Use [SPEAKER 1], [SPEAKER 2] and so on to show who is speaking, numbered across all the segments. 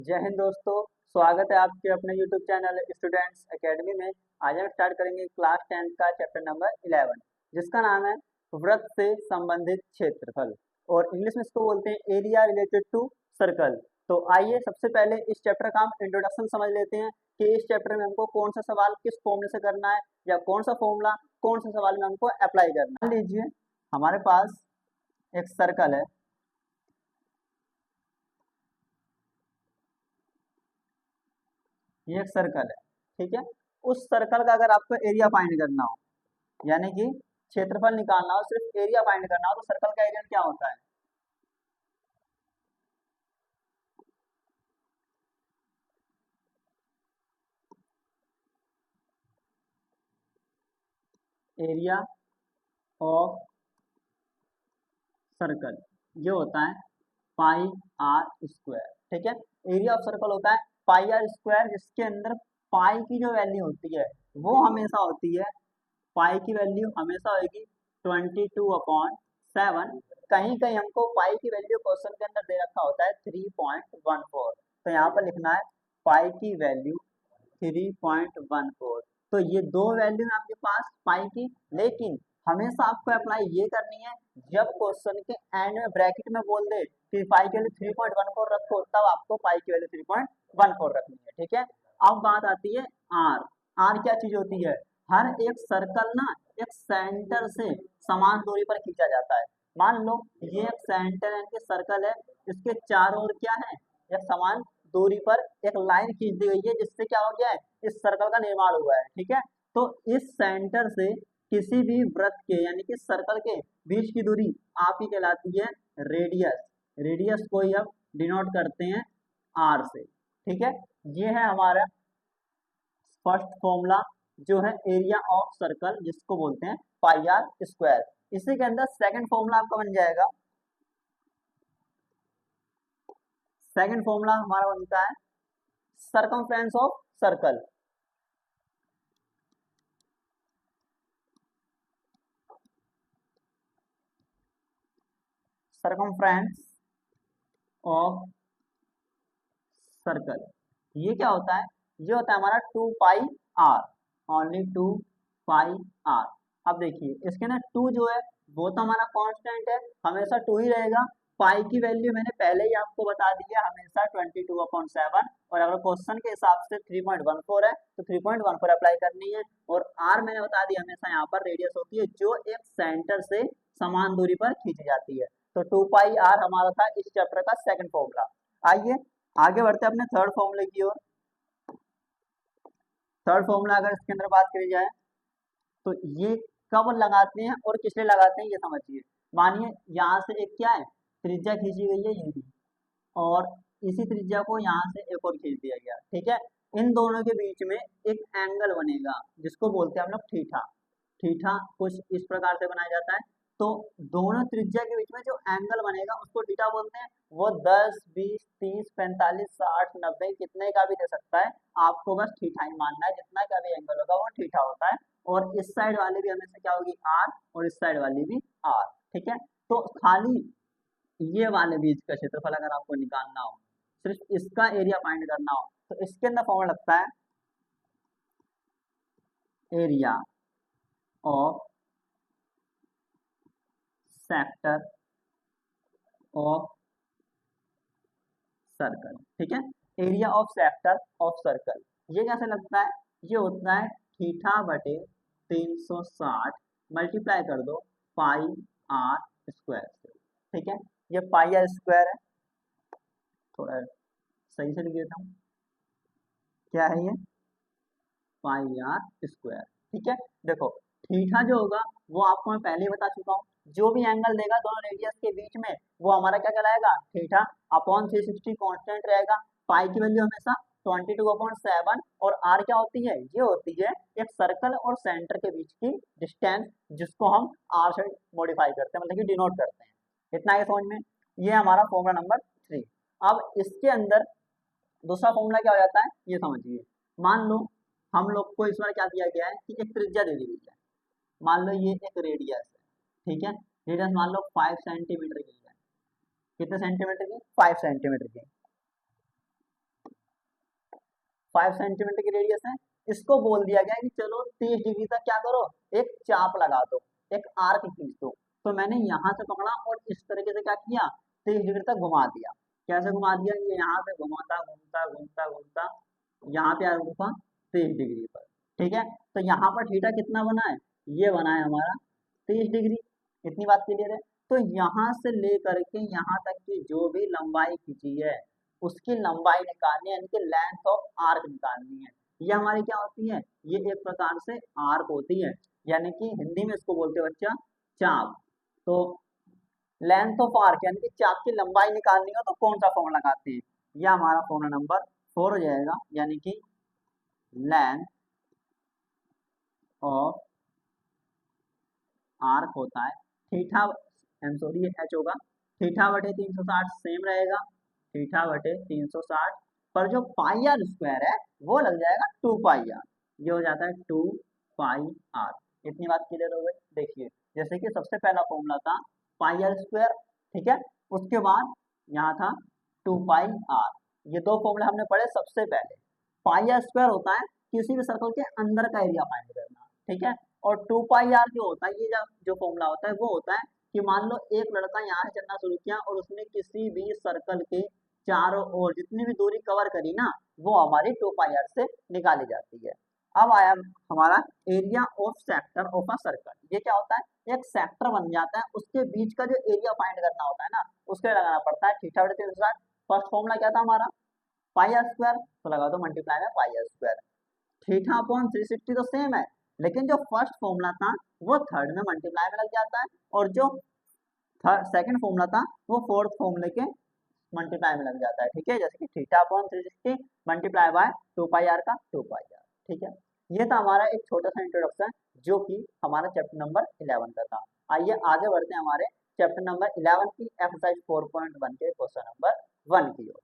[SPEAKER 1] जय हिंद दोस्तों। स्वागत है आपके अपने YouTube चैनल स्टूडेंट्स एकेडमी में। आज हम स्टार्ट करेंगे क्लास 10 का चैप्टर नंबर 11 जिसका नाम है वृत्त से संबंधित क्षेत्रफल और इंग्लिश में इसको बोलते हैं एरिया रिलेटेड टू सर्कल। तो आइए सबसे पहले इस चैप्टर का हम इंट्रोडक्शन समझ लेते हैं कि इस चैप्टर में हमको कौन सा सवाल किस फॉर्मूले से करना है या कौन सा फॉर्मूला कौन सा सवाल में हमको अप्लाई करना है। मान लीजिए हमारे पास एक सर्कल है, ये एक सर्कल है, ठीक है। उस सर्कल का अगर आपको एरिया फाइंड करना हो यानी कि क्षेत्रफल निकालना हो, सिर्फ एरिया फाइंड करना हो, तो सर्कल का एरिया क्या होता है? एरिया ऑफ सर्कल ये होता है पाई आर स्क्वायर, ठीक है। एरिया ऑफ सर्कल होता है पाई आर स्क्वायर, जिसके अंदर पाई की जो वैल्यू होती है वो हमेशा होती है, पाई की वैल्यू हमेशा होगी 22/7। कहीं कहीं हमको पाई की वैल्यू क्वेश्चन के अंदर दे रखा होता है 3.14, तो यहाँ पर लिखना है पाई की वैल्यू 3.14। तो ये दो वैल्यू है आपके पास पाई की, लेकिन हमेशा आपको अप्लाई ये करनी है जब क्वेश्चन के एंड में ब्रैकेट में बोल दे कि पाई की वैल्यू 3.14 रखो, तब आपको पाई की वैल्यू 3.14 रखनी है, ठीक है। अब बात आती है आर। आर क्या चीज होती है? हर एक सर्कल ना एक सेंटर से समान दूरी पर खींचा जाता है। मान लो ये एक सेंटर यानी कि सर्कल है, इसके चारों ओर क्या है, एक समान दूरी पर एक लाइन खींच दी गई है, जिससे क्या हो गया है, इस सर्कल का निर्माण हुआ है, ठीक है। तो इस सेंटर से किसी भी वृत्त के यानी कि सर्कल के बीच की दूरी आप ही कहलाती है रेडियस। रेडियस को ही हम डिनोट करते हैं आर से, ठीक है। ये है हमारा फर्स्ट फॉर्मूला जो है एरिया ऑफ सर्कल, जिसको बोलते हैं पाई आर स्क्वायर। इसी के अंदर सेकंड फॉर्मूला आपका बन जाएगा, सेकंड फॉर्मूला हमारा बनता है circumference of circle. Circumference of circle ये क्या होता है? ये होता है हमारा 2 pi are, only 2 pi r. अब देखिए इसके ना 2 जो है वो तो हमारा कांस्टेंट है, हमेशा 2 ही रहेगा। पाई की वैल्यू मैंने पहले ही आपको बता दी है, हमेशा 22/7, और अगर क्वेश्चन के हिसाब से 3.14 है तो 3.14 अप्लाई करनी है। और आर मैंने बता दिया हमेशा यहाँ पर रेडियस होती है जो एक सेंटर से समान दूरी पर खींची जाती है। तो 2 पाई आर हमारा था इस चैप्टर का सेकंड फॉर्मूला। आइए आगे बढ़ते हैं अपने थर्ड फॉर्मूले की ओर। थर्ड फॉर्मूला अगर इसके अंदर बात करी जाए तो ये कब लगाते हैं और किस लिए लगाते हैं ये समझिए। मानिए यहाँ से एक क्या है, त्रिज्या खींची गई है ये भी, और इसी त्रिज्या को यहाँ से एक और खींच दिया गया, ठीक है। इन दोनों के बीच में एक एंगल बनेगा जिसको बोलते हैं हम लोग थीटा। थीटा कुछ इस प्रकार से बनाया जाता है। तो दोनों त्रिज्या के बीच में जो एंगल बनेगा उसको थीटा बोलते हैं। वो 10, 20, 30, 45, 60, 90 कितने का भी दे सकता है, आपको बस थीटा ही मानना है। जितना का भी एंगल होगा वो थीटा होता है। और इस साइड वाली भी हमेशा क्या होगी, आर, और इस साइड वाली भी आर, ठीक है। तो खाली ये वाले बीच का क्षेत्रफल अगर आपको निकालना हो, सिर्फ इसका एरिया फाइंड करना हो, तो इसके अंदर फॉर्मूला लगता है area of sector of circle, ठीक है। Area of sector of circle ये कैसे लगता है? ये होता है थीटा बटे 360 मल्टीप्लाई कर दो पाई आर स्क्वायर से, ठीक है। ये पाई आर स्क्वायर है, थोड़ा सही से लिख देता हूँ, क्या है ये, पाई आर स्क्वायर, ठीक है। देखो थीटा जो होगा वो आपको मैं पहले ही बता चुका हूँ, जो भी एंगल देगा दोनों रेडियस के बीच में वो हमारा क्या कहलाएगा, थीटा अपॉन 360 कांस्टेंट रहेगा। पाई की वैल्यू हमेशा 22/7, और आर क्या होती है, ये होती है एक सर्कल और सेंटर के बीच की डिस्टेंस, जिसको हम आर से मॉडिफाई करते हैं, मतलब कि डिनोट करते हैं। इतना है समझ में। ये हमारा फॉर्मूला नंबर 3। अब इसके अंदर दूसरा फॉर्मूला क्या हो जाता है ये समझिए। मान लो हम लोग को इस बार क्या दिया गया है कि एक त्रिज्या दे दी गई है, मान लो ये एक रेडियस है, ठीक है। रेडियस मान लो 5 सेंटीमीटर की है। कितने सेंटीमीटर की? 5 सेंटीमीटर की। 5 सेंटीमीटर की रेडियस है। इसको बोल दिया गया है कि चलो 30 डिग्री तक क्या करो, एक चाप लगा दो, एक आर्क खींच दो। तो मैंने यहाँ से पकड़ा और इस तरीके से क्या किया, 30 डिग्री तक घुमा दिया। कैसे घुमा दिया, ये यहाँ से घुमाता घूमता घूमता घूमता यहाँ पे आ रुका 30 डिग्री पर। ठीक है, तो यहाँ पर थीटा कितना बना है, ये बना है हमारा 30 डिग्री। इतनी बात क्लियर है। तो यहाँ से लेकर के यहाँ तक की जो भी लंबाई खींची है उसकी लंबाई निकालनी है, यानी कि लेंथ ऑफ आर्क निकालनी है। ये हमारी क्या होती है, ये एक प्रकार से आर्क होती है, यानी कि हिंदी में इसको बोलते हैं बच्चा चाप। तो लेंथ ऑफ आर्क यानी कि चाप की लंबाई निकालनी हो तो कौन सा फॉर्मूला लगाते हैं, यह हमारा फॉर्मूला नंबर 4 हो जाएगा, यानी कि लेंथ ऑफ आर्क होता है थीटा, सॉरी एच होगा, थीटा बटे 360 सेम रहेगा, थीटा बटे 360 पर जो पाई आर स्क्वायर है वो लग जाएगा 2 पाई आर, ये हो जाता है 2 पाई आर। इतनी बात क्लियर हो गई। देखिए जैसे कि सबसे पहला फॉर्मूला था पाई आर स्क्वायर, ठीक है, उसके बाद यहाँ था 2 पाई आर, ये दो फॉर्मूले हमने पढ़े। सबसे पहले पाई आर स्क्वायर होता है किसी भी सर्कल के अंदर का एरिया फाइंड करना, ठीक है, और 2 पाई आर जो होता है, ये जो फॉर्मूला होता है वो होता है कि मान लो एक लड़का यहाँ से चलना शुरू किया और उसने किसी भी सर्कल के चारों ओर जितनी भी दूरी कवर करी ना वो हमारी 2 पाई आर से निकाली जाती है। अब आया हमारा area of sector of a circle. ये क्या होता है, एक सेक्टर बन जाता है, उसके बीच का जो एरिया फाइंड करना होता है ना उसके लिए लगाना पड़ता है थीटा बटे 360। फर्स्ट फॉर्मूला क्या था हमारा, पाई आर स्क्वायर, तो लगा दो मल्टीप्लाई में पाई आर स्क्वायर। थीटा अपॉन 360 तो सेम है, लेकिन जो फर्स्ट फॉर्मूला था वो थर्ड में मल्टीप्लाई में लग जाता है, और जो सेकंड फॉर्मूला था वो फोर्थ फॉर्मूले के मल्टीप्लाई में लग जाता है। ठीक है, जैसे कि theta upon 360 multiply by 2 pi r का 2 पाई आर। ठीक है, ये था हमारा एक छोटा सा इंट्रोडक्शन जो कि हमारा चैप्टर नंबर 11 का था। आइए आगे बढ़ते हैं हमारे चैप्टर नंबर 11 की एक्सरसाइज 4.1 के क्वेश्चन नंबर 1 की ओर।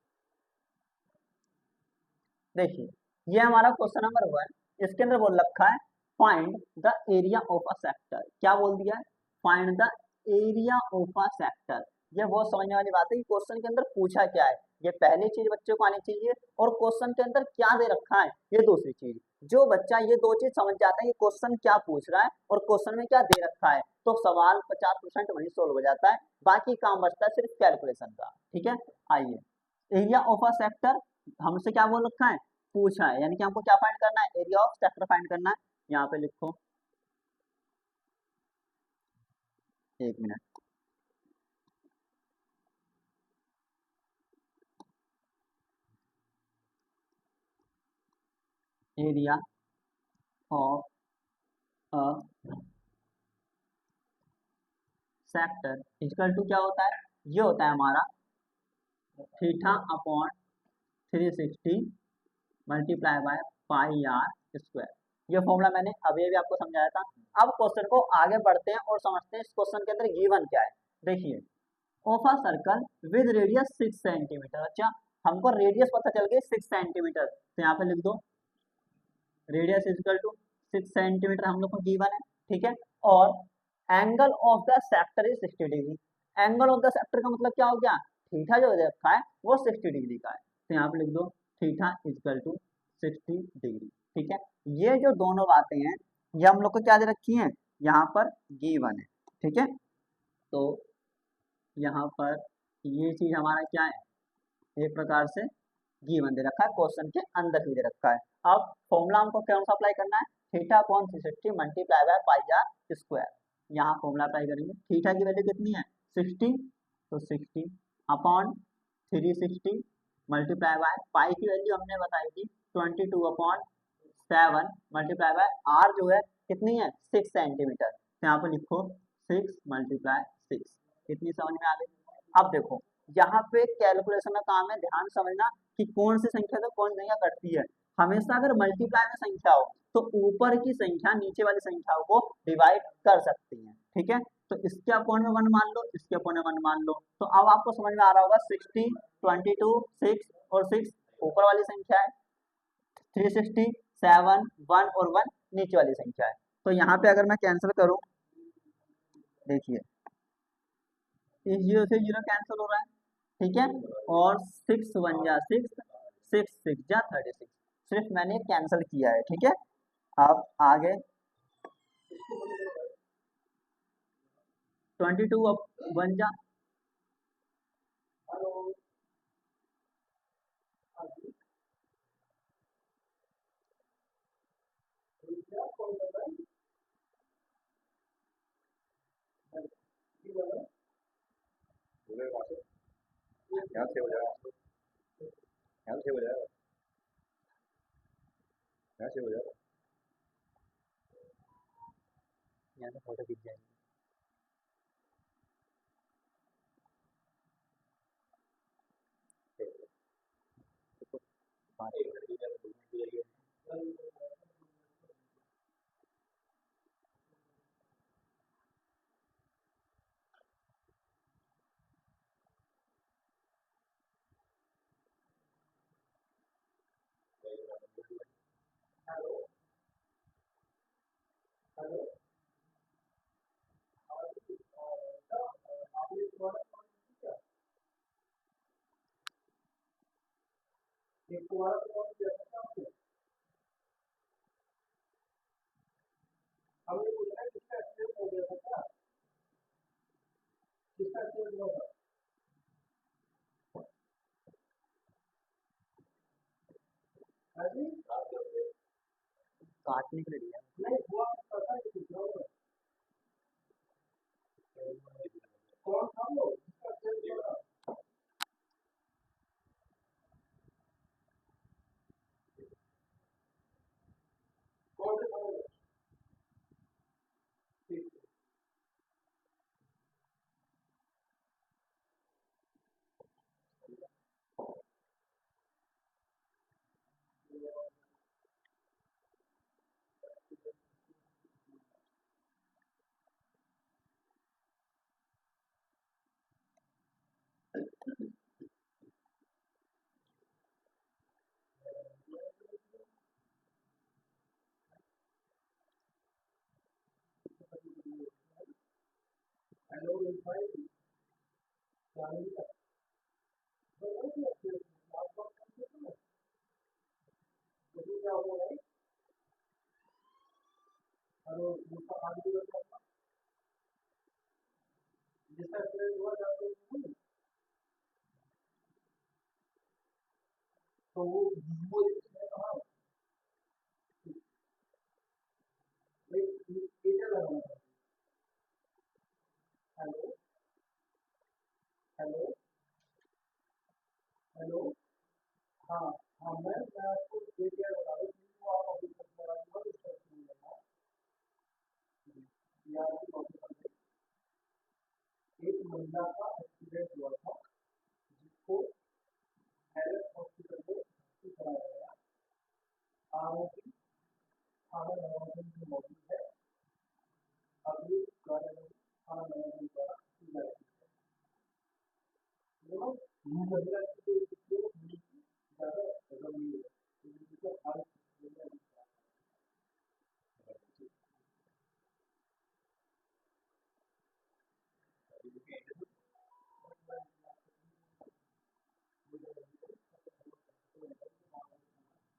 [SPEAKER 1] देखिए ये हमारा क्वेश्चन नंबर 1, इसके अंदर बोल रखा है find the area of a sector. क्या बोल दिया है, find the area of a sector. ये बहुत समझने वाली बात है कि क्वेश्चन के अंदर पूछा क्या है, ये पहली चीज बच्चों को आनी चाहिए, और क्वेश्चन के अंदर क्या दे रखा है ये दूसरी चीज। जो बच्चा ये दो चीज समझ जाता है कि क्वेश्चन क्या पूछ रहा है और क्वेश्चन में क्या दे रखा है, तो सवाल 50% वही सोल्व हो जाता है, बाकी काम बचता है सिर्फ कैलकुलेशन का। ठीक है, आइए एरिया ऑफ अ सेक्टर हमसे क्या बोल रखा है, पूछा है, यानी कि हमको क्या फाइंड करना है, एरिया ऑफ सेक्टर फाइंड करना है। यहाँ पे लिखो, एक minute, area of a sector equal to क्या होता है, ये होता है हमारा theta upon 360 multiply by pi r square. ये फॉर्मूला मैंने अभी अभी आपको समझाया था। अब क्वेश्चन को आगे बढ़ते हैं और समझते हैं इस क्वेश्चन के अंदर गिवन क्या है। देखिए of a circle with radius 6 centimetre. अच्छा, हमको रेडियस पता चल गई 6 सेंटीमीटर, तो यहाँ पे लिख दो रेडियस इक्वल टू 6 सेंटीमीटर हम लोग को गिवन है। ठीक है, और angle of the sector is 60 degree. Angle of the sector का मतलब क्या हो गया, थीटा जो दे रखा है वो 60 डिग्री का है, तो यहाँ पे लिख दो थीटा इक्वल टू 60 डिग्री। ठीक है, ये जो दोनों बातें हैं ये हम लोग को क्या दे रखी हैं, यहाँ पर गिवन है। ठीक है, तो यहाँ पर ये चीज हमारा क्या है, एक प्रकार से गिवन दे रखा है, क्वेश्चन के अंदर ही दे रखा है। अब फॉर्मूला हमको कौन सा अप्लाई करना है, theta upon 360 multiply by pi r square. यहाँ फॉर्मूला अप्लाई करेंगे, थीटा की वैल्यू कितनी है 60, तो 60 अपॉन 360 मल्टीप्लाई बाय पाई की वैल्यू हमने बताई थी 22 अपॉन 7 मल्टीप्लाई बाय आर जो है कितनी है 6 सेंटीमीटर, तो यहाँ पे लिखो 6 मल्टीप्लाई 6। इतनी समझ में आ गई। अब देखो यहाँ पे कैलकुलेशन का काम है, ध्यान समझना कि कौन सी संख्या से कौन संख्या कटती है। हमेशा अगर मल्टीप्लाई में संख्या हो तो ऊपर की संख्या नीचे वाली संख्याओं को डिवाइड कर सकती है। ठीक है, तो इसके अपॉन में 1 मान लो, इसके अपॉन में 1 मान लो, तो अब आपको समझ में आ रहा होगा 60 22 6 और 6 ऊपर वाली संख्या है, 360 7 1 और 1 नीचे वाली संख्या है। तो यहाँ पे अगर मैं कैंसिल करूं, देखिए इस 0 से 0 कैंसिल हो रहा है। ठीक है, और 6 1 जा 6, 6 6 जा 36, सिर्फ मैंने कैंसिल किया है, ठीक है। अब आगे 22 अब बन जा।
[SPEAKER 2] यहाँ से हो जाएगा, यहाँ से हो जाएगा, यहाँ से हो जाएगा।
[SPEAKER 1] यहाँ से फोटो खींच जाएगी। काटने के लिए दिया।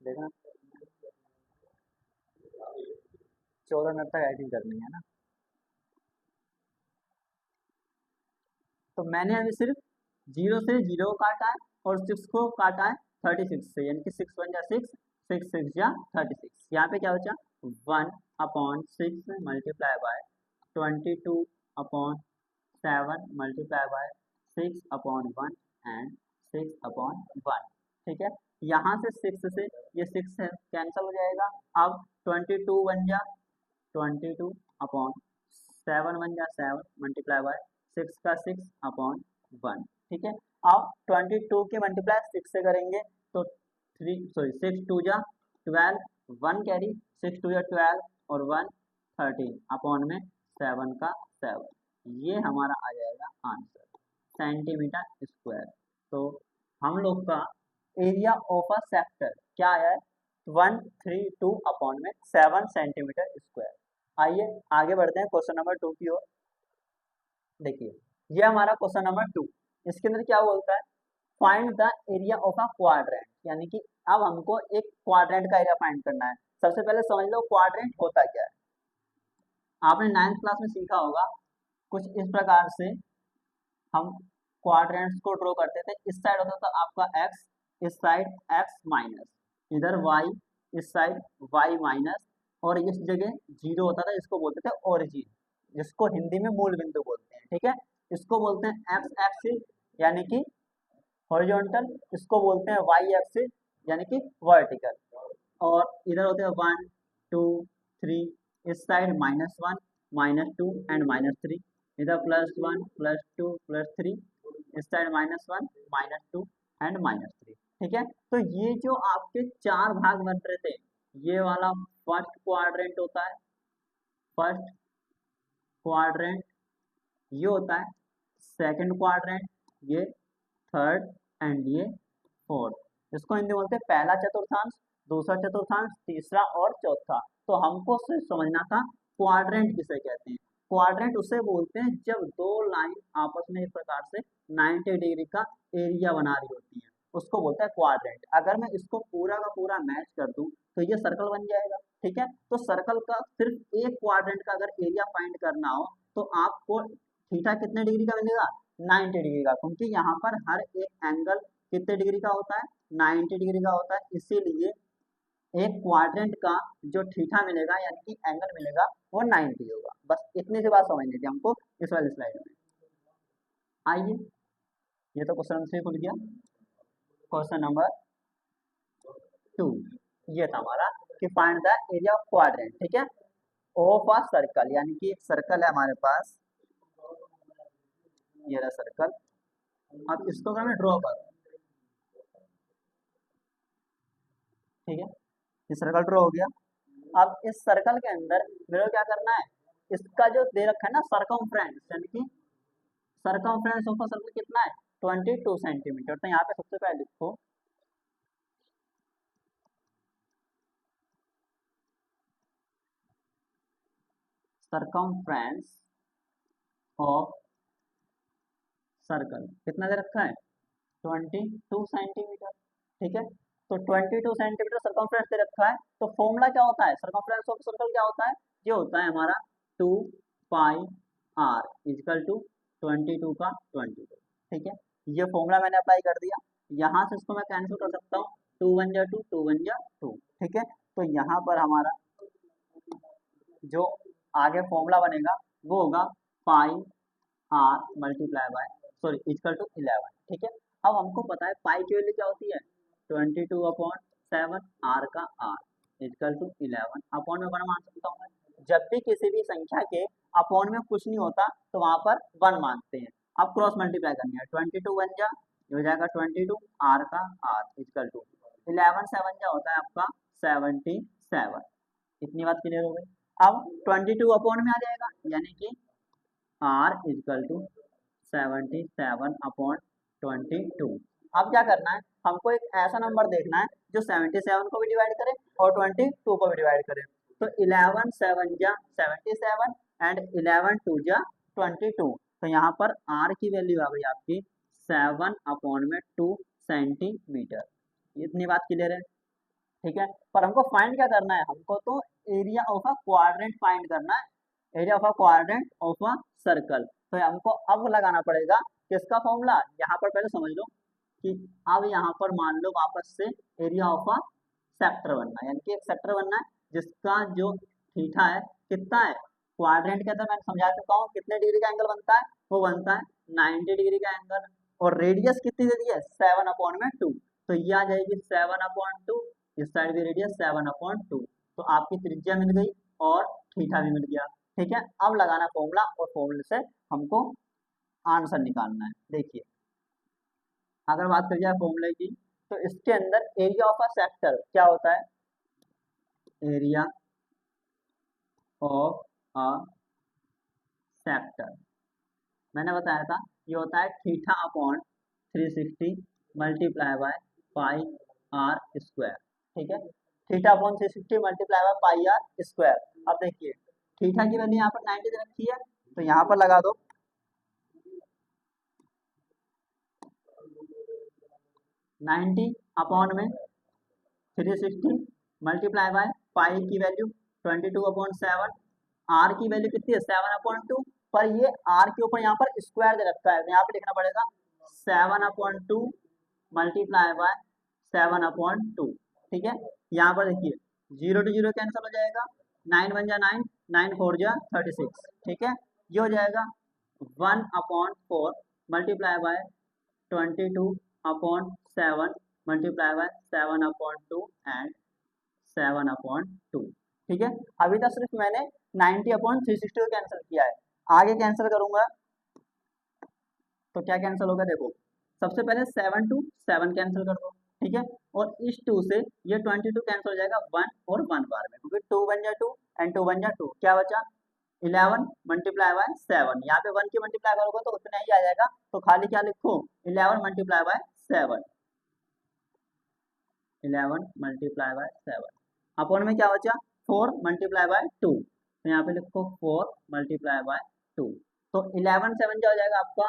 [SPEAKER 1] देखना 14 मिनट तक एडिटिंग करनी है ना। तो मैंने अभी सिर्फ 0 से 0 काटा है और 6 को काटा है 36 से, यानी कि 6 1 जा 6, 6 6 जा 36। यहाँ पे क्या बचा 1/6 multiply by 22/7 multiply by 6/1 and 6/1। ठीक है, यहाँ से 6 से ये 6 कैंसिल हो जाएगा। अब 22 बन जा 22/7 बन जा 7 मल्टीप्लाई बाय 6 का 6/1। ठीक है, अब 22 के मल्टीप्लाई 6 से करेंगे तो 6 2 जा 12, 1 कैरी 6 2 जा 12 और 1 13/7 का 7। ये हमारा आ जाएगा आंसर सेंटीमीटर स्क्वायर। तो हम लोग का एरिया ऑफ अ सेक्टर क्या आया है 132/7 सेंटीमीटर स्क्वायर। आइए आगे बढ़ते हैं क्वेश्चन नंबर 2 की ओर। देखिए ये हमारा क्वेश्चन नंबर 2, इसके अंदर क्या बोलता है find the area of a quadrant, यानी कि अब हमको एक क्वाड्रेंट का एरिया फाइंड करना है। सबसे पहले समझ लो क्वाड्रेंट होता क्या है। आपने 9th क्लास में सीखा होगा कुछ इस प्रकार से हम क्वाड्रेंट्स को ड्रॉ करते थे। इस साइड होता था आपका x, इस साइड x माइनस, इधर y, इस साइड y माइनस, और इस जगह जीरो होता था, इसको बोलते थे ओरिजिन, जिसको हिंदी में मूल बिंदु बोलते हैं। ठीक है, इसको बोलते हैं x एक्सिस यानी कि हॉरिजॉन्टल, इसको बोलते हैं y एक्सिस यानी कि वर्टिकल, और इधर होते हैं 1 2 3, इस साइड -1 -2 एंड -3, इधर +1 +2 +3, इस साइड -1 -2 एंड -3। ठीक है, तो ये जो आपके चार भाग बन रहे थे, ये वाला फर्स्ट क्वाड्रेंट होता है, फर्स्ट क्वाड्रेंट ये होता है, सेकंड क्वाड्रेंट ये, थर्ड एंड ये फोर्थ। इसको हिंदी बोलते हैं पहला चतुर्थांश, दूसरा चतुर्थांश, तीसरा और चौथा। तो हमको सिर्फ समझना था क्वाड्रेंट किसे कहते हैं। क्वाड्रेंट उसे बोलते हैं जब दो लाइन आपस में एक प्रकार से 90 डिग्री का एरिया बना रही होती है, उसको बोलते हैं क्वाड्रेंट। अगर मैं इसको पूरा का पूरा मैच कर दूं तो ये सर्कल बन जाएगा। ठीक है, तो सर्कल का सिर्फ एक क्वाड्रेंट का अगर एरिया फाइंड करना हो तो आपको थीटा कितने डिग्री का मिलेगा, 90 डिग्री का, क्योंकि यहाँ पर हर एक एंगल कितने डिग्री का होता है, 90 डिग्री का होता है। इसीलिए एक क्वाड्रेंट का जो थीटा मिलेगा यानी कि एंगल मिलेगा वो 90 होगा। बस इतनी सी बात समझनी थी हमको इस वाली स्लाइड में। आइए, ये तो क्वेश्चन नंबर 3 खुल गया। क्वेश्चन नंबर 2 ये था हमारा कि find the area of quadrant. ठीक है, ऑफ अ सर्कल, यानी कि एक सर्कल है हमारे पास, ये रहा सर्कल। अब इसको अगर मैं ड्रॉ करूं, ठीक है, ये सर्कल ड्रॉ हो गया। अब इस सर्कल के अंदर मेरे को क्या करना है, इसका जो दे रखा है ना सरकमफ्रेंस, यानी कि सरकमफ्रेंस ऑफ सर्कल कितना है, 22 सेंटीमीटर। तो यहाँ पे सबसे पहले लिखो सरकमफ्रेंस ऑफ सर्कल कितना दे रखा है, 22 सेंटीमीटर। ठीक है, तो 22 सेंटीमीटर सरकमफ्रेंस दे रखा है। तो फॉर्मूला क्या होता है सरकमफ्रेंस ऑफ सर्कल, क्या होता है, ये होता है हमारा 2 पाई आर इजकल टू 22 का 22। ठीक है, ये फॉर्मूला मैंने अप्लाई कर दिया। यहाँ से इसको मैं कैंसिल कर सकता हूँ, 2 1 जा 2, 2 1 जा 2। ठीक है, तो यहाँ पर हमारा जो आगे फॉर्मूला बनेगा वो होगा pi R multiply by, sorry, equal to 11। ठीक है, अब हमको पता है पाई की वैल्यू क्या होती है, 22/7, आर का आर इजकल टू 11। अपॉन में 1 मान सकता हूँ मैं। जब भी किसी भी संख्या के अपॉन में कुछ नहीं होता तो वहां पर 1 मानते हैं। अब क्रॉस मल्टीप्लाई करनी है, 22 1 जा, ये हो जाएगा 22, आर का आर इजकल टू 11, 7 जा होता है आपका 77। इतनी बात क्लियर हो गई। अब 22 अपॉन में आ जाएगा, यानी कि आर इजकल टू 77/22। अब क्या करना है, हमको एक ऐसा नंबर देखना है जो 77 को भी डिवाइड करे और 22 को भी डिवाइड करे। तो 11 7 जा 77 एंड 11 2 जा 22। तो यहाँ पर आर की वैल्यू आ गई आपकी 7/2 सेंटीमीटर। इतनी बात क्लियर है। ठीक है, पर हमको फाइंड क्या करना है, हमको तो area of a quadrant find करना है, area of a quadrant of a circle. तो हमको अब लगाना पड़ेगा किसका फॉर्मूला, यहाँ पर पहले समझ लो कि अब यहाँ पर मान लो वापस से एरिया ऑफ अ सेक्टर बनना है, यानी कि एक सेक्टर बनना है जिसका जो थीटा है कितना है, क्वाड्रेंट के अंदर मैंने समझा चुका हूँ कितने डिग्री का एंगल बनता है, वो बनता है 90 डिग्री का एंगल। और रेडियस कितनी दे दी है, 7/2। तो ये आ जाएगी 7/2, इस साइड भी रेडियस 7/2। तो आपकी त्रिज्या मिल गई और थीटा भी मिल गया। ठीक है, अब लगाना फॉर्मूला और फॉर्मूले से हमको आंसर निकालना है। देखिए, अगर बात करी जाए फॉर्मूले की तो इसके अंदर एरिया ऑफ अ सेक्टर क्या होता है, एरिया ऑफ अ सेक्टर मैंने बताया था ये होता है theta upon 360 multiply by pi r square. ठीक है, theta upon 360 multiply by pi r square. अब देखिए थीटा की वैल्यू यहाँ पर 90 दे रखी है, तो यहाँ पर लगा दो 90 अपॉन में 360 मल्टीप्लाई बाय पाई की वैल्यू 22/7, आर की वैल्यू कितनी है 7/2, पर ये आर के ऊपर यहाँ पर स्क्वायर दे रखा है, तो यहाँ पे लिखना पड़ेगा 7/2 मल्टीप्लाई बाय 7/2। ठीक है, यहाँ पर देखिए 0 to 0 कैंसिल हो जाएगा, 9 1 जा 9, 9 4 जा 36। ठीक है, ये हो जाएगा 1/4 multiply by 22/7 multiply by 7/2 and 7/2। ठीक है, अभी तक सिर्फ मैंने 90/360 को कैंसिल किया है, आगे कैंसिल करूंगा तो क्या कैंसिल होगा देखो, सबसे पहले 7 to 7 कैंसिल कर दो। ठीक है, और इस 2 से ये 22 कैंसिल हो जाएगा 1 और 1 बार में, क्योंकि 2 1 जा 2 एंड 2 1 जा 2, क्या बचा 11 मल्टीप्लाई बाय 7, यहाँ पे 1 की मल्टीप्लाई करोगे तो उतना ही आ जाएगा, तो खाली क्या लिखो 11 multiply by 7, 11 multiply by 7 upon में क्या बचा 4 मल्टीप्लाई बाय 2, तो यहाँ पे लिखो 4 मल्टीप्लाई बाय 2, तो 11 7 क्या हो जाएगा आपका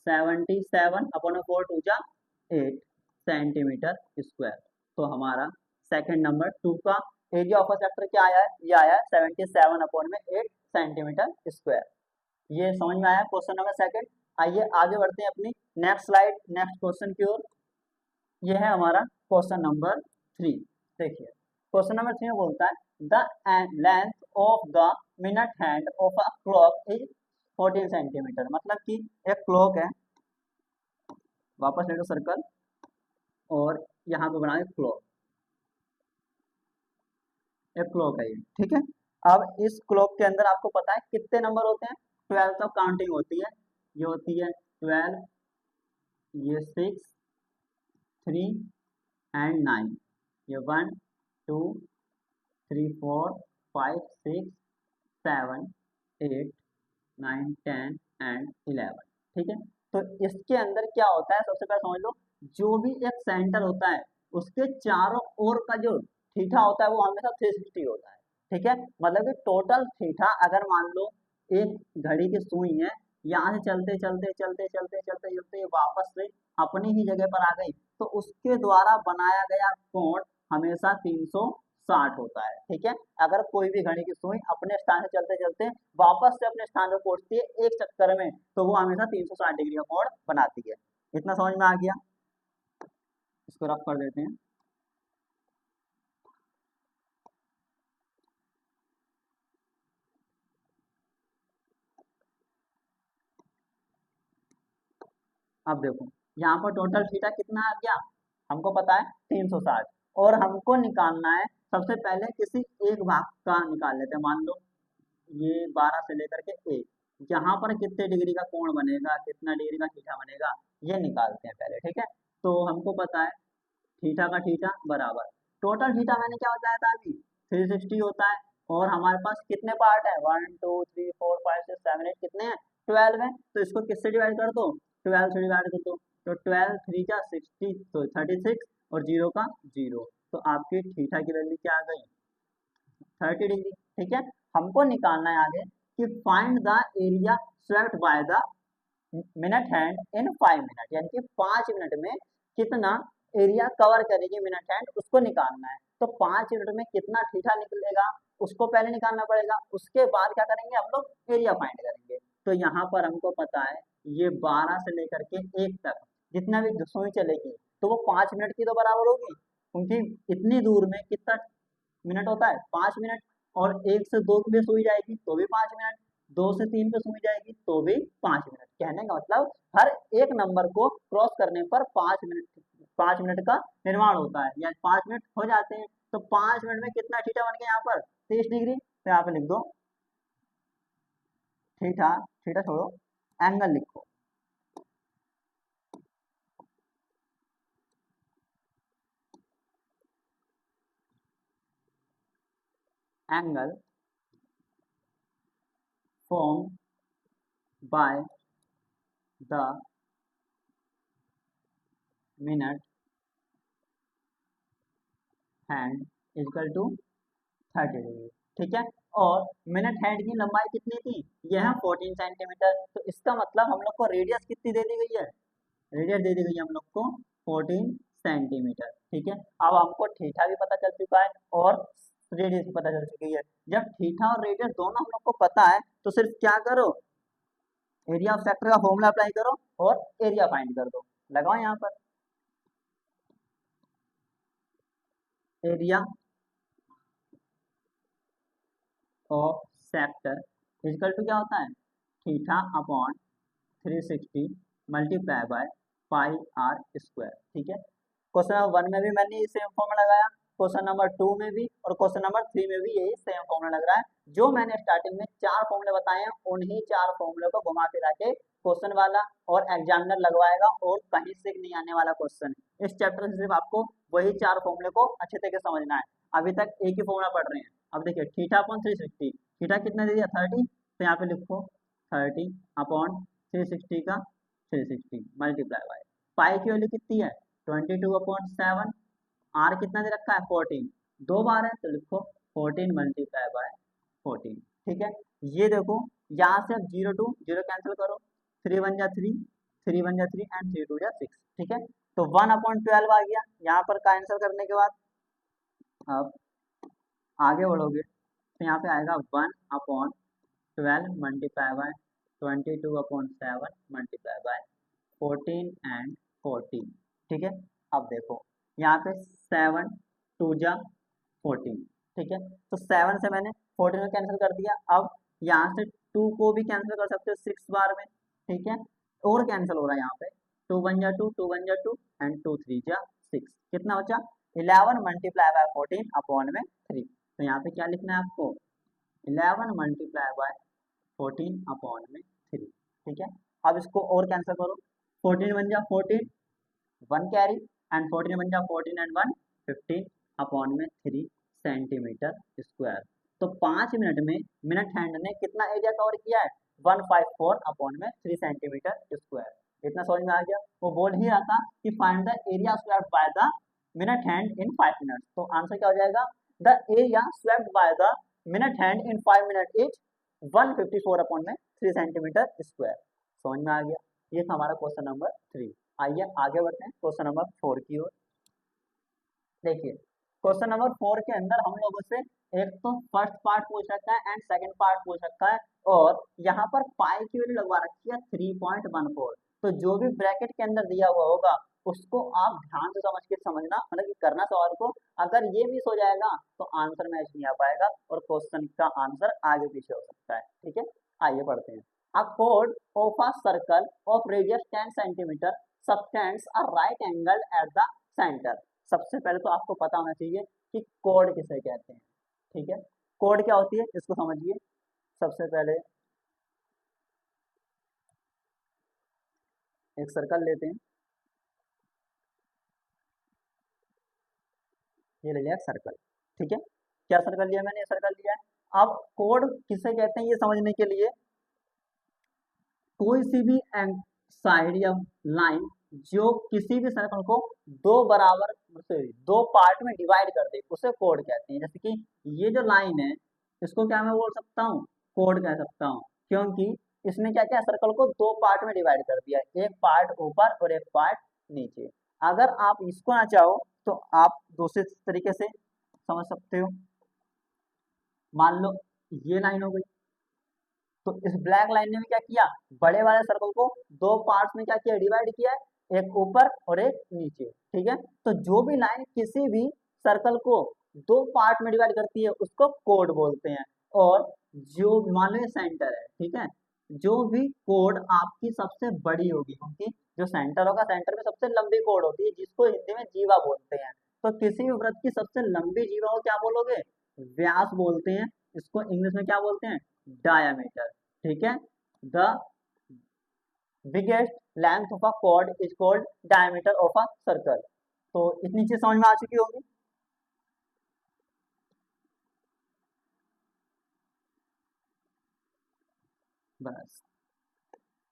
[SPEAKER 1] 77 अपॉन 4 2 जा 8 सेंटीमीटर स्क्वायर। तो हमारा सेकंड नंबर 2 का एरिया ऑफ अ सेक्टर क्या आया है, ये आया है 77 अपॉन में 8 सेंटीमीटर स्क्वायर। ये समझ में आया क्वेश्चन नंबर सेकंड। आइए आगे बढ़ते हैं अपनी नेक्स्ट स्लाइड, नेक्स्ट क्वेश्चन की ओर। ये है हमारा क्वेश्चन नंबर 3। देखिए क्वेश्चन नंबर 3 में बोलता है the length of the minute hand of a clock is 14 centimetre, मतलब कि एक क्लॉक है, वापस ले लो सर्कल और यहाँ पे बनाए क्लॉक, एक क्लॉक है ये। ठीक है, अब इस क्लॉक के अंदर आपको पता है कितने नंबर होते हैं, 12 तक काउंटिंग होती है, ये होती है 12, ये 6 3 एंड 9, ये 1 2 3 4 5 6 7 8 9 10 एंड 11। ठीक है, तो इसके अंदर क्या होता है सबसे पहले समझ लो, जो भी एक सेंटर होता है उसके चारों ओर का जो थीटा होता है वो हमेशा 360 होता है। ठीक है, मतलब कि टोटल थीटा अगर मान लो एक घड़ी की सुई है, यहाँ से चलते चलते चलते चलते चलते चलते वापस से अपनी ही जगह पर आ गई, तो उसके द्वारा बनाया गया कोण हमेशा 360 होता है। ठीक है, अगर कोई भी घड़ी की सुई अपने स्थान से चलते चलते वापस से अपने स्थान पर पहुंचती है एक चक्कर में, तो वो हमेशा 360 डिग्री का कोण बनाती है। इतना समझ में आ गया, इसको रफ कर देते हैं। अब देखो यहाँ पर टोटल थीटा कितना आ गया, हमको पता है 360, और हमको निकालना है सबसे पहले किसी एक भाग का निकाल लेते हैं, मान लो ये 12 से लेकर के 1, यहाँ पर कितने डिग्री का कोण बनेगा, कितना डिग्री का थीटा बनेगा, ये निकालते हैं पहले। ठीक है, तो हमको पता है थीटा का थीटा बराबर टोटल थीटा मैंने क्या बताया था अभी 360 होता है, और हमारे पास कितने पार्ट है 1 2 3 4 5 6 7 8 कितने हैं 12 है, तो इसको किससे डिवाइड कर दो 12 से डिवाइड कर दो, तो 12 3 का 60 तो 36 और 0 का 0, तो आपकी थीटा की वैल्यू क्या आ गई 30 डिग्री। ठीक है, हमको निकालना है आगे कि find the area swept by the minute hand in 5 minute, यानी कि 5 मिनट में कितना एरिया कवर करेगी मिनट हैंड, उसको निकालना है। तो 5 मिनट में कितना थीटा निकलेगा उसको पहले निकालना पड़ेगा, उसके बाद क्या करेंगे हम लोग एरिया फाइंड करेंगे। तो यहाँ पर हमको पता है ये 12 से लेकर के 1 तक जितना भी सुई चलेगी तो वो 5 मिनट की तो बराबर होगी, क्योंकि इतनी दूर में कितना मिनट होता है 5 मिनट, और 1 से 2 पे सुई जाएगी तो भी 5 मिनट, 2 से 3 पे सुई जाएगी तो भी 5 मिनट। कहने का मतलब हर एक नंबर को क्रॉस करने पर 5 मिनट का निर्माण होता है, या 5 मिनट हो जाते हैं। तो 5 मिनट में कितना थीटा बन गया यहाँ पर 30 डिग्री, तो यहाँ पे लिख दो थीटा, थीटा छोड़ो एंगल लिखो, angle formed by the minute hand is equal to 30 degree. ठीक है, और मिनट हैंड की लंबाई कितनी थी, यह है 14 सेंटीमीटर, तो इसका मतलब हम लोग को रेडियस कितनी दे दी गई है, रेडियस दे दी गई है हम लोग को 14 सेंटीमीटर। ठीक है, अब हमको थीटा भी पता चल चुका है और रेडियस भी पता चल चुकी है। जब थीटा और रेडियस दोनों हम लोग को पता है तो सिर्फ क्या करो, एरिया ऑफ सेक्टर का फॉर्मूला अप्लाई करो और एरिया फाइंड कर दो। लगाओ यहाँ पर, area of sector equal to क्या होता है, theta upon 360 multiply by pi r square. ठीक है, क्वेश्चन नंबर 1 में भी मैंने ये सेम फॉर्मूला लगाया, क्वेश्चन नंबर 2 में भी और क्वेश्चन नंबर 3 में भी यही सेम फॉर्मूला लग रहा है। जो मैंने स्टार्टिंग में 4 फॉर्मूले बताए हैं उन्हीं 4 फॉर्मूले को घुमा फिरा के क्वेश्चन वाला और एग्जामिनर लगवाएगा और कहीं से नहीं आने वाला क्वेश्चन। इस चैप्टर से सिर्फ आपको वही 4 फॉर्मूले को अच्छे तरीके से समझना है। अभी तक एक ही फॉर्मूला पढ़ रहे हैं। अब देखिए थीटा अपॉन 360, थीटा कितना दे दिया 30, तो यहाँ पे लिखो 30 अपॉन 360 का 360 मल्टीप्लाई बाय पाई की वैल्यू कितनी है 22/7, आर कितना दे रखा है 14, 2 बार है तो लिखो 14 मल्टीप्लाई बाय 14। ठीक है, ये देखो यहाँ से अब 0 टू 0 कैंसिल करो, 3 1 जा 3, 3 1 जा 3 एंड 3 2 जा 6। ठीक है, तो 1/12 आ गया। यहाँ पर कैंसिल करने के बाद अब आगे बढ़ोगे तो यहाँ पे आएगा 1/12 multiply by 22/7 multiply by 14 and 14। ठीक है, अब देखो यहाँ पे 7 2 जा 14। ठीक है, तो 7 से मैंने 14 में कैंसिल कर दिया। अब यहाँ से 2 को भी कैंसिल कर सकते हो 6 बार में। ठीक है, और कैंसिल हो रहा है यहाँ पे 2 1 जा 2, 2 1 जा 2 एंड 2 3 जा 6। कितना बचा 11 मल्टीप्लाई बाय 14 अपॉन में 3। तो यहाँ पे क्या लिखना है आपको 11 मल्टीप्लाई बाय 14 अपॉन में 3। ठीक है, अब इसको और कैंसिल करो, 14 बन जा 14, 1 कैरी एंड 14 बन जा 14 एंड 1 15 अपॉन में 3 सेंटीमीटर स्क्वायर। तो 5 मिनट में मिनट हैंड ने कितना एरिया कवर किया है 154 अपॉन में 3 सेंटीमीटर स्क्वायर। इतना समझ में आ गया। वो बोल ही रहा था कि find the area swept by the minute hand in 5 minutes. तो आंसर क्या हो जाएगा, the area swept by the minute hand in 5 minute is 154 upon में 3 सेंटीमीटर स्क्वायर। समझ में आ गया। ये था हमारा क्वेश्चन नंबर 3। आइए आगे बढ़ते हैं क्वेश्चन नंबर 4 की ओर। देखिए क्वेश्चन नंबर 4 के अंदर हम लोगों से एक तो फर्स्ट पार्ट पूछ रखा है एंड सेकंड पार्ट पूछ रखा है और यहाँ पर पाई की वैल्यू लगवा रखी है 3.14। तो जो भी ब्रैकेट के अंदर दिया हुआ होगा उसको आप ध्यान से समझ के समझना, मतलब कि करना सवाल को। अगर ये मिस हो जाएगा तो आंसर मैच नहीं आ पाएगा और क्वेश्चन का आंसर आगे पीछे हो सकता है। ठीक है, आइए पढ़ते हैं। A chord of a circle of radius 10 centimeter subtends a right angle at the center। सबसे पहले तो आपको पता होना चाहिए कि कोड किसे कहते हैं। ठीक है, कोड क्या होती है इसको समझिए। सबसे पहले एक सर्कल लेते हैं, ये ले लिया सर्कल। ठीक है, क्या सर्कल लिया मैंने, सर्कल लिया है। अब कोड किसे कहते हैं ये समझने के लिए कोई सी भी साइड या लाइन जो किसी भी सर्कल को दो पार्ट में डिवाइड कर दे उसे कोड कहते हैं। जैसे कि ये जो लाइन है इसको क्या मैं बोल सकता हूँ, कोड कह सकता हूँ, क्योंकि इसने क्या किया सर्कल को 2 पार्ट में डिवाइड कर दिया, एक पार्ट ऊपर और एक पार्ट नीचे। अगर आप इसको ना चाहो तो आप दूसरे तरीके से समझ सकते हो। मान लो ये लाइन हो गई, तो इस ब्लैक लाइन ने भी क्या किया बड़े वाले सर्कल को 2 पार्ट्स में क्या किया डिवाइड किया है, एक ऊपर और एक नीचे। ठीक है, तो जो भी लाइन किसी भी सर्कल को 2 पार्ट में डिवाइड करती है उसको कोड बोलते हैं। और जो मान लो ये सेंटर है, ठीक है, जो भी कोड आपकी सबसे बड़ी होगी, क्योंकि जो सेंटर होगा सेंटर में सबसे लंबी कोड होती है जिसको हिंदी में जीवा बोलते हैं। तो किसी भी वृत्त की सबसे लंबी जीवा को क्या बोलोगे, व्यास बोलते हैं। इसको इंग्लिश में क्या बोलते हैं, डायामीटर। ठीक है, the biggest length of a cord is called diameter of a circle. तो इतनी चीज समझ में आ चुकी होगी। बस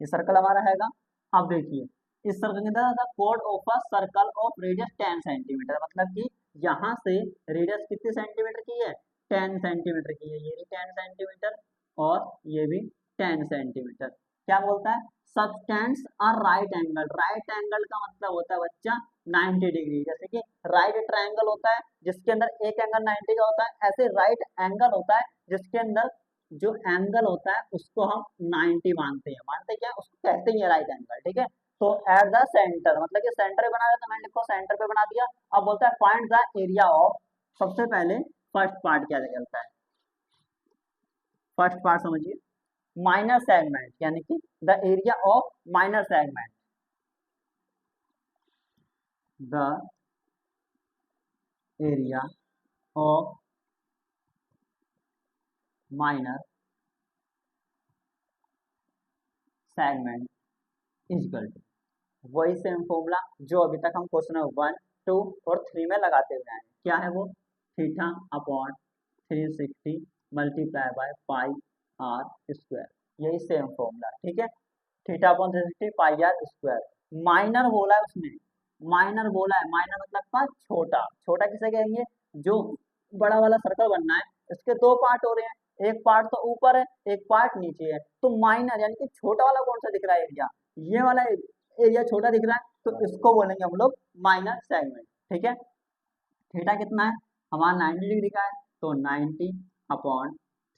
[SPEAKER 1] ये सर्कल हमारा हैगा। अब देखिए इस सर्कल के अंदर the chord of a circle of radius 10 centimetre, मतलब कि यहाँ से रेडियस कितने सेंटीमीटर की है 10 सेंटीमीटर की है। ये भी 10 सेंटीमीटर और ये भी 10 सेंटीमीटर। क्या बोलता है सब्सटेंस और राइट एंगल। राइट एंगल का मतलब होता है बच्चा 90 डिग्री। जैसे कि राइट ट्रायंगल होता है जिसके अंदर एक एंगल 90 का होता है, ऐसे राइट एंगल होता है जिसके अंदर जो एंगल होता है उसको हम 90 मानते हैं। मानते क्या है? उसको कहते हैं राइट एंगल। ठीक है, तो एट द सेंटर, मतलब कि सेंटर पे बना देता, मैंने लिखो सेंटर पे बना दिया। अब बोलता है फाइंड द एरिया ऑफ, सबसे पहले फर्स्ट पार्ट क्या कहता है? फर्स्ट पार्ट समझिए, माइनर सेगमेंट, यानी कि the area of minor segment, the area of minor segment is equal to, वही सेम फॉर्मूला जो अभी तक हम क्वेश्चन नंबर 1, 2 और 3 में लगाते हुए आए। क्या है वो? Theta upon 360 multiply by pi r square, यही सेम फॉर्मूला। ठीक है, theta upon 360 pi r square. Minor बोला है उसने, माइनर बोला है, माइनर मतलब का छोटा। छोटा किसे कहेंगे? जो बड़ा वाला सर्कल बनना है, इसके दो पार्ट हो रहे हैं, एक पार्ट तो ऊपर है, एक पार्ट नीचे है, तो माइनर यानी कि छोटा वाला कौन सा दिख रहा है एरिया? ये वाला एरिया छोटा दिख रहा है, तो इसको बोलेंगे हम लोग माइनर सेगमेंट। ठीक है, थीटा कितना है हमारा? 90 डिग्री का है, तो 90 अपॉन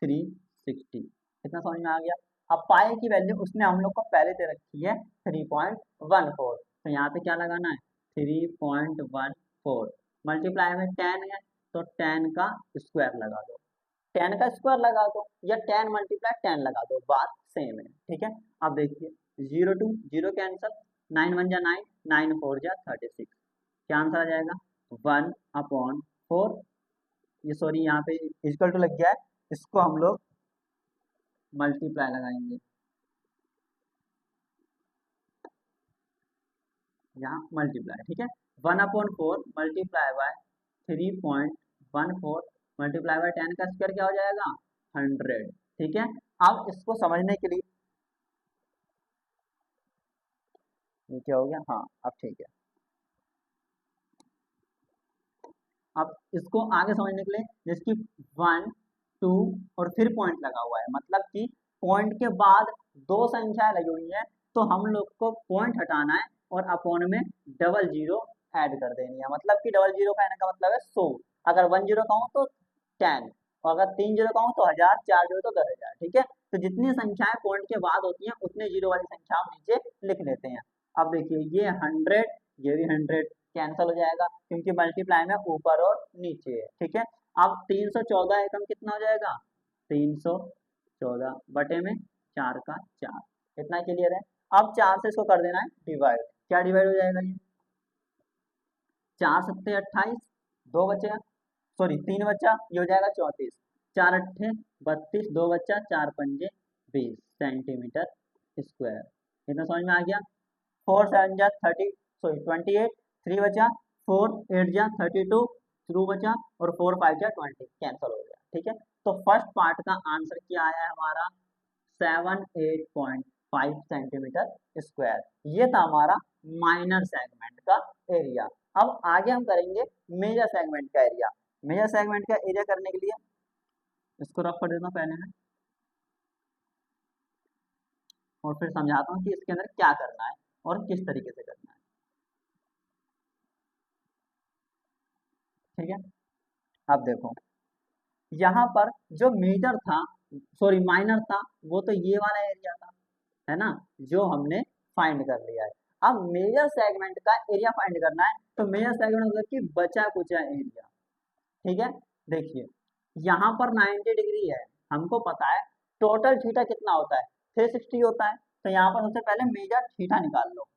[SPEAKER 1] 360, कितना समझ में आ गया? अब पाई की वैल्यू उसने हम लोग को पहले दे रखी है 3.14, तो यहाँ पे क्या लगाना है? 3.14 मल्टीप्लाई में 10 है, तो 10 का स्क्वायर लगा दो, 10 का स्क्वायर लगा दो या 10 मल्टीप्लाई 10 लगा दो, बात सेम है। ठीक है, अब देखिए 0 टू 0 कैंसल, 9 1 जा 9, 9 4 जा 36, क्या आंसर आ जाएगा? 1 अपॉन 4, ये सॉरी यहाँ पे इक्वल टू लग गया है, इसको हम लोग मल्टीप्लाई लगाएंगे, यहाँ मल्टीप्लाई। ठीक है, 1 upon 4 multiply by 3.14 multiply by 10 का स्क्वायर क्या हो जाएगा? 100। ठीक है, अब इसको समझने के लिए, ये क्या हो गया? हाँ अब ठीक है। अब इसको आगे समझने के लिए, जिसकी 1 2 और फिर पॉइंट लगा हुआ है, मतलब कि पॉइंट के बाद दो संख्याएं लगी हुई हैं, तो हम लोग को पॉइंट हटाना है और अपॉन में डबल जीरो ऐड कर देनी है। मतलब कि डबल जीरो का आने का मतलब है 100, अगर 1 जीरो कहूँ तो 10, और अगर 3 जीरो कहूँ तो 1000, 4 जीरो तो 10,000। ठीक है, तो जितनी संख्याएं पॉइंट के बाद होती हैं उतने जीरो वाली संख्या हम नीचे लिख लेते हैं। अब देखिए ये 100, ये भी 100 कैंसल हो जाएगा क्योंकि मल्टीप्लाई में ऊपर और नीचे है। ठीक है, अब 314 एकम कितना हो जाएगा? 314 बटे में 4 का 4, इतना क्लियर है। अब 4 से इसको कर देना है डिवाइड, क्या डिवाइड हो जाएगा? ये 4 सत्ते 28, 2 बचेगा, सॉरी 3 बच्चा, ये हो जाएगा 34, 4 अट्ठे 32, 2 बच्चा, 4 पंजे 20 सेंटीमीटर स्क्वायर। इतना समझ में आ गया? 4 7 जा 30, सॉरी 28, 3 बचा, 4 8 जा 32, 2 बचा और 4 5 जा 20, कैंसिल हो गया। ठीक है, तो फर्स्ट पार्ट का आंसर क्या आया है हमारा? 78.5 सेंटीमीटर स्क्वायर। ये था हमारा माइनर सेगमेंट का एरिया। अब आगे हम करेंगे मेजर सेगमेंट का एरिया। मेजर सेगमेंट का एरिया करने के लिए इसको रफ कर देता हूँ पहले मैं, और फिर समझाता हूँ कि इसके अंदर क्या करना है और किस तरीके से करना है। ठीक है, अब देखो यहाँ पर जो मेजर था, सॉरी माइनर था, वो तो ये वाला एरिया था, है ना, जो हमने फाइंड कर लिया है। अब मेजर सेगमेंट का एरिया फाइंड करना है, तो मेजर सेगमेंट मतलब कि बचा कुचा एरिया। ठीक है, देखिए यहाँ पर 90 डिग्री है, हमको पता है टोटल थीटा कितना होता है? 360 होता है, तो यहाँ पर सबसे पहले मेजर थीटा निकाल लो।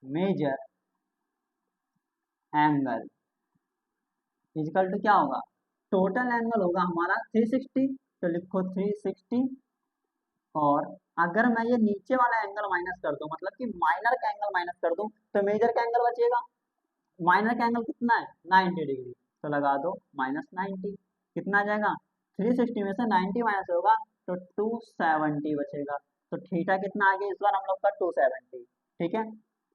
[SPEAKER 1] मेजर एंगल इक्वल टू क्या होगा? टोटल एंगल होगा हमारा 360, तो लिखो 360, और अगर मैं ये नीचे वाला एंगल माइनस कर दूं, मतलब कि माइनर का एंगल माइनस कर दूं, तो मेजर का एंगल बचेगा। माइनर का एंगल कितना है? 90 डिग्री, तो लगा दो माइनस 90, कितना आ जाएगा? 360 में से 90 माइनस होगा तो 270 बचेगा। तो थीटा कितना आ गया इस बार हम लोग का? 270। ठीक है,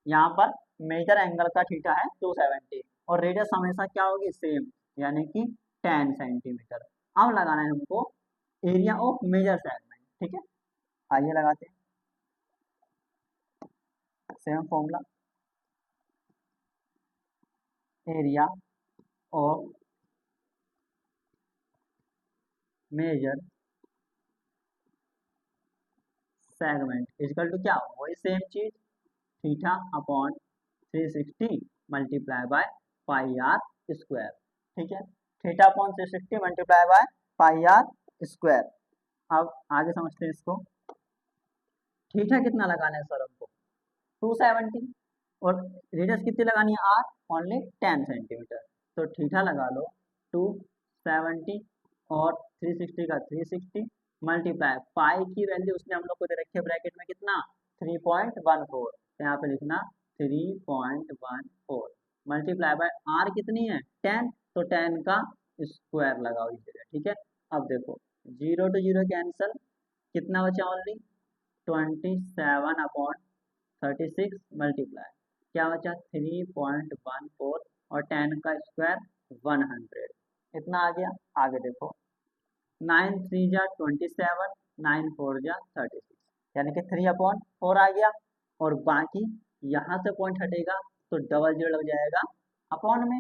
[SPEAKER 1] यहाँ पर मेजर एंगल का थीटा है 270, और रेडियस हमेशा क्या होगी? सेम, यानी कि 10 सेंटीमीटर। अब लगाना है हमको एरिया ऑफ मेजर सेगमेंट। ठीक है, आइए लगाते हैं। Same formula, area of major segment is equal to क्या, वही सेम चीज, theta upon 360 multiply by pi r square. ठीक है, theta upon 360 multiply by pi r square. अब आगे समझते हैं इसको। थीटा कितना लगाना है सर हमको, 270, और रेडियस कितनी लगानी है, आर ओनली 10 सेंटीमीटर। तो थीटा लगा लो 270 और 360 का 360 मल्टीप्लाई पाई की वैल्यू उसने हम लोग को दे रखी है ब्रैकेट में कितना, 3.14। तो यहाँ पे लिखना 3.14 मल्टीप्लाई बाय आर कितनी है 10, तो 10 का स्क्वायर लगाओ इस जगह। ठीक है, अब देखो 0 to 0 कैंसल, कितना बचा ओनली 27 अपॉन 36 मल्टीप्लाई क्या बचा 3.14 और 10 का स्क्वायर 100, इतना आ गया। आगे देखो 9 3 जा 27, 9 4 जा 36, यानी कि 3/4 आ गया, और बाकी यहाँ से पॉइंट हटेगा तो डबल जीरो लग जाएगा अपॉन में,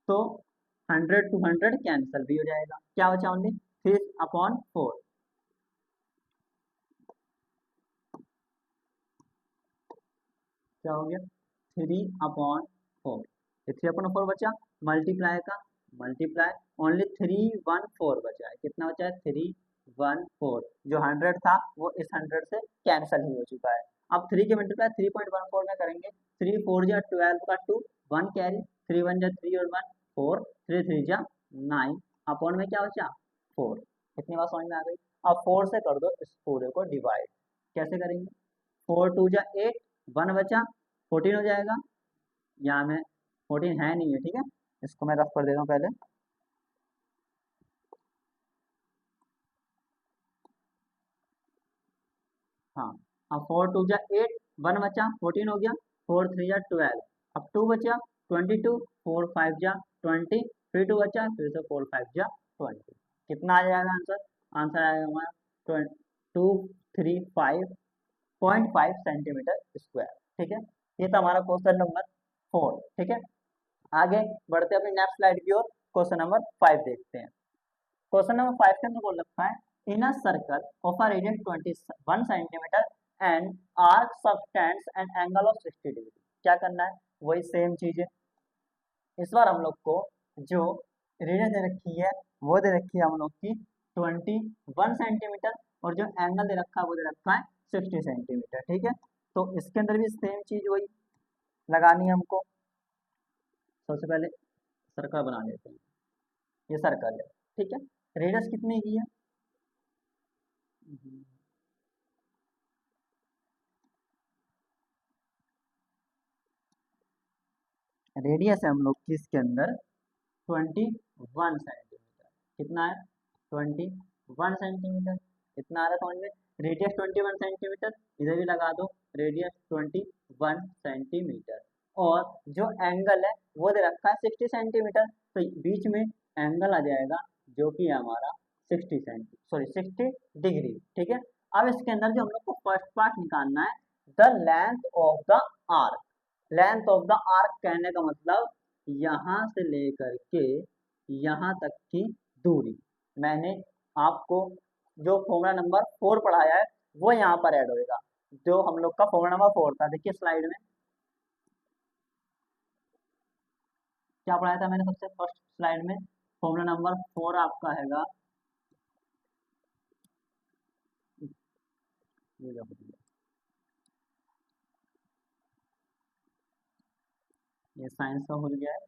[SPEAKER 1] तो 100 to 100 कैंसिल भी हो जाएगा, क्या बचा ओनली 3/4। क्या हो गया 3/4, ये 3/4 बचा, मल्टीप्लाई का मल्टीप्लाई ओनली 314 बचा है, कितना बचा है 314, जो 100 था वो इस 100 से कैंसिल ही हो चुका है। अब 3 के मल्टीप्लाई 3.14 में करेंगे, 3 4 जा 12 का 2 1 कैरी, 3 1 जा 3 और 1 4, 3 3 जा 9 अपॉन में क्या बचा 4। इतनी बात समझ में आ गई। अब 4 से कर दो इस पूरे को डिवाइड, कैसे करेंगे 4 2 जा 8, 1 बचा 14 हो जाएगा, यहाँ में 14 है नहीं है। ठीक है, इसको मैं रफ कर देता हूँ पहले, हाँ। अब 4 2 जा 8, 1 बचा 14 हो गया, 4 3 जा 12, अब 2 बचा 22, 4 5 जा 20, फिर 2 बचा, फिर से 4 5 जा 20, कितना आ जाएगा आंसर, आंसर आएगा हमारा 235.5 सेंटीमीटर स्क्वायर। ठीक है, ये था हमारा क्वेश्चन नंबर 4। ठीक है, आगे बढ़ते अपनी नेक्स्ट स्लाइड की ओर, क्वेश्चन नंबर 5 देखते हैं। क्वेश्चन नंबर 5 के अंदर बोल रखा है in a circle of a radius 21 centimetre and arc subtends an angle of 60 degree. क्या करना है, वही सेम चीज है, इस बार हम लोग को जो रेडियस दे रखी है वो दे रखी है हम लोग की 21 सेंटीमीटर, और जो एंगल दे रखा है वो दे रखा है 60 सेंटीमीटर। ठीक है, तो इसके अंदर भी सेम चीज वही लगानी है हमको। सबसे पहले सर्कल बना लेते हैं, ये सर्कल है। ठीक है, रेडियस कितने की है, रेडियस है हम लोग की इसके अंदर 21 सेंटीमीटर, कितना है 21 सेंटीमीटर, इतना आ रहा समझ में, रेडियस 21 सेंटीमीटर, इधर भी लगा दो रेडियस 21 सेंटीमीटर, और जो एंगल है वो दे रखा है 60 सेंटीमीटर, तो बीच में एंगल आ जाएगा जो कि हमारा 60 डिग्री। ठीक है, अब इसके अंदर जो हम लोग को फर्स्ट पार्ट निकालना है, the length of the arc. Length of the arc कहने का मतलब यहाँ से लेकर के यहाँ तक की दूरी, मैंने आपको जो फॉर्मूला नंबर 4 पढ़ाया है वो यहाँ पर ऐड होएगा, जो हम लोग का फॉर्मूला नंबर 4 था। देखिए स्लाइड में क्या पढ़ाया था मैंने, सबसे फर्स्ट स्लाइड में फॉर्मूला नंबर 4 आपका हैगा, ये देखो ये साइंस का भूल गया है,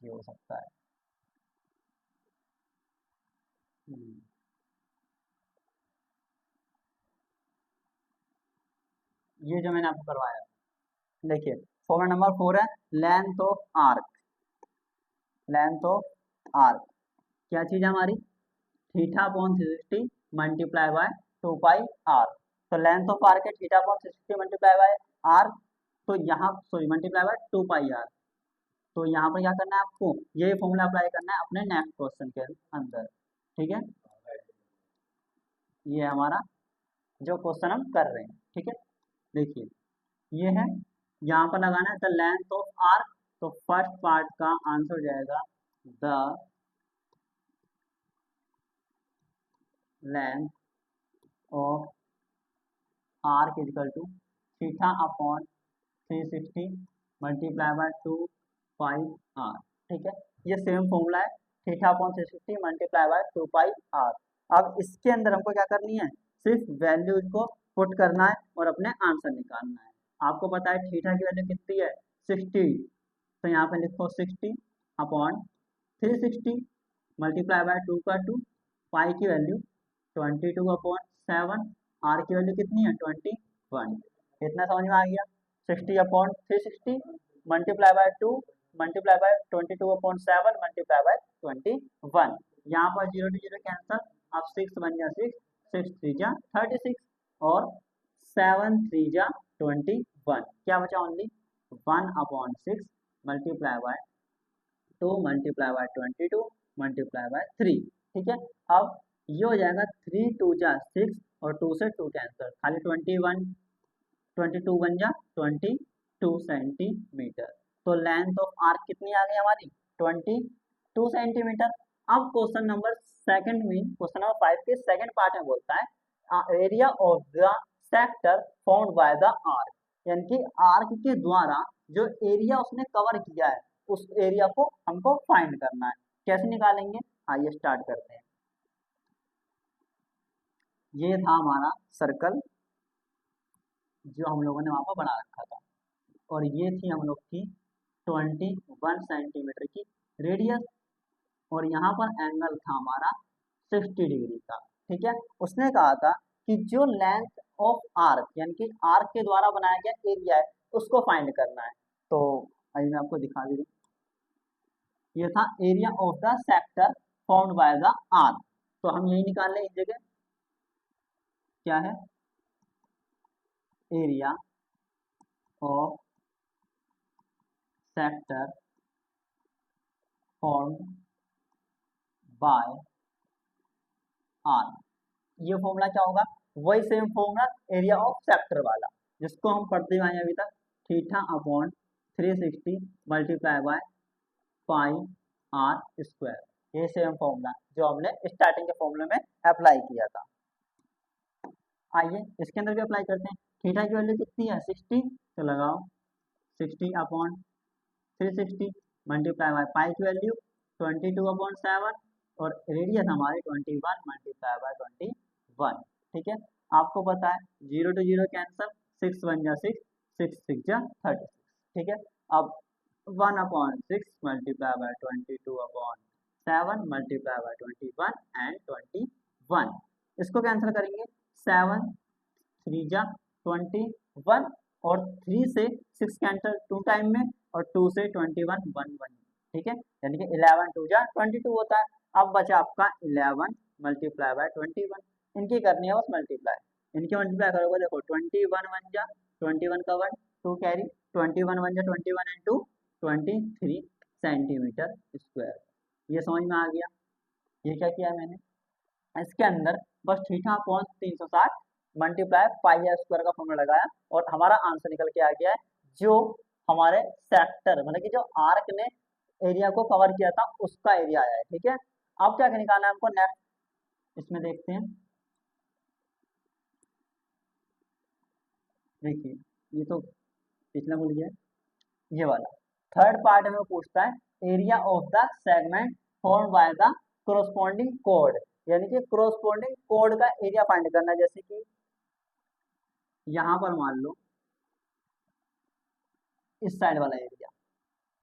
[SPEAKER 1] ये हो सकता है। ये जो मैंने आपको करवाया, देखिए फॉर्मूला नंबर 4 है length of arc, length of arc क्या चीज है हमारी, theta upon 360 multiply by 2 pi r. तो लेंथ ऑफ आर्क है theta upon 360 multiply by r, तो यहाँ sorry multiply by 2 pi r, तो यहाँ पर क्या करना है आपको, ये फॉर्मूला अप्लाई करना है अपने नेक्स्ट क्वेश्चन के अंदर। ठीक है, ये हमारा जो क्वेश्चन हम कर रहे हैं, ठीक है। देखिए ये है, यहाँ पर लगाना है द लेंथ ऑफ आर्क। तो फर्स्ट पार्ट का आंसर हो जाएगा the length of arc is equal to theta upon 360 multiply by 2 pi r, ठीक है। ये सेम फॉर्मूला है, theta upon 360 multiply by 2 pi r. अब इसके अंदर हमको क्या करनी है, सिर्फ वैल्यूज को पुट करना है और अपने आंसर निकालना है। आपको पता है थीटा की वैल्यू कितनी है 60, तो यहाँ पे लिखो 60 अपॉन 360 मल्टीप्लाई बाय 2 का 2, पाई की वैल्यू 22 अपॉन 7, आर की वैल्यू कितनी है 21। इतना समझ में आ गया। 60 upon 360 multiply by 2 multiply by 22 upon 7 multiply bye 21। यहाँ पर 0 to 0 कैंसल, अब 6 बन जा 6, 6 3 जा 36 और 7 3 जा 21। क्या बचा only 1 upon 6 multiply by 2 multiply by 22 multiply by 3, ठीक है। अब ये हो जाएगा 3 2 जा 6 और 2 से 2 कैंसल, खाली 22 बन जा 22 सेंटीमीटर। तो लेंथ ऑफ आर्क कितनी आ गई हमारी 22 सेंटीमीटर। अब क्वेश्चन नंबर सेकंड में, क्वेश्चन नंबर 5 के सेकंड पार्ट में बोलता है area of the sector found by the arc, यानी कि आर्क के द्वारा जो एरिया उसने कवर किया है उस एरिया को हमको फाइंड करना है। कैसे निकालेंगे, आइए स्टार्ट करते हैं। ये था हमारा सर्कल जो हम लोगों ने वहां पर बना रखा था, और ये थी हम लोग की 21 सेंटीमीटर की रेडियस, और यहाँ पर एंगल था हमारा 60 डिग्री का, ठीक है। उसने कहा था कि जो लेंथ ऑफ आर्क यानी कि आर्क के द्वारा बनाया गया एरिया है उसको फाइंड करना है। तो अभी मैं आपको दिखा भी दूं, ये था area of the sector found by the arc. तो हम यही निकाल लें इस जगह, क्या है area of sector found by arc. ये फॉर्मूला क्या होगा, वही same formula area of sector वाला जिसको हम पढ़ते हुए आए अभी तक, theta upon 360 multiply by pi r square. ये सेम फॉर्मूला जो हमने स्टार्टिंग के फॉर्मूले में अप्लाई किया था। आइए इसके अंदर भी अप्लाई करते हैं। थीटा की वैल्यू कितनी है 60, तो लगाओ 60 अपॉन 360 मल्टीप्लाई बाय पाई की वैल्यू 22 अपॉन 7 और रेडियस हमारी 21 मल्टीप्लाई बाय 21, ठीक है। आपको पता है 0 to 0 कैंसल, 6 1 जा 6, 6 6 जा 36, ठीक है। अब 1 upon 6 multiply by 22 upon 7 multiply bye 21 and 21, इसको कैंसिल करेंगे, 7 3 जा 21 और 3 से 6 कैंसिल 2 टाइम में और 2 से 21 1 1, ठीक है। यानी कि 11 2 जा 22 होता है। अब बचा आपका 11 मल्टीप्लाई बाय 21, इनकी करनी है बस मल्टीप्लाई, इनकी मल्टीप्लाई करोगे देखो 21 1 जा 21 का 1 2 कैरी 21 1 जा 21 एंड 2 23 सेंटीमीटर स्क्वायर। ये समझ में आ गया। ये क्या किया मैंने, इसके अंदर बस theta upon 360 multiply pi r square का फॉर्मूला लगाया और हमारा आंसर निकल के आ गया है, जो हमारे सेक्टर मतलब कि जो आर्क ने एरिया को कवर किया था उसका एरिया आया है, ठीक है। अब क्या निकालना है हमको नेक्स्ट, इसमें देखते हैं। देखिए ये तो पिछला भूल गया, ये वाला थर्ड पार्ट में पूछता है area of the segment form by the corresponding code, यानी कि कोरस्पॉन्डिंग कोड का एरिया फाइंड करना है। जैसे कि यहाँ पर मान लो इस साइड वाला एरिया,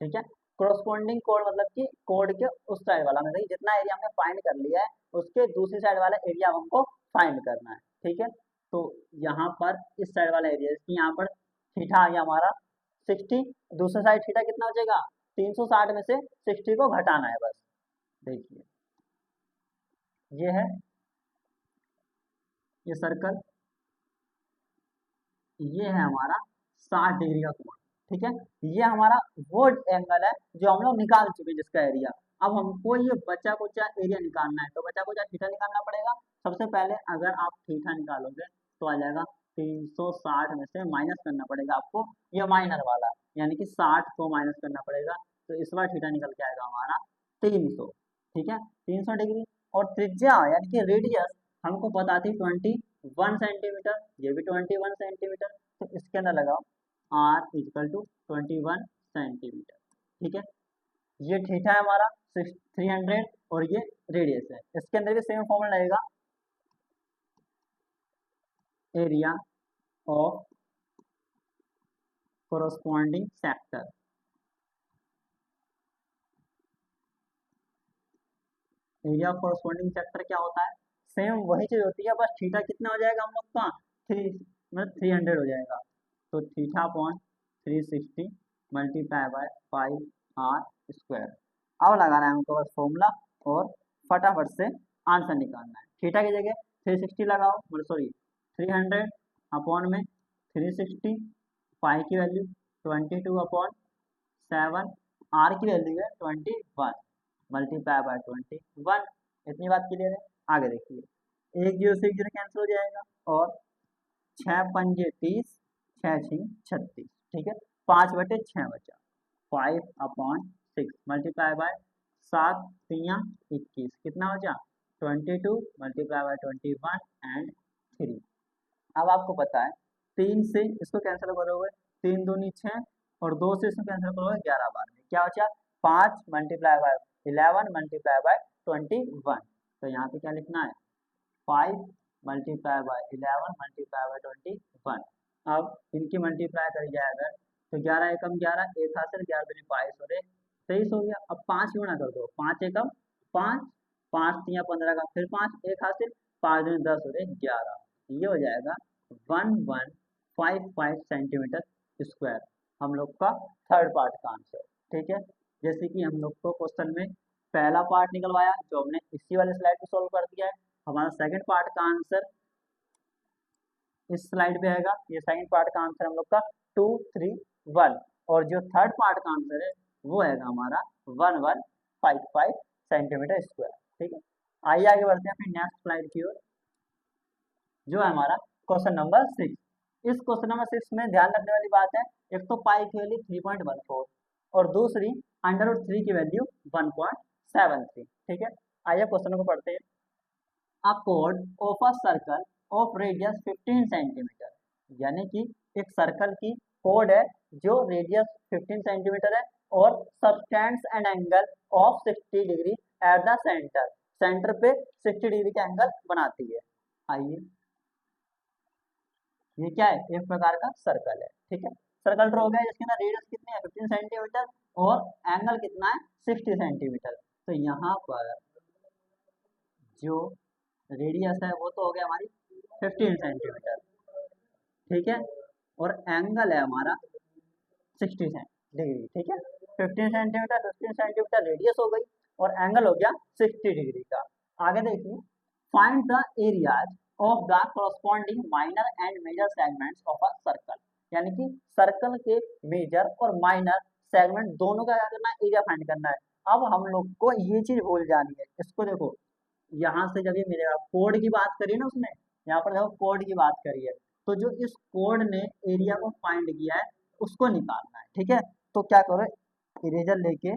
[SPEAKER 1] ठीक है। कोरस्पॉन्डिंग कोड मतलब कि कोड के उस साइड वाला, मतलब जितना एरिया हमने फाइंड कर लिया है उसके दूसरी साइड वाला एरिया हमको फाइंड करना है, ठीक है। तो यहाँ पर इस साइड वाला एरिया, इसकी यहाँ पर थीटा आ गया हमारा 60, दूसरी साइड थीटा कितना हो जाएगा 360 में से 60 को घटाना है बस। देखिए ये है ये सर्कल, ये है हमारा 60 डिग्री का कोण, ठीक है। ये हमारा वो एंगल है जो हम लोग निकाल चुके हैं जिसका एरिया, अब हमको ये बचा कुचा एरिया निकालना है, तो बचा कुचा थीटा निकालना पड़ेगा। सबसे पहले अगर आप थीटा निकालोगे तो आ जाएगा 360 में से माइनस करना पड़ेगा आपको ये माइनर वाला, यानी कि 60 को माइनस करना पड़ेगा। तो इस बार थीटा निकल के आएगा हमारा 300। ठीक है, 300 डिग्री। और त्रिज्या यानी कि रेडियस हमको पता थी 21 सेंटीमीटर, ये भी 21 सेंटीमीटर। तो इसके अंदर लगाओ r इक्वल टू 21 सेंटीमीटर। ठीक है, ये थीटा है हमारा 300 और ये रेडियस है। इसके अंदर भी सेम फॉर्मूला लगेगा, area of corresponding sector. Area of corresponding sector क्या होता है, सेम वही चीज होती है, बस थीटा कितना हो जाएगा हम लोग का 300 हो जाएगा। तो theta upon 360 multiply bye 5r²। अब लगाना है हमको बस फॉर्मूला और फटाफट से आंसर निकालना है। थीटा की जगह 360 लगाओ, सॉरी 300 अपॉन में 360, पाई की वैल्यू 22/7, आर की वैल्यू है 21 मल्टीप्लाई बाय 21। इतनी बात क्लियर है। आगे देखिए, 1 0 से 1 0 कैंसिल हो जाएगा और 6 पंजे 30, 6 6 36। ठीक है, 5/6 बचा, 5/6 मल्टीप्लाई बाय 7 3 21, कितना बचा 22 मल्टीप्लाई बाय 21 एंड 3। अब आपको पता है 3 से इसको कैंसिल करोगे 3 दूनी 6 और 2 से इसको कैंसिल करोगे 11 बार में क्या बचा 5 मल्टीप्लाई बाय 11 मल्टीप्लाई बाय 21। तो यहाँ पे क्या लिखना है 5 मल्टीप्लाई बाय 11 मल्टीप्लाई बाय 21। अब इनकी मल्टीप्लाई करी जाए अगर तो 11 एकम 11, एक हासिल 11 दूनी 22 हो रहे 23 हो गया। अब 5 गुणा कर दो, 5 एकम 5, 5 3 15 का फिर 5, एक हासिल 5 दूनी 10 हो रहे 11। ये हो जाएगा 1155 सेंटीमीटर स्क्वायर हम लोग का थर्ड पार्ट का आंसर। ठीक है, जैसे कि हम लोग को क्वेश्चन में पहला पार्ट निकलवाया जो हमने इसी वाले स्लाइड में सोल्व कर दिया है, हमारा सेकंड पार्ट का आंसर इस स्लाइड पे आएगा। ये सेकंड पार्ट का आंसर हम लोग का 2 3 1 और जो थर्ड पार्ट का आंसर है वो आएगा हमारा 1155 सेंटीमीटर स्क्वायर। ठीक है, आइए आगे बढ़ते हैं अपनी नेक्स्ट स्लाइड की ओर, जो है हमारा क्वेश्चन नंबर 6। इस क्वेश्चन नंबर 6 में ध्यान रखने वाली बात है, एक तो पाई की वैल्यू 3.14 और दूसरी √3 की वैल्यू 1.73। ठीक है, आइए क्वेश्चन को पढ़ते हैं। A code of a circle of radius 15 centimetre, यानी कि एक सर्कल की कोड है जो रेडियस 15 सेंटीमीटर है और subtends an angle of 60 degree at the centre, centre पे 60 डिग्री का एंगल बनाती है। आइए, ये क्या है एक प्रकार का सर्कल है। ठीक है, सर्कल ड्रॉ हो गया जिसके अंदर रेडियस कितनी है 15 सेंटीमीटर और एंगल कितना है 60 सेंटीमीटर। तो यहाँ पर जो रेडियस है वो तो हो गया हमारी 15 सेंटीमीटर। ठीक है, और एंगल है हमारा 60 डिग्री। ठीक है, 15 सेंटीमीटर 15 सेंटीमीटर रेडियस हो गई और एंगल हो गया 60 डिग्री का। आगे देखिए, find the areas of the corresponding minor and major segments of a circle, यानी कि सर्कल के मेजर और माइनर सेगमेंट दोनों का क्या करना है एरिया फाइंड करना है। अब हम लोग को ये चीज भूल जानी है, इसको देखो यहाँ से जब ये मिलेगा कोड की बात करी ना उसने, यहाँ पर देखो कोड की बात करी है, तो जो इस कोड ने एरिया को फाइंड किया है उसको निकालना है। ठीक है, तो क्या करो इरेजर लेके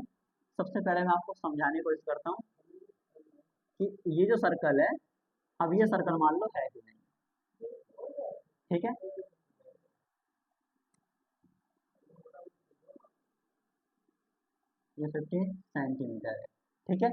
[SPEAKER 1] सबसे पहले मैं आपको समझाने की कोशिश करता हूँ कि ये जो सर्कल है, अब ये सर्कल मान लो है कि नहीं। ठीक है, ये 15 सेंटीमीटर है। ठीक है,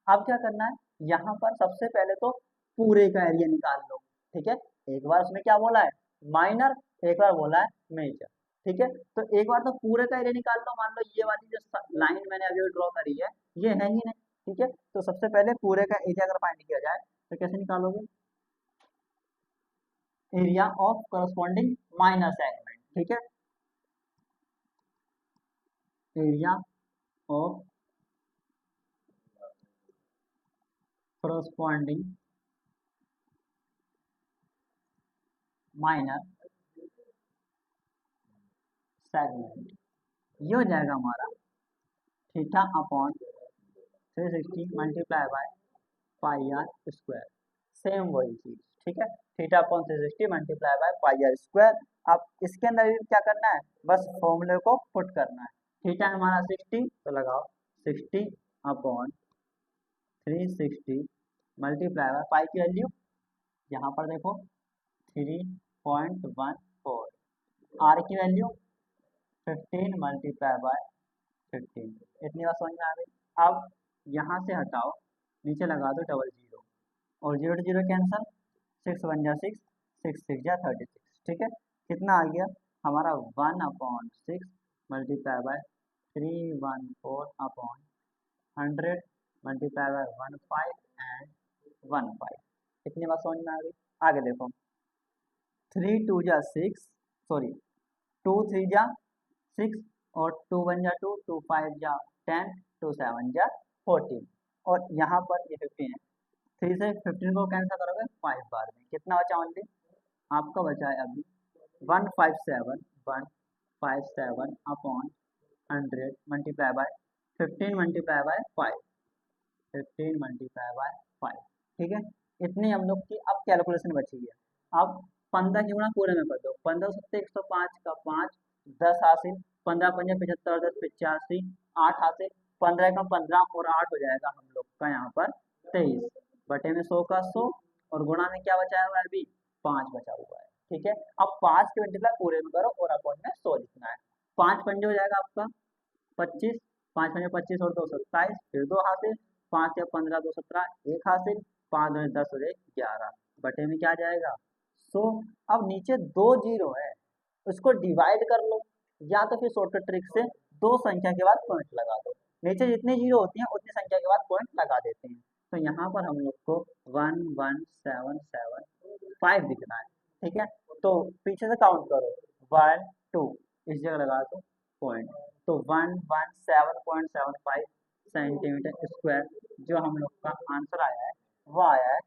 [SPEAKER 1] अब क्या करना है यहाँ पर सबसे पहले तो पूरे का एरिया निकाल लो। ठीक है, एक बार उसने क्या बोला है माइनर, एक बार बोला है मेजर। ठीक है, तो एक बार तो पूरे का एरिया निकाल लो। मान लो ये वाली जो लाइन मैंने अभी ड्रॉ करी है ये है ही नहीं। ठीक है, तो सबसे पहले पूरे का एरिया अगर फाइंड किया जाए तो कैसे निकालोगे, area of corresponding minor segment. ठीक है, area of corresponding minor segment, ये हो जाएगा हमारा theta upon 360 multiply by pi r square, same वही चीज, ठीक है। Theta upon 360 multiply by pi r square. अब इसके अंदर क्या करना है, बस फॉर्मूले को पुट करना है। थीटा हमारा 60, तो लगाओ 60 अपॉन 360 मल्टीप्लाई बाय पाई की वैल्यू यहाँ पर देखो 3.14, आर की वैल्यू 15 मल्टीप्लाई बाय 15, इतनी बात समझ में आ गई। अब यहाँ से हटाओ, नीचे लगा दो डबल जीरो, और जीरो टू जीरो कैंसल, 6 1 जा 6, 6 6 जा 36, ठीक है। कितना आ गया हमारा 1/6 multiply by 314 upon 100 multiply by 15 and 15, इतनी बात समझ में आ गई। आगे देखो 3 2 जा 6, सॉरी 2 3 जा 6, और 2 1 जा 2, 2 5 जा 10, 2 7 जा 14, और यहाँ पर ये 15 है, 3 से 15 को कैंसिल करोगे 5 बार में, कितना बचा ओनली आपका बचा है अभी 157 upon 100 multiply by 15 multiply by 5, 15 multiply by 5, ठीक है। इतनी हम लोग की अब कैलकुलेशन बची है। अब 15 की गुणा पूरे में कर दो, 15 सत्ते 105 का 5, 10 हासिल, 15 पंजे 75, 10 85, 8 हासिल, 15 का 15 और 8 हो जाएगा हम लोग का यहाँ पर 23, बटे में 100 का 100, और गुणा में क्या बचा हुआ है अभी 5 बचा हुआ है, ठीक है। अब 5 के मल्टीप्लाई पूरे में करो और अपॉन में 100 लिखना है। 5 पंजे हो जाएगा आपका 25, 5 पंजे 25 और 2 27, फिर 2 हासिल, 5 या 15 2 17, 1 हासिल, 5 2 10 और 1 11, बटे में क्या आ जाएगा 100। अब नीचे 2 जीरो है, उसको डिवाइड कर लो, या तो फिर शॉर्टकट ट्रिक से 2 संख्या के बाद पॉइंट लगा दो, नीचे जितने जीरो होती हैं उतनी संख्या के बाद पॉइंट लगा देते हैं। तो यहाँ पर हम लोग को 11775 दिखना है, ठीक है। तो पीछे से काउंट करो 1 2, इस जगह लगा दो पॉइंट, तो 117.75 सेंटीमीटर स्क्वायर जो हम लोग का आंसर आया है वो आया है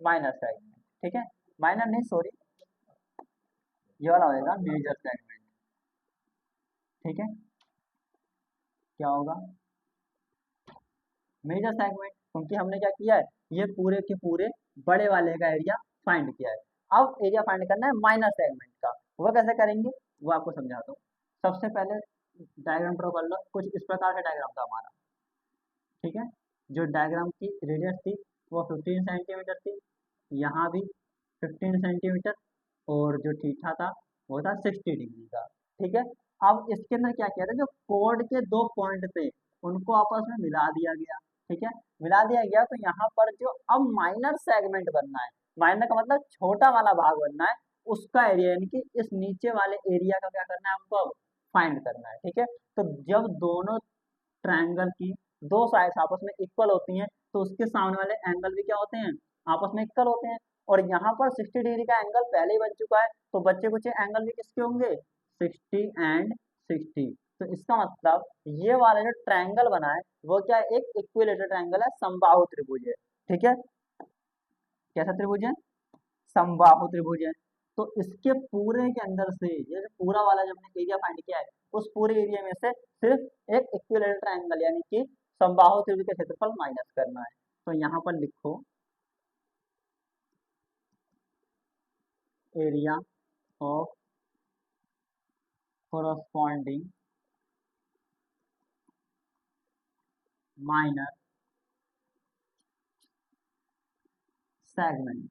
[SPEAKER 1] माइनर सेगमेंट, ठीक है। माइनर नहीं सॉरी, ये वाला होगा मेजर सेगमेंट, ठीक है। क्या होगा मेजर सेगमेंट, क्योंकि हमने क्या किया है ये पूरे के पूरे बड़े वाले का एरिया फाइंड किया है। अब एरिया फाइंड करना है माइनर सेगमेंट का, वो कैसे करेंगे वो आपको समझाता हूँ। सबसे पहले डायग्राम ड्रॉ कर लो, कुछ इस प्रकार का डायग्राम था हमारा, ठीक है। जो डायग्राम की रेडियस थी वो 15 सेंटीमीटर थी, यहाँ भी 15 सेंटीमीटर, और जो थीटा था वो था 60 डिग्री का, ठीक है। अब इसके अंदर क्या किया था, जो कोड के 2 पॉइंट थे उनको आपस में मिला दिया गया, ठीक है। मिला दिया गया तो यहाँ पर जो अब माइनर सेगमेंट बनना है, माइनर का मतलब छोटा वाला भाग बनना है, उसका एरिया यानी कि इस नीचे वाले एरिया का क्या करना है हमको अब फाइंड करना है, ठीक है। तो जब दोनों ट्रायंगल की 2 साइड्स आपस में इक्वल होती हैं तो उसके सामने वाले एंगल भी क्या होते हैं आपस में इक्वल होते हैं, और यहाँ पर 60 डिग्री का एंगल पहले ही बन चुका है, तो बच्चे कुछ एंगल भी किसके होंगे 60 एंड 60। तो इसका मतलब ये वाला जो ट्रायंगल बना है वो क्या है, एक इक्विलेटरल ट्रायंगल है, समबाहु त्रिभुज है, ठीक है। कैसा त्रिभुज है, समबाहु त्रिभुज है। तो इसके पूरे के अंदर से ये जो पूरा वाला जो हमने एरिया फाइंड किया है उस पूरे एरिया में से सिर्फ एक इक्विलेटरल ट्रायंगल यानी कि समबाहु त्रिभुज का क्षेत्रफल माइनस करना है। तो यहाँ पर लिखो area of corresponding minor segment,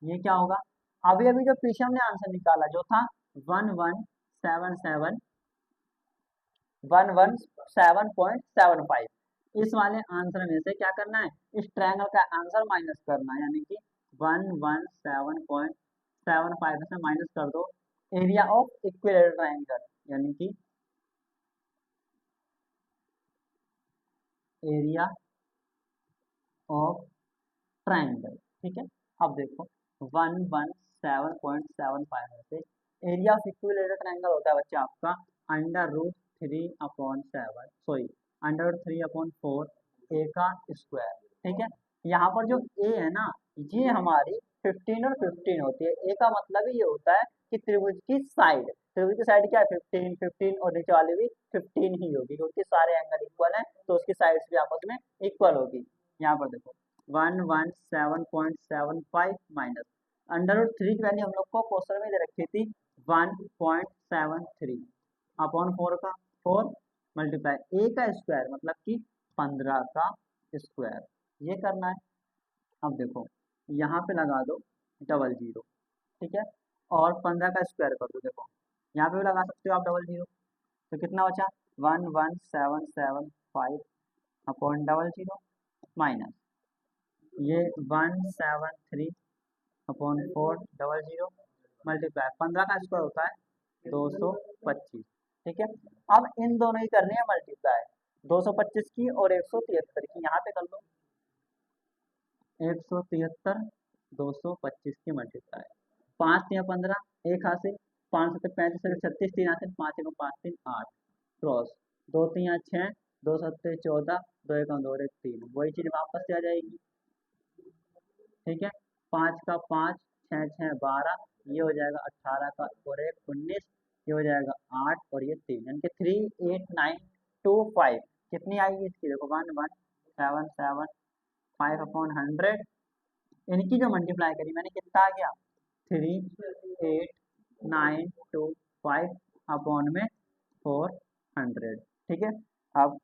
[SPEAKER 1] ये क्या होगा, अभी अभी जो पीछे हमने आंसर निकाला जो था 1177.75, इस वाले आंसर में से क्या करना है, इस ट्रायंगल का आंसर माइनस करना है, यानी कि 117.75 से माइनस कर दो एरिया ऑफ इक्विलेटरल ट्रायंगल, यानी कि एरिया ऑफ ट्रायंगल, ठीक है। अब देखो 117.75 में से एरिया ऑफ इक्विलेटरल ट्रायंगल होता है बच्चा आपका √3/7, सॉरी √3/4 ए का स्क्वायर, ठीक है। यहाँ पर जो ए है ना ये हमारी 15 और 15 होती है, ए का मतलब ही ये होता है कि त्रिभुज की साइड, त्रिभुज की साइड क्या है 15 15 और नीचे वाली भी 15 ही होगी क्योंकि सारे एंगल इक्वल हैं तो उसकी साइड्स भी आपस में इक्वल होगी। यहाँ पर देखो 117.75 माइनस अंडर रूट 3 की वैल्यू हम लोग को क्वेश्चन में दे रखी थी 1.73 अपॉन 4 का 4 मल्टीप्लाई ए का स्क्वायर मतलब कि 15 का स्क्वायर ये करना है। अब देखो यहाँ पे लगा दो डबल जीरो, ठीक है, और 15 का स्क्वायर कर दो। देखो यहाँ पे भी लगा सकते हो आप डबल जीरो, तो कितना बचा 11775 अपॉन डबल जीरो माइनस ये 173 अपॉन 4 डबल जीरो मल्टीप्लाई 15 का स्क्वायर होता है 225, ठीक है। अब इन दोनों ही करनी है मल्टीप्लाई 225 की और 173 की, यहाँ पे कर लो 173 225 की मल्टीप्लाई 5 या 15 एक हासिल 5 सत्तर 35 36 3 हासिल 5 1 5 3 8 क्रॉस 2 3 6 2 7 14 2 1 2 1 3 वही चीज वापस से आ जाएगी, ठीक है। 5 का 5 6 6 12 ये हो जाएगा 18 का और 1 19 ये हो जाएगा 8 और ये 3 यानी कि 3 8 9 2 5 कितनी आएगी इसकी देखो 11775 अपॉन 100 इनकी जो मल्टीप्लाई करी मैंने कितना आ गया 38925 अपॉन में 400, ठीक है। अब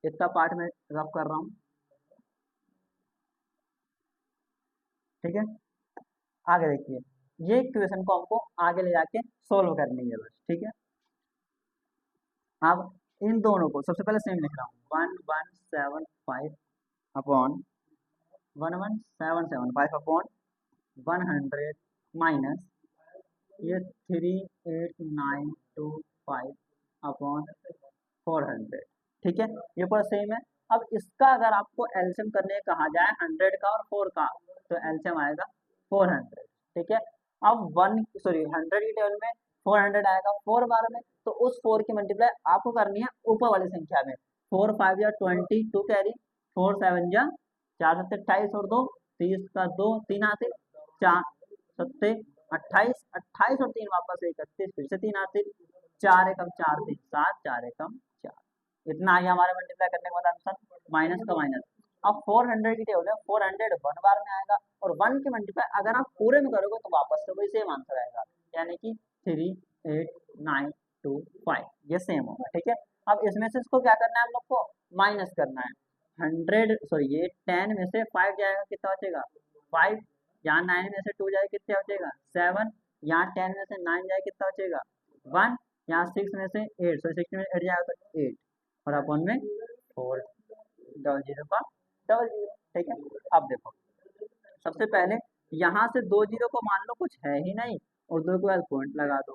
[SPEAKER 1] इतना पार्ट में रफ कर रहा हूँ, ठीक है। आगे देखिए ये इक्वेशन को हमको आगे ले जाके सोल्व करनी है बस, ठीक है। अब इन दोनों को सबसे पहले सेम लिख रहा हूँ 1175 अपॉन 11775 अपॉन 100 माइनस ये 38925 अपॉन 400, ठीक है। ये पूरा सेम है। अब इसका अगर आपको एलसीएम करने कहा जाए 100 का और 4 का तो एलसीएम आएगा 400, ठीक है। अब 100 की टेबल में 400 आएगा 4 बार में, तो उस 4 की मल्टीप्लाई आपको करनी है ऊपर वाली संख्या में 4 5 या 20 2 कैरी 4 7 या 4 7 28 और 2 30 का 2 3 आते 4 7 28 28 और 3 वापस 31 फिर से 3 आते 4 एकम 4 3 7 4 एकम 4 इतना आ गया हमारे मल्टीप्लाई करने के बाद आंसर माइनस का माइनस। अब 400 की टेबल है 400 1 बार में आएगा और 1 की मल्टीप्लाई अगर आप पूरे में करोगे तो वापस से वही सेम आंसर आएगा यानी कि 38925 ये सेम होगा, ठीक है। अब इसमें से इसको क्या करना है हम लोग को माइनस करना है 10 में से 5 जाएगा कितना बचेगा 5, यहाँ 9 में से 2 जाए कितना बचेगा 7, यहाँ 10 में से 9 जाए कितना बचेगा 1, यहाँ 6 में से 8 6 में 8 जाएगा तो 8 और अपॉन में 4 डबल जीरो का डबल जीरो, ठीक है। अब देखो सबसे पहले यहाँ से 2 जीरो को मान लो कुछ है ही नहीं और 2 के बाद पॉइंट लगा दो,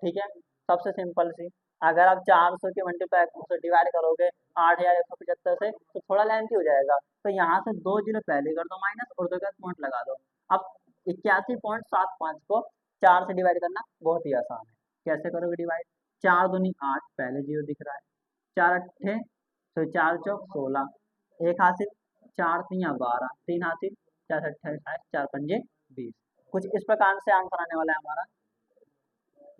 [SPEAKER 1] ठीक है। सबसे सिंपल सी अगर आप 400 के मल्टीप्लाई से डिवाइड करोगे 8175 से तो थोड़ा लेंथी हो जाएगा, तो यहाँ से 2 जीरो पहले कर दो माइनस और 2 के बाद पॉइंट लगा दो। अब 81.75 को 4 से डिवाइड करना बहुत ही आसान है, कैसे करोगे डिवाइड 4 दूनी 8 पहले जीरो दिख रहा है 4 अट्ठे तो 4 चौक 16 एक हासिल 4 तिया 12 3 हासिल 4 अट्ठाईस 4 पंजे 20 कुछ इस प्रकार से आंसर आने वाला है हमारा।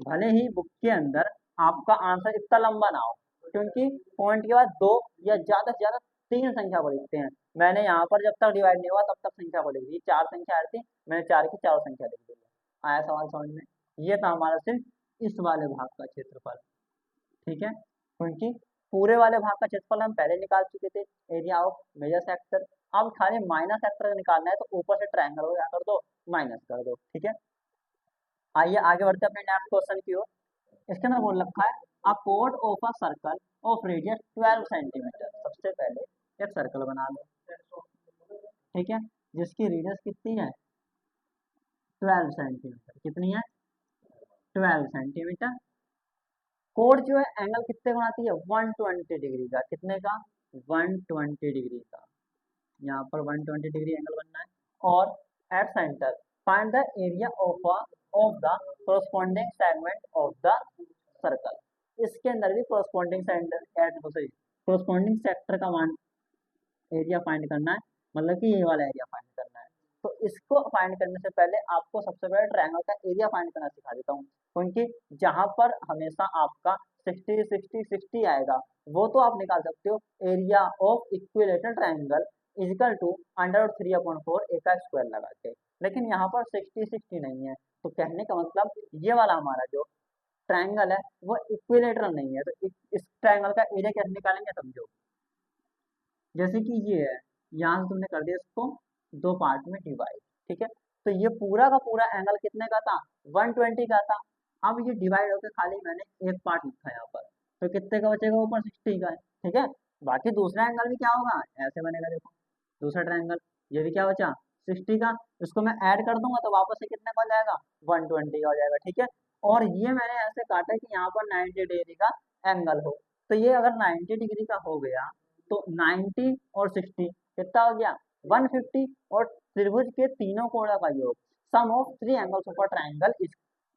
[SPEAKER 1] भले ही बुक के अंदर आपका आंसर इतना लंबा ना हो क्योंकि पॉइंट के बाद 2 या ज्यादा से ज्यादा 3 संख्या को लिखते हैं, मैंने यहाँ पर जब तक डिवाइड नहीं हुआ तब तक संख्या को लिख दी 4 संख्या आ रही थी मैंने 4 की 4 संख्या लिख दी। आया सवाल समझ में? ये था हमारा सिर्फ इस वाले भाग का क्षेत्रफल, ठीक है, क्योंकि पूरे वाले भाग का क्षेत्रफल हम पहले निकाल चुके थे एरिया ऑफ मेजर सेक्टर। अब खाली माइनर सेक्टर निकालना है तो ऊपर से ट्रायंगल को क्या कर दो माइनस कर दो, ठीक है। आइए आगे बढ़ते अपने नेक्स्ट क्वेश्चन की ओर। इसके अंदर बोल रखा है a code of a circle of radius 12 centimetre. सबसे पहले एक सर्कल बना लो, ठीक है, जिसकी रेडियस कितनी है 12 सेंटीमीटर, कितनी है 12 सेंटीमीटर। कोड जो है एंगल कितने बनाती है 120 डिग्री का, कितने का 120 डिग्री का, यहाँ पर 120 डिग्री एंगल बनना है। और at centre find the area of the corresponding segment of the circle. इसके अंदर भी कोरस्पॉन्डिंग सेक्टर का मान एरिया फाइंड करना है, मतलब कि ये वाला एरिया फाइंड करना है। तो इसको फाइंड करने से पहले आपको सबसे पहले ट्रायंगल का एरिया फाइंड करना सिखा देता हूँ। क्योंकि जहां पर हमेशा आपका 60 60 60 आएगा वो तो आप निकाल सकते हो area of equilateral triangle is equal to √3/4 a का स्क्वायर लगा के। लेकिन यहाँ पर 60 60 नहीं है, तो कहने का मतलब ये वाला हमारा जो ट्राइंगल है वो इक्विलेटरल नहीं है। तो इस ट्राइंगल का एरिया कैसे निकालेंगे समझो। जैसे कि ये है, यहाँ से तुमने कर दिया इसको दो पार्ट में डिवाइड, ठीक है। तो ये पूरा का पूरा एंगल कितने का था, 120 का था। अब ये डिवाइड होकर खाली मैंने एक पार्ट लिखा है यहाँ पर, तो कितने का बचेगा, ऊपर 60 का है, ठीक है। बाकी दूसरा एंगल भी क्या होगा, ऐसे बनेगा, देखो दूसरा ट्रायंगल, ये भी क्या बचा 60 का। इसको मैं ऐड कर दूंगा तो वापस से कितने का हो जाएगा, 120 का हो जाएगा, ठीक है। और ये मैंने ऐसे काटा है कि यहाँ पर 90 डिग्री का एंगल हो। तो ये अगर 90 डिग्री का हो गया तो 90 और 60 कितना हो गया, 150। और त्रिभुज के तीनों कोणों का योग, sum of three angles of a triangle is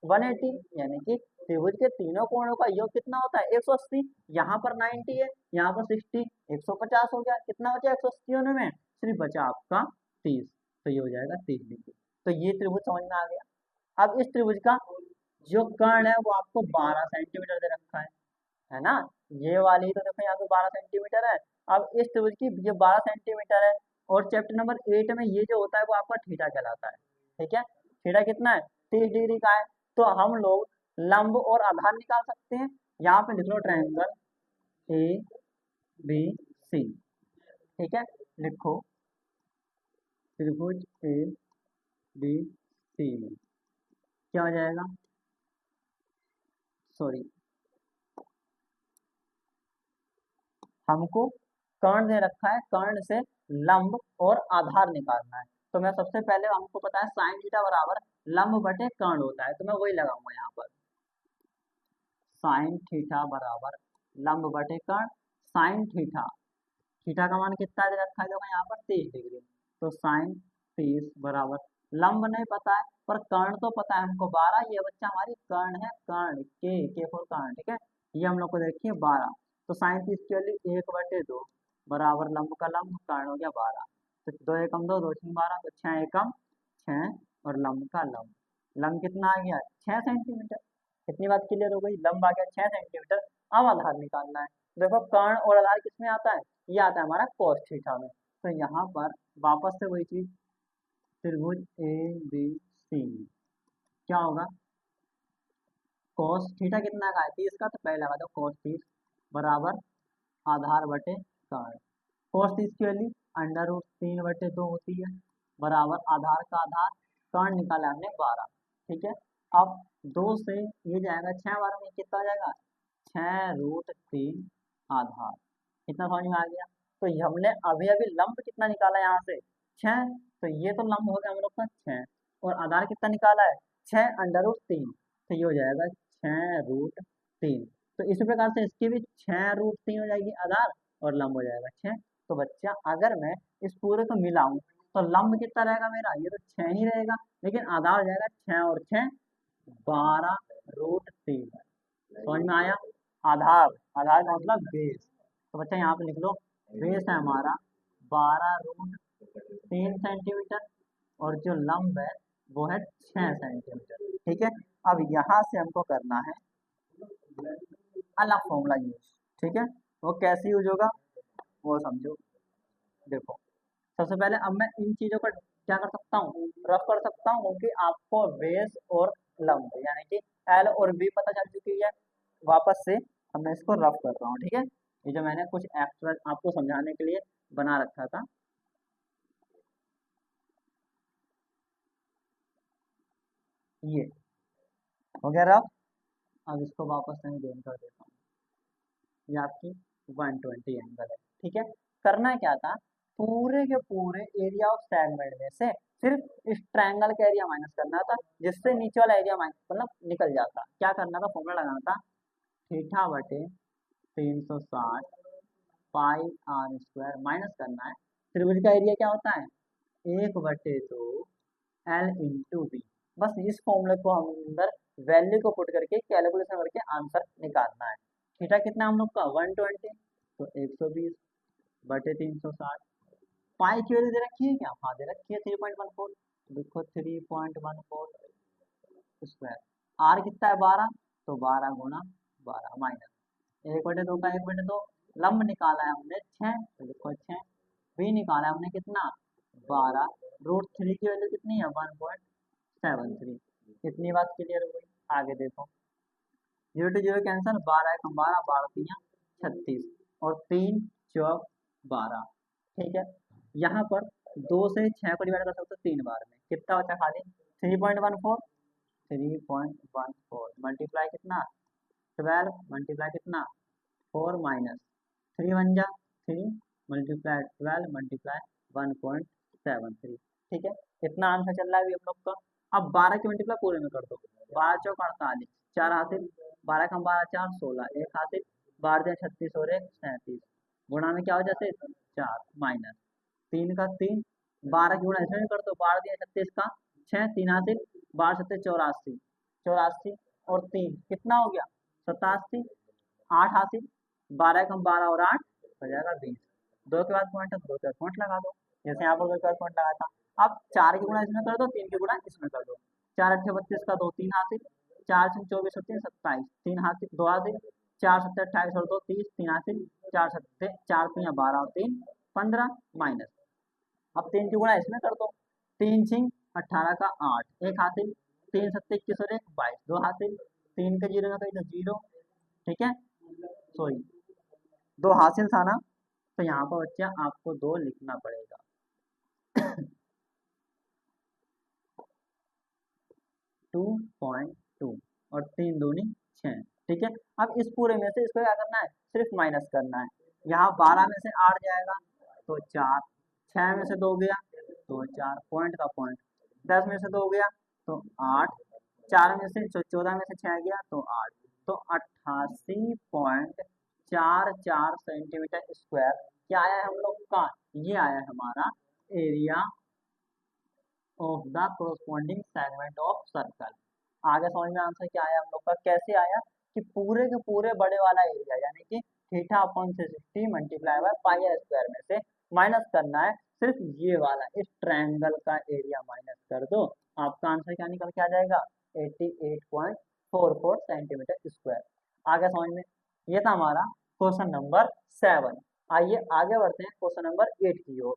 [SPEAKER 1] 180, यानी कि त्रिभुज के तीनों कोणों का योग कितना होता है, 180। यहाँ पर 90 है, यहाँ पर 60, 150 हो गया, कितना बचा 180 होने में, सिर्फ बचा आपका 30। तो ये हो जाएगा 30 डिग्री। तो ये त्रिभुज समझ में आ गया। अब इस त्रिभुज का जो कर्ण है वो आपको 12 सेंटीमीटर दे रखा है ना। ये वाली तो देखो यहाँ पे 12 सेंटीमीटर है। अब इस त्रिभुज की ये 12 सेंटीमीटर है। और चैप्टर नंबर 8 में ये जो होता है वो आपका थीटा कहलाता है, ठीक है। थीटा कितना है, 30 डिग्री का है। तो हम लोग लंब और आधार निकाल सकते हैं। यहाँ पे लिख लो ट्रायंगल ए बी सी, ठीक है। लिखो त्रिभुज ए बी सी, क्या हो जाएगा, सॉरी हमको कर्ण दे रखा है, कर्ण से लंब और आधार निकालना है। तो मैं सबसे पहले, हमको पता है साइन थीटा बराबर लंब बटे कर्ण होता है, तो मैं वही लगाऊंगा यहाँ पर, साइन थीटा बराबर लंब बटे कर्ण। साइन थीटा, थीटा का मान कितना दे रखा है, देखो यहाँ पर 30 डिग्री। तो साइन 30 बराबर, लंब नहीं पता है पर कर्ण तो पता है हमको 12। ये बच्चा हमारी कर्ण है, कर्ण के फॉर कर्ण, ठीक है। ये हम लोग को देखिए 12। तो साइन 30 की वैल्यू 1/2 बराबर लंब का लंब, कर्ण हो गया 12। तो 2 एकम 2, 2 6 12, तो 6 एकम 6 और लंब का लंब, लंब कितना आ गया 6 सेंटीमीटर। इतनी बात क्लियर हो गई, लंब आ गया 6 सेंटीमीटर। अब आधार निकालना है। देखो कर्ण और आधार किसमें आता है, ये आता है हमारा cos थीटा में। तो यहाँ पर वापस से वही चीज, त्रिभुज ए बी सी, क्या होगा, cos थीटा कितना का है 30 का, तो पहले लगा दो cos 30 बराबर आधार बटे कर्ण। cos 30 की वैल्यू √3/2 होती है, बराबर आधार का आधार, कर्ण निकाला हमने 12, ठीक है। अब 2 से ये जाएगा 6 बार में कितना हो जाएगा, 6√3 आधार। कितना समझ में आ गया। तो ये हमने अभी अभी लंब कितना निकाला यहाँ से 6, तो ये तो लंब हो गया हम लोग का 6, और आधार कितना निकाला है 6√3। तो ये हो जाएगा 6√3। तो इसी प्रकार से इसकी भी 6√3 हो जाएगी आधार, और लंब हो जाएगा 6। तो बच्चा अगर मैं इस पूरे को मिलाऊं तो लंब कितना रहेगा मेरा, ये तो 6 ही रहेगा, लेकिन आधार हो जाएगा 6 और 6 12√3। समझ में आया। आधार, आधार का मतलब बेस। तो बच्चा यहाँ पे लिख लो, बेस है हमारा 12√3 सेंटीमीटर, और जो लंब है वो है 6 सेंटीमीटर, ठीक है। अब यहाँ से हमको करना है अलग फॉर्मूला यूज, ठीक है। वो कैसे यूज होगा वो समझो। देखो सबसे पहले अब मैं इन चीजों का क्या कर सकता हूँ, रफ कर सकता हूँ, क्योंकि आपको बेस और लंब यानी कि एल और बी पता चल चुकी है। वापस से अब मैं इसको रफ कर रहा हूँ, ठीक है। ये जो मैंने कुछ एक्स्ट्रा आपको समझाने के लिए बना रखा था, ये हो गया रफ। अब इसको वापस से मैं जोइन कर देता हूँ, ये आपकी 120 एंगल है, ठीक है। करना क्या था, पूरे के पूरे एरिया ऑफ सेगमेंट में से सिर्फ इस ट्रायंगल का एरिया माइनस करना था, जिससे नीचे वाला एरिया माइनस मतलब निकल जाता। क्या करना था, फॉर्मूला लगाना था, थीटा बटे 360 पाई आर स्क्वायर, माइनस करना है त्रिभुज का एरिया क्या होता है 1/2 एल इंटू बी। बस इस फॉर्मूले को हम अंदर वैल्यू को पुट करके कैलकुलेशन करके आंसर निकालना है। थीटा कितना हम लोग का 120, तो 120 बटे 360। पाई की वैल्यू दे रखी है क्या, हाँ दे रखी है 3.14, देखो 3.14 स्क्वायर। आर कितना है 12, तो 12 गुना 12 माइनस 1/2 का 1/2, लंब निकाला है हमने 6, तो लिखो 6, बी निकाला है हमने कितना 12, √3 की वैल्यू कितनी है 1.73। इतनी बात क्लियर हो गई। आगे देखो 0 to 0 कैंसिल, 12 1 12, 12 3 36 और 3 चौक 12। ठीक है, यहाँ पर 2 से 6 को डिवाइड कर सकते हो 3 बार में, कितना बचा खाली 3.14, 3.14 मल्टीप्लाई कितना 12 मल्टीप्लाई कितना 4 माइनस 3 1 जा 3 मल्टीप्लाई 12 मल्टीप्लाई 1.73। ठीक है, इतना आंसर चल रहा है अभी हम लोग का। अब 12 की मल्टीप्लाई पूरे में कर दो, 12 चौक 48, 4 हासिल, 12 कम 12 4 16, 1 हासिल, 12 36 और 1 37, गुणा में क्या हो जाते 4 माइनस 3 का 3, 12 की गुणा इसमें भी कर दो, 12 36 का 6, 3 हासिल, 12 7 84, 84 और 3 कितना हो गया 87, 8 हासिल, 12 कम 12 और 8 हो जाएगा 20। 2 के बाद पॉइंट है, 2 के बाद पॉइंट लगा दो, जैसे यहाँ पर 2 के बाद पॉइंट लगाया था। अब 4 की गुणा इसमें कर दो, 3 की गुणा इसमें कर दो, 4 8 32 का 2 3 हासिल, 4 6 24 और 3 27, 3 हासिल 2 हासिल, 4 7 28 और 2 30, 3 हासिल, 4 7 4 3 12 और 3 15 माइनस। अब 3 की गुणा इसमें कर दो, 3 6 18 का 8, 1 हासिल, 3 7 21 और 1 22, 2 हासिल, 3 का 0 में कहीं तो 0। ठीक है, सॉरी 2 हासिल था ना, तो यहाँ पर बच्चा आपको 2 लिखना पड़ेगा। 2.2 और 3 दूनी 6। ठीक है, अब इस पूरे में से इसको क्या करना है, सिर्फ माइनस करना है। यहाँ 12 में से 8 जाएगा तो 4, 6 में से 2 गया तो 4, पॉइंट का पॉइंट, 10 में से 2 गया तो 8, 4 में से 14 में से 6 गया तो 8, तो 88.44 सेंटीमीटर स्क्वायर क्या आया है हम लोग का, ये आया है हमारा area of the corresponding segment of circle. आगे समझ में आंसर क्या आया हम लोग का, कैसे आया कि पूरे के पूरे बड़े वाला एरिया यानी कि theta upon 360 multiply by pi r square में से माइनस करना है सिर्फ ये वाला, इस ट्रायंगल का एरिया माइनस कर दो, आपका आंसर क्या निकल के आ जाएगा 88.44 सेंटीमीटर स्क्वायर। आगे समझ में, ये था हमारा क्वेश्चन नंबर 7। आइए आगे बढ़ते हैं क्वेश्चन नंबर 8 की ओर।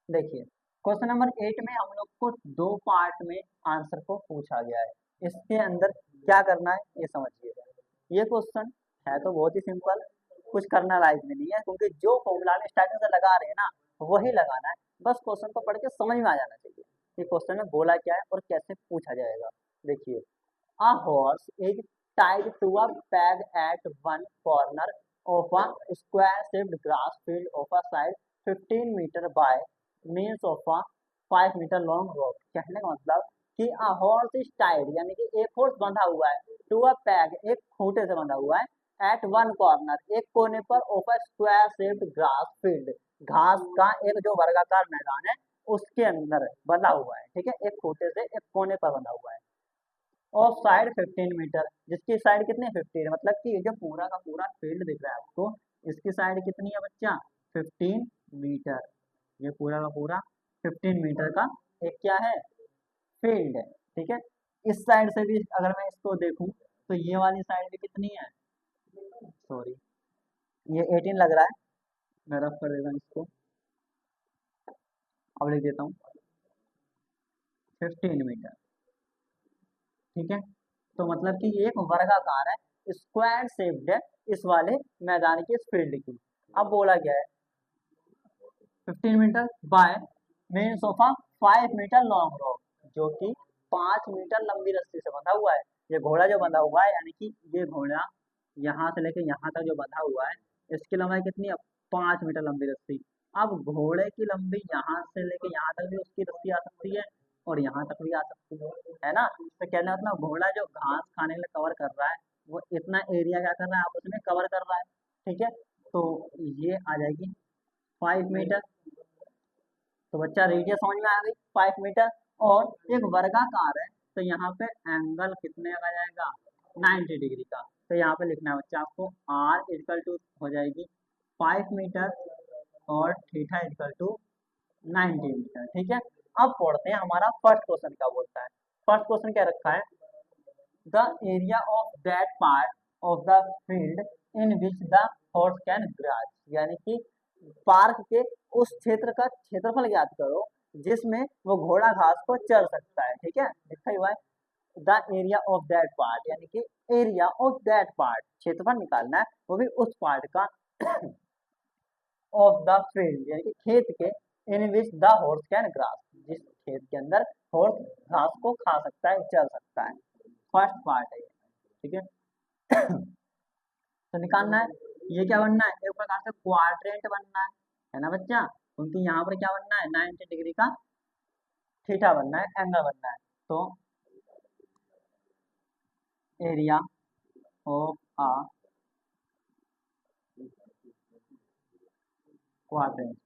[SPEAKER 1] देखिए क्वेश्चन नंबर 8 में हम लोग को 2 पार्ट में आंसर को पूछा गया है, इसके अंदर क्या करना है ये समझिएगा। ये क्वेश्चन है तो बहुत ही सिंपल, कुछ करना लायक भी नहीं है, क्योंकि जो फॉर्मूला में स्टार्टिंग से लगा रहे हैं ना वही लगाना है, बस क्वेश्चन को पढ़ के समझ में आ जाना चाहिए कि क्वेश्चन में बोला क्या है और कैसे पूछा जाएगा। देखिए, a horse is tied to a peg at one corner of a square-shaped grass field of a side 15 meter by means of a 5 meter long rope। कहने का मतलब कि a horse is tied यानी कि एक horse बंधा हुआ है to a peg एक खूंटे से बंधा हुआ है at one corner एक कोने पर of a square-shaped grass field घास का एक जो वर्गाकार मैदान है उसके अंदर बंधा हुआ है। ठीक है, एक खूंटे से एक कोने पर बंधा हुआ है और साइड 15 मीटर, जिसकी साइड कितनी 15, मतलब कि ये जो पूरा का पूरा फील्ड दिख रहा है आपको, इसकी साइड कितनी है बच्चा 15 मीटर, ये पूरा का पूरा 15 मीटर का एक क्या है फील्ड है। ठीक है, इस साइड से भी अगर मैं इसको देखूं तो ये वाली साइड भी कितनी है, सॉरी ये 18 लग रहा है, मैं रफ कर देता हूँ इसको, अब लिख देता हूँ 15 मीटर। ठीक है, तो मतलब कि ये एक वर्गाकार है, स्क्वायर शेप्ड है इस वाले मैदान की, इस फील्ड की। अब बोला गया है 15 metre by means of a 5 metre long rope, जो कि 5 मीटर लंबी रस्सी से बंधा हुआ है। ये घोड़ा जो बंधा हुआ है यानी कि ये घोड़ा यहाँ से लेके यहाँ तक जो बंधा हुआ है इसकी लंबाई कितनी है 5 मीटर लंबी रस्सी। अब घोड़े की लंबी यहाँ से लेके यहाँ तक भी उसकी रस्सी आ सकती है और यहाँ तक भी आ सकती है ना, तो कहना मतलब घोड़ा जो घास खाने के लिए कवर कर रहा है वो इतना एरिया क्या कर रहा है आप उसमें कवर कर रहा है। ठीक है, तो ये आ जाएगी 5 मीटर, तो बच्चा रेडियस समझ में आ गई 5 मीटर, और एक वर्गाकार है तो यहाँ पे एंगल कितने का जाएगा 90 डिग्री का, तो यहाँ पे लिखना है बच्चा आपको r इक्वल टू हो जाएगी 5 मीटर और थीटा इक्वल टू 90 मीटर। ठीक है, अब पढ़ते हैं हमारा फर्स्ट क्वेश्चन क्या बोलता है। फर्स्ट क्वेश्चन क्या रखा है, the area of that part of the field in which the horse can graze, यानी कि पार्क के उस क्षेत्र का क्षेत्रफल ज्ञात करो जिसमें वो घोड़ा घास को चर सकता है। ठीक है, लिखा हुआ है the area of that part, यानी कि एरिया ऑफ दैट पार्ट, क्षेत्रफल निकालना है, वो भी उस पार्ट का ऑफ द फील्ड, यानी कि खेत के, in which the horse can graze, जिस खेत के अंदर हॉर्स घास को खा सकता है, चल सकता है। फर्स्ट पार्ट है ये। ठीक है तो निकालना है, ये क्या बनना है, एक प्रकार से क्वाड्रेंट बनना है ना बच्चा, क्योंकि यहाँ पर क्या बनना है, 90 डिग्री का थीटा बनना है, एंगल बनना है। तो एरिया ऑफ अ क्वाड्रेंट,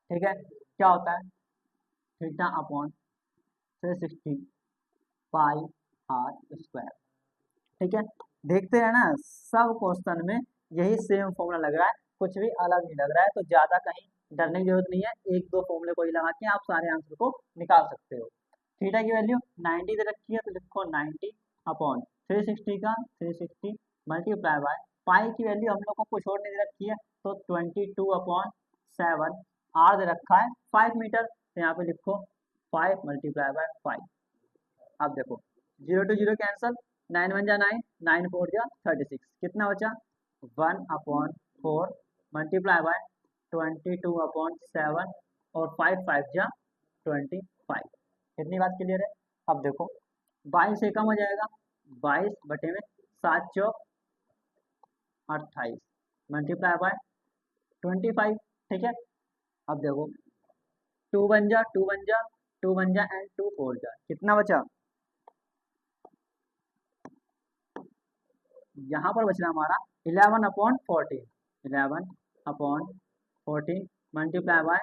[SPEAKER 1] ठीक है, क्या होता है, theta upon 360 pi r square. ठीक है, देखते हैं ना सब क्वेश्चन में यही सेम फॉर्मूला लग रहा है, कुछ भी अलग नहीं लग रहा है, तो ज्यादा कहीं डरने की जरूरत नहीं है, एक दो फॉर्मूले को ही लगा के आप सारे आंसर को निकाल सकते हो। थीटा की वैल्यू 90 दे रखी है, तो लिखो 90 अपॉन 360 का 360 मल्टीप्लाई बाय पाई की वैल्यू हम लोग को कुछ और नहीं दे रखी है, तो 22 अपॉन 7, आर दे रखा है 5 मीटर, तो यहाँ पे लिखो 5 मल्टीप्लाई बाय 5। अब देखो 0 to 0 कैंसल, 9 1 जा 9, 9 4 जा 36, कितना बचा 1 अपॉन 4 मल्टीप्लाई बाय 22 अपॉन 7 और 5 5 जा 25। कितनी बात क्लियर है। अब देखो 22 से कम हो जाएगा, 22 बटे में 7 चौक 28 मल्टीप्लाई बाय 25। ठीक है, अब देखो 2 बन जा 2 बन जा 2 बन जा एंड 2 4 जा, कितना बचा, यहाँ पर बच रहा हमारा 11 अपॉन 14, 11 अपॉन 14 मल्टीप्लाई बाय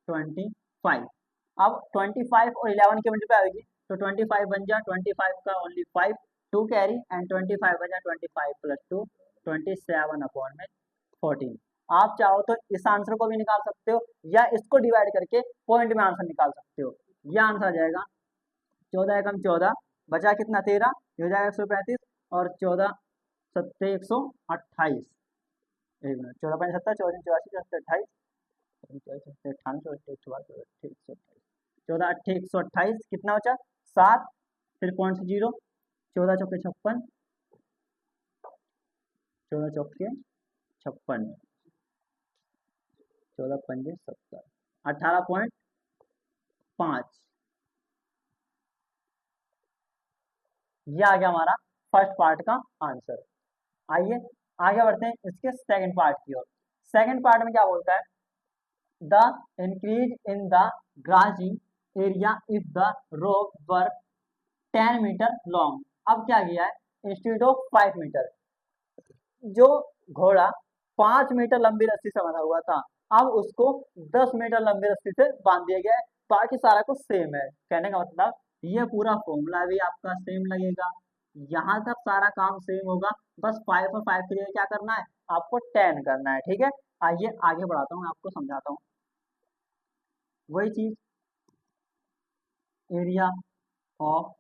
[SPEAKER 1] 25। अब 25 और 11 की मल्टीप्लाई होगी, तो 25 बन जा 25 का ओनली 5 2 कैरी एंड 25 बन जा 25 प्लस 2 27 अपॉन में 14। आप चाहो तो इस आंसर को भी निकाल सकते हो या इसको डिवाइड करके पॉइंट में आंसर निकाल सकते हो। यह आंसर आ जाएगा 14 एकम 14 बचा कितना 13, ये हो जाएगा 135 और 14 सत्ते 128, एक मिनट 14 5 70 14 84 28 14 8 128, कितना बचा 7, फिर पॉइंट से 0, 14 चौके 56, 14 चौके 56, 14 पंजे 70, 18.5। यह आ गया हमारा फर्स्ट पार्ट का आंसर। आइए आगे बढ़ते हैं इसके सेकंड पार्ट की ओर। सेकंड पार्ट में क्या बोलता है, the increase in the grazing area if the rope were 10 metre long. अब क्या किया है, इंस्टेड ऑफ 5 मीटर, जो घोड़ा 5 मीटर लंबी रस्सी से बंधा हुआ था, अब उसको 10 मीटर लंबी रस्सी से बांध दिया गया है, बाकी सारा कुछ सेम है। कहने का मतलब ये पूरा फॉर्मूला भी आपका सेम लगेगा, यहाँ तक सारा काम सेम होगा, बस 5 और 5 के लिए क्या करना है, आपको 10 करना है। ठीक है, आइए आगे बढ़ाता हूँ, आपको समझाता हूँ वही चीज, एरिया ऑफ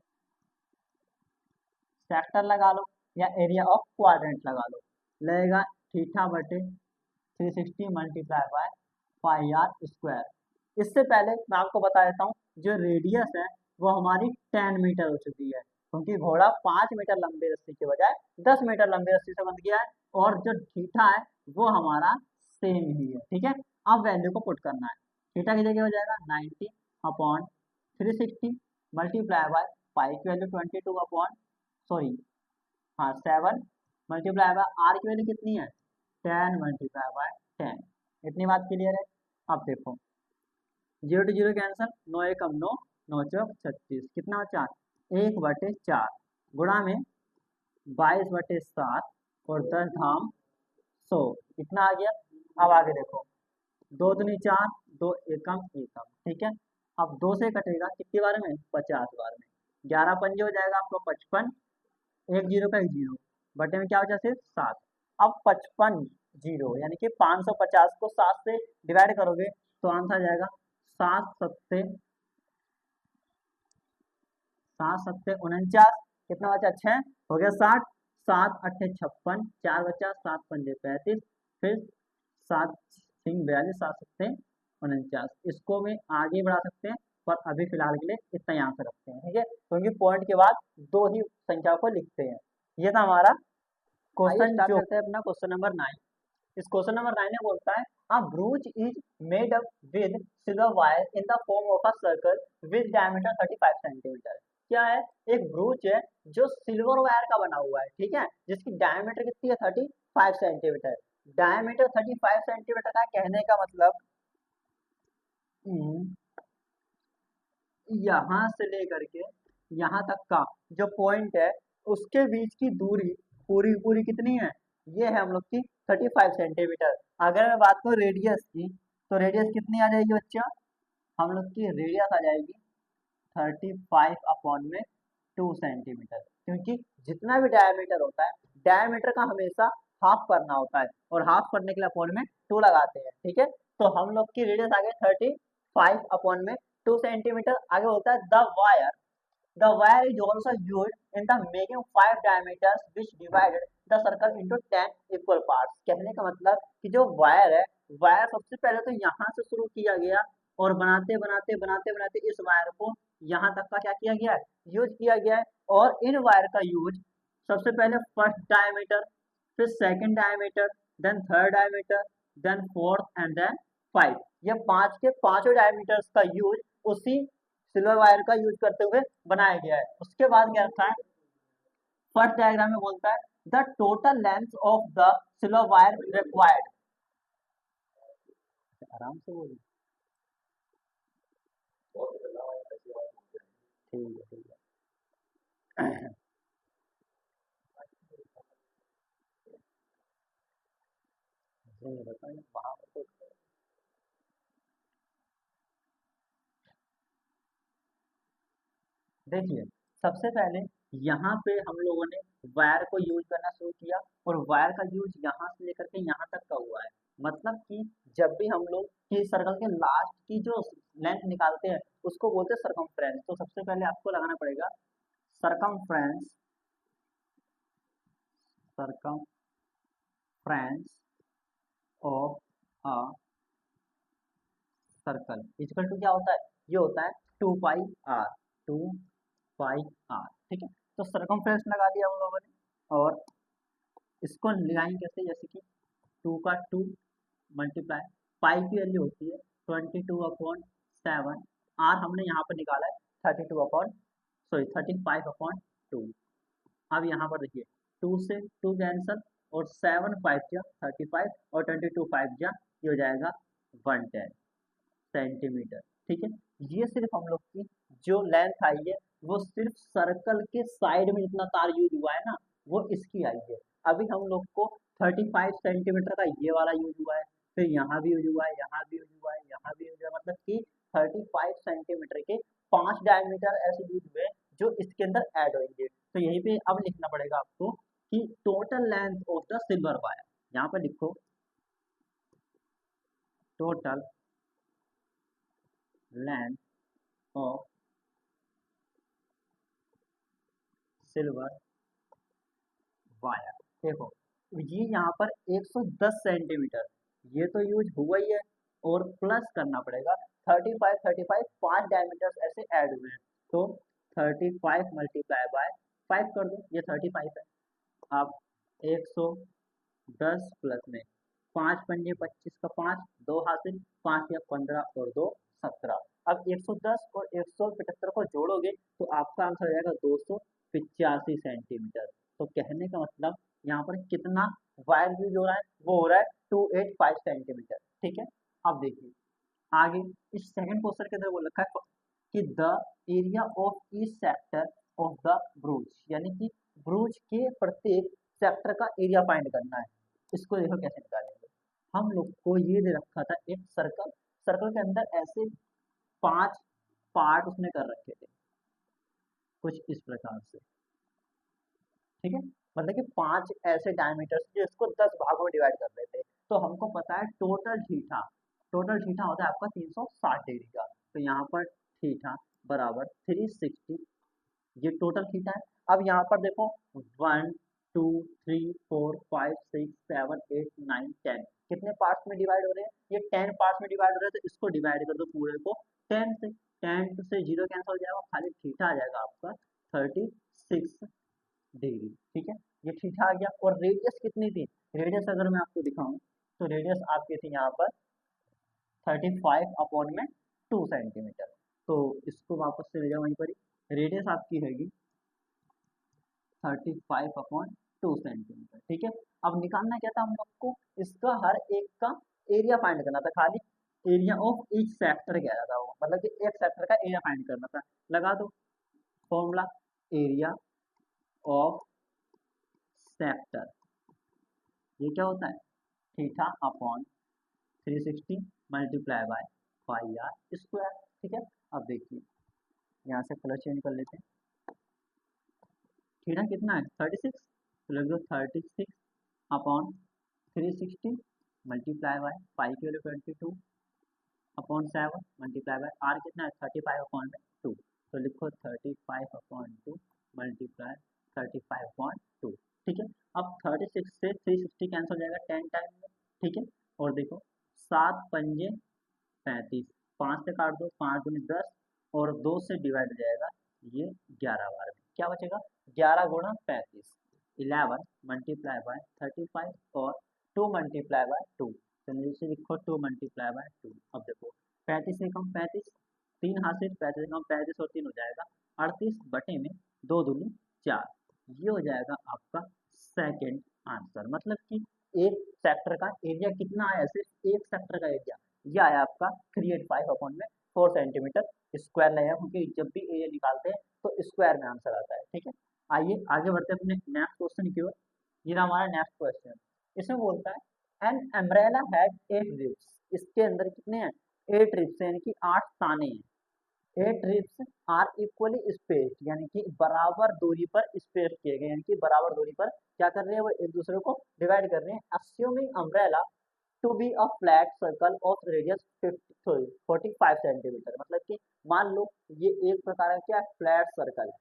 [SPEAKER 1] सेक्टर लगा लो या एरिया ऑफ क्वाड्रेंट लगा लो, लगेगा थीटा बटे 360 multiply by pi r square. इससे पहले मैं आपको बता देता हूँ, जो रेडियस है वो हमारी 10 मीटर हो चुकी है, क्योंकि घोड़ा 5 मीटर लंबी रस्सी के बजाय 10 मीटर लंबी रस्सी से बंध गया है, और जो थीटा है वो हमारा सेम ही है। ठीक है, अब वैल्यू को पुट करना है, थीटा की जगह हो जाएगा 90 अपॉन 360 मल्टीप्लाई बाय पाई की वैल्यू 22 अपॉन सॉरी हाँ 7 मल्टीप्लाई बाय आर की वैल्यू कितनी है 10 मल्टीप्लाई बाय 10। इतनी बात क्लियर है। अब देखो 0 to 0 कैंसल, 9 एकम 9, 9 चौक 36, कितना बचा 1 बटे 4 गुणा में 22 बटे 7 और 10 धाम 100, कितना आ गया। अब आगे देखो 2 दूनी 4, 2 एकम एकम, ठीक है। अब 2 से कटेगा कितनी बार में 50 बार में, 11 पंजे हो जाएगा आपको 55, एक जीरो का एक जीरो, बटे में क्या बचा सिर्फ 7। अब 55 जीरो यानी कि 550 को 7 से डिवाइड करोगे तो आंसर आ जाएगा 7 सत्ते 7 सत्ते 49, कितना बचा 6, हो गया 60, 7 अट्ठे 56, 4 बचा, 7 पंजे 35, फिर 7 सिंह 42, 7 सत्ते 49, इसको भी आगे बढ़ा सकते हैं पर अभी फिलहाल के लिए इतना यहाँ से रखते हैं, ठीक है, क्योंकि पॉइंट के बाद दो ही संख्या को लिखते हैं। ये था हमारा क्वेश्चन। स्टार्ट करते हैं अपना क्वेश्चन नंबर 9। इस क्वेश्चन नंबर 9 में बोलता है a brooch is made up with silver wire in the form of a circle with diameter 35 centimetre. क्या है, एक ब्रूच है जो सिल्वर वायर का बना हुआ है, ठीक है, जिसकी डायमीटर कितनी है 35 सेंटीमीटर। डायमीटर 35 सेंटीमीटर का कहने का मतलब यहाँ से लेकर के यहाँ तक का जो पॉइंट है उसके बीच की दूरी पूरी पूरी कितनी है, ये है हम लोग की 35 सेंटीमीटर। अगर मैं बात करूँ रेडियस की, तो रेडियस कितनी आ जाएगी बच्चा, हम लोग की रेडियस आ जाएगी 35/2 सेंटीमीटर, क्योंकि जितना भी डायमीटर होता है डायमीटर का हमेशा हाफ करना होता है, और हाफ करने के लिए अपॉन में 2 लगाते हैं, ठीक है। तो हम लोग की रेडियस आ गई 35/2 सेंटीमीटर। आगे होता है The wire is also used in the making 5 diameters which divided the circle into 10 equal parts। कहने का मतलब कि जो वायर है, वायर सबसे पहले तो यहाँ से शुरू किया गया और बनाते बनाते बनाते बनाते इस वायर को यहाँ तक का क्या किया गया है, यूज किया गया है। और इन वायर का यूज सबसे पहले फर्स्ट डायमीटर, फिर second diameter, then third diameter, then fourth and then 5, ये 5 के पांचों डायमीटर्स का यूज उसी सिल्वर वायर का यूज करते हुए बनाया गया है। उसके बाद क्या रखा है, फर्स्ट डायग्राम में बोलता है the total length of the silver wire required. आराम से बोलिए, ठीक है ठीक है। वहां पर देखिए, सबसे पहले यहाँ पे हम लोगों ने वायर को यूज करना शुरू किया, और वायर का यूज यहाँ से लेकर के यहाँ तक का हुआ है। मतलब कि जब भी हम लोग की सर्कल के लास्ट की जो लेंथ निकालते हैं उसको बोलते हैं सरकमफ्रेंस। तो सबसे पहले आपको लगाना पड़ेगा circumference, circumference of a circle equal to क्या होता है, ये होता है 2 पाई आर, 2 पाई आर, ठीक है। तो सरकमफ्रेंस लगा दिया हम लोगों ने, और इसको लगाएंगे कैसे, जैसे कि 2 का 2 मल्टीप्लाई, पाई की वैल्यू होती है 22/7, आर हमने यहाँ पर निकाला है 35/2। अब यहाँ पर देखिए 2 से 2 कैंसल, और 7 5 जा 35, और 22 5 जा ये हो जाएगा 110 सेंटीमीटर, ठीक है। ये सिर्फ हम लोग की जो लेंथ आई है वो सिर्फ सर्कल के साइड में जितना तार यूज हुआ है ना वो इसकी आई है। अभी हम लोग को 35 सेंटीमीटर का ये वाला यूज हुआ है, फिर यहाँ भी यूज हुआ है, यहाँ भी यूज हुआ है, यहाँ भी यूज हुआ है, मतलब कि 35 सेंटीमीटर के 5 डायमीटर ऐसे यूज हुए जो इसके अंदर ऐड होंगे। तो यहीं पे अब लिखना पड़ेगा आपको कि total length of the silver wire, यहाँ पर लिखो total length of silver wire. देखो ये यहाँ पर 110 सेंटीमीटर ये तो यूज हुआ ही है, और प्लस करना पड़ेगा 35 5 डायमीटर्स ऐसे ऐड हुए हैं। तो 35 मल्टीप्लाई बाय 5 कर दो, ये 35 है। अब 110 प्लस में 5 पंजे 25 का 5, 2 हासिल, 5 या 15 और 2 17। अब 110 और 175 को जोड़ोगे तो आपका आंसर हो जाएगा 285 सेंटीमीटर। तो कहने का मतलब यहाँ पर कितना वायर यूज हो रहा है, वो हो रहा है 285 सेंटीमीटर, ठीक है। अब देखिए आगे इस सेकंड क्वेश्चन के अंदर बोल रखा है कि the area of each sector of the ब्रूच, यानी कि ब्रूच के प्रत्येक सेक्टर का एरिया फाइंड करना है। इसको देखो कैसे निकालेंगे, हम लोग को ये दे रखा था एक सर्कल, सर्कल के अंदर ऐसे 5 पार्ट उसने कर रखे थे कुछ इस प्रकार से, ठीक है। मतलब कि 5 ऐसे डायमीटर्स जो इसको 10 भागों में डिवाइड कर देते। तो हमको पता है टोटल थीटा होता है आपका 360 डिग्री का। तो यहाँ पर थीटा बराबर 360 ये टोटल थीटा है। अब यहाँ पर देखो 1 2 3 4 5 6 7 8 9 10 कितने पार्ट्स में डिवाइड हो रहे हैं, ये 10 पार्ट्स में डिवाइड हो रहे हैं, तो इसको डिवाइड कर दो पूरे को 10 से, 10 से 0 कैंसिल हो जाएगा, खाली थीटा आ जाएगा आपका 36 डिग्री। ठीक है, ये थीटा आ गया। और रेडियस कितनी थी, रेडियस अगर मैं आपको दिखाऊं तो रेडियस आपकी थी यहाँ पर 35 अपॉन में 2 सेंटीमीटर। तो इसको वापस से ले जाओ वहीं पर ही, रेडियस आपकी रहेगी 35 अपॉन 2 सेंटीमीटर। ठीक है, अब निकालना क्या था हम लोग को, इसका हर एक का एरिया फाइंड करना था, खाली एरिया ऑफ ईच सेक्टर कह रहा था वो, मतलब कि एक सेक्टर का एरिया फाइंड करना था। लगा दो फॉर्मूला, एरिया ऑफ सेक्टर, ये क्या होता है, theta upon 360 multiply by pi r square. ठीक है, अब देखिए यहाँ से कलर चेंज कर लेते हैं, थीटा कितना है 36, तो लग लो 36 अपॉन 360 मल्टीप्लाई बाय पाई की value 22 upon 7 multiply by r कितना है 35 अपॉन में 2, तो लिखो 35 अपॉन 2 मल्टीप्लाई 35 अपॉन 2। ठीक है, अब 36 से 360 कैंसिल हो जाएगा 10 टाइम में। ठीक है, और देखो 7 पंजे 35, 5 से काट दो, 5 दूनी 10 और 2 से डिवाइड हो जाएगा ये 11 बार में, क्या बचेगा 11 गुणा 35, 11 मल्टीप्लाई बाय 35 और 2 मल्टीप्लाई बाय 2, तो नीचे लिखो 2 मल्टीप्लाई बाय 2। अब देखो 35 से कम 35, 3 हासिल 35 से कम 35 और 3 हो जाएगा 38 बटे में 2 दूनी 4, ये हो जाएगा आपका सेकंड आंसर। मतलब कि एक सेक्टर का एरिया कितना आया, सिर्फ एक सेक्टर का एरिया ये आया आपका 385 अपॉन में 4 सेंटीमीटर स्क्वायर लाया, क्योंकि जब भी एरिया निकालते हैं तो स्क्वायर में आंसर आता है। ठीक है, आइए आगे बढ़ते हैं अपने नेक्स्ट क्वेश्चन की ओर। ये रहा हमारा नेक्स्ट क्वेश्चन, इसमें बोलता है एन अम्ब्रेला हैड 8 रिब्स, इसके अंदर कितने हैं 8 रिब्स, यानी कि 8 ताने हैं। 8 रिब्स आर इक्वली स्पेस्ड, यानी कि बराबर दूरी पर स्पेस किए गए, यानी कि बराबर दूरी पर क्या कर रहे हैं वो एक दूसरे को डिवाइड कर रहे हैं। Assuming umbrella to be a flat circle of radius 45 centimetre, मतलब कि मान लो ये एक प्रकार का क्या फ्लैट सर्कल है,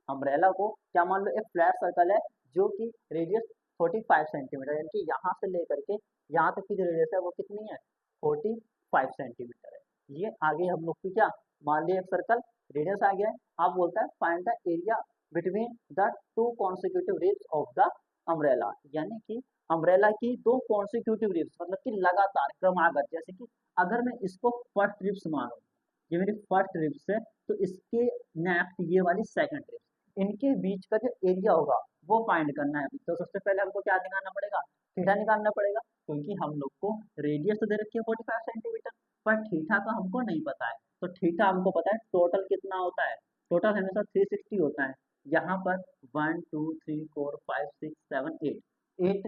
[SPEAKER 1] अम्ब्रेला को क्या मान लो एक फ्लैट सर्कल है जो कि रेडियस 45 सेंटीमीटर, यानी कि यहाँ से लेकर के यहाँ तक की जो रेडियस है वो कितनी है 45 सेंटीमीटर है। ये आगे हम लोग की क्या मान लिया एक सर्कल रेडियस आ गया है, आप बोलता है find the area between the two consecutive ribs of the umbrella, यानी कि अम्ब्रेला की दो कॉन्सिक्यूटिव रिब्स, मतलब कि लगातार क्रमागत, जैसे कि अगर मैं इसको फर्स्ट रिब्स मानूं, ये मेरी फर्स्ट रिब्स है, तो इसके नेक्स्ट ये वाली सेकंड रिब्स, इनके बीच का जो एरिया होगा वो फाइंड करना है। तो सबसे पहले हमको क्या निकालना पड़ेगा, थीटा निकालना पड़ेगा, क्योंकि हम लोग को रेडियस तो दे रखी है 45 सेंटीमीटर, पर थीटा का हमको नहीं पता है। तो थीटा हमको पता है टोटल कितना होता है, टोटल हमेशा 360 होता है। यहाँ पर 1 2 3 4 5 6 7 8 8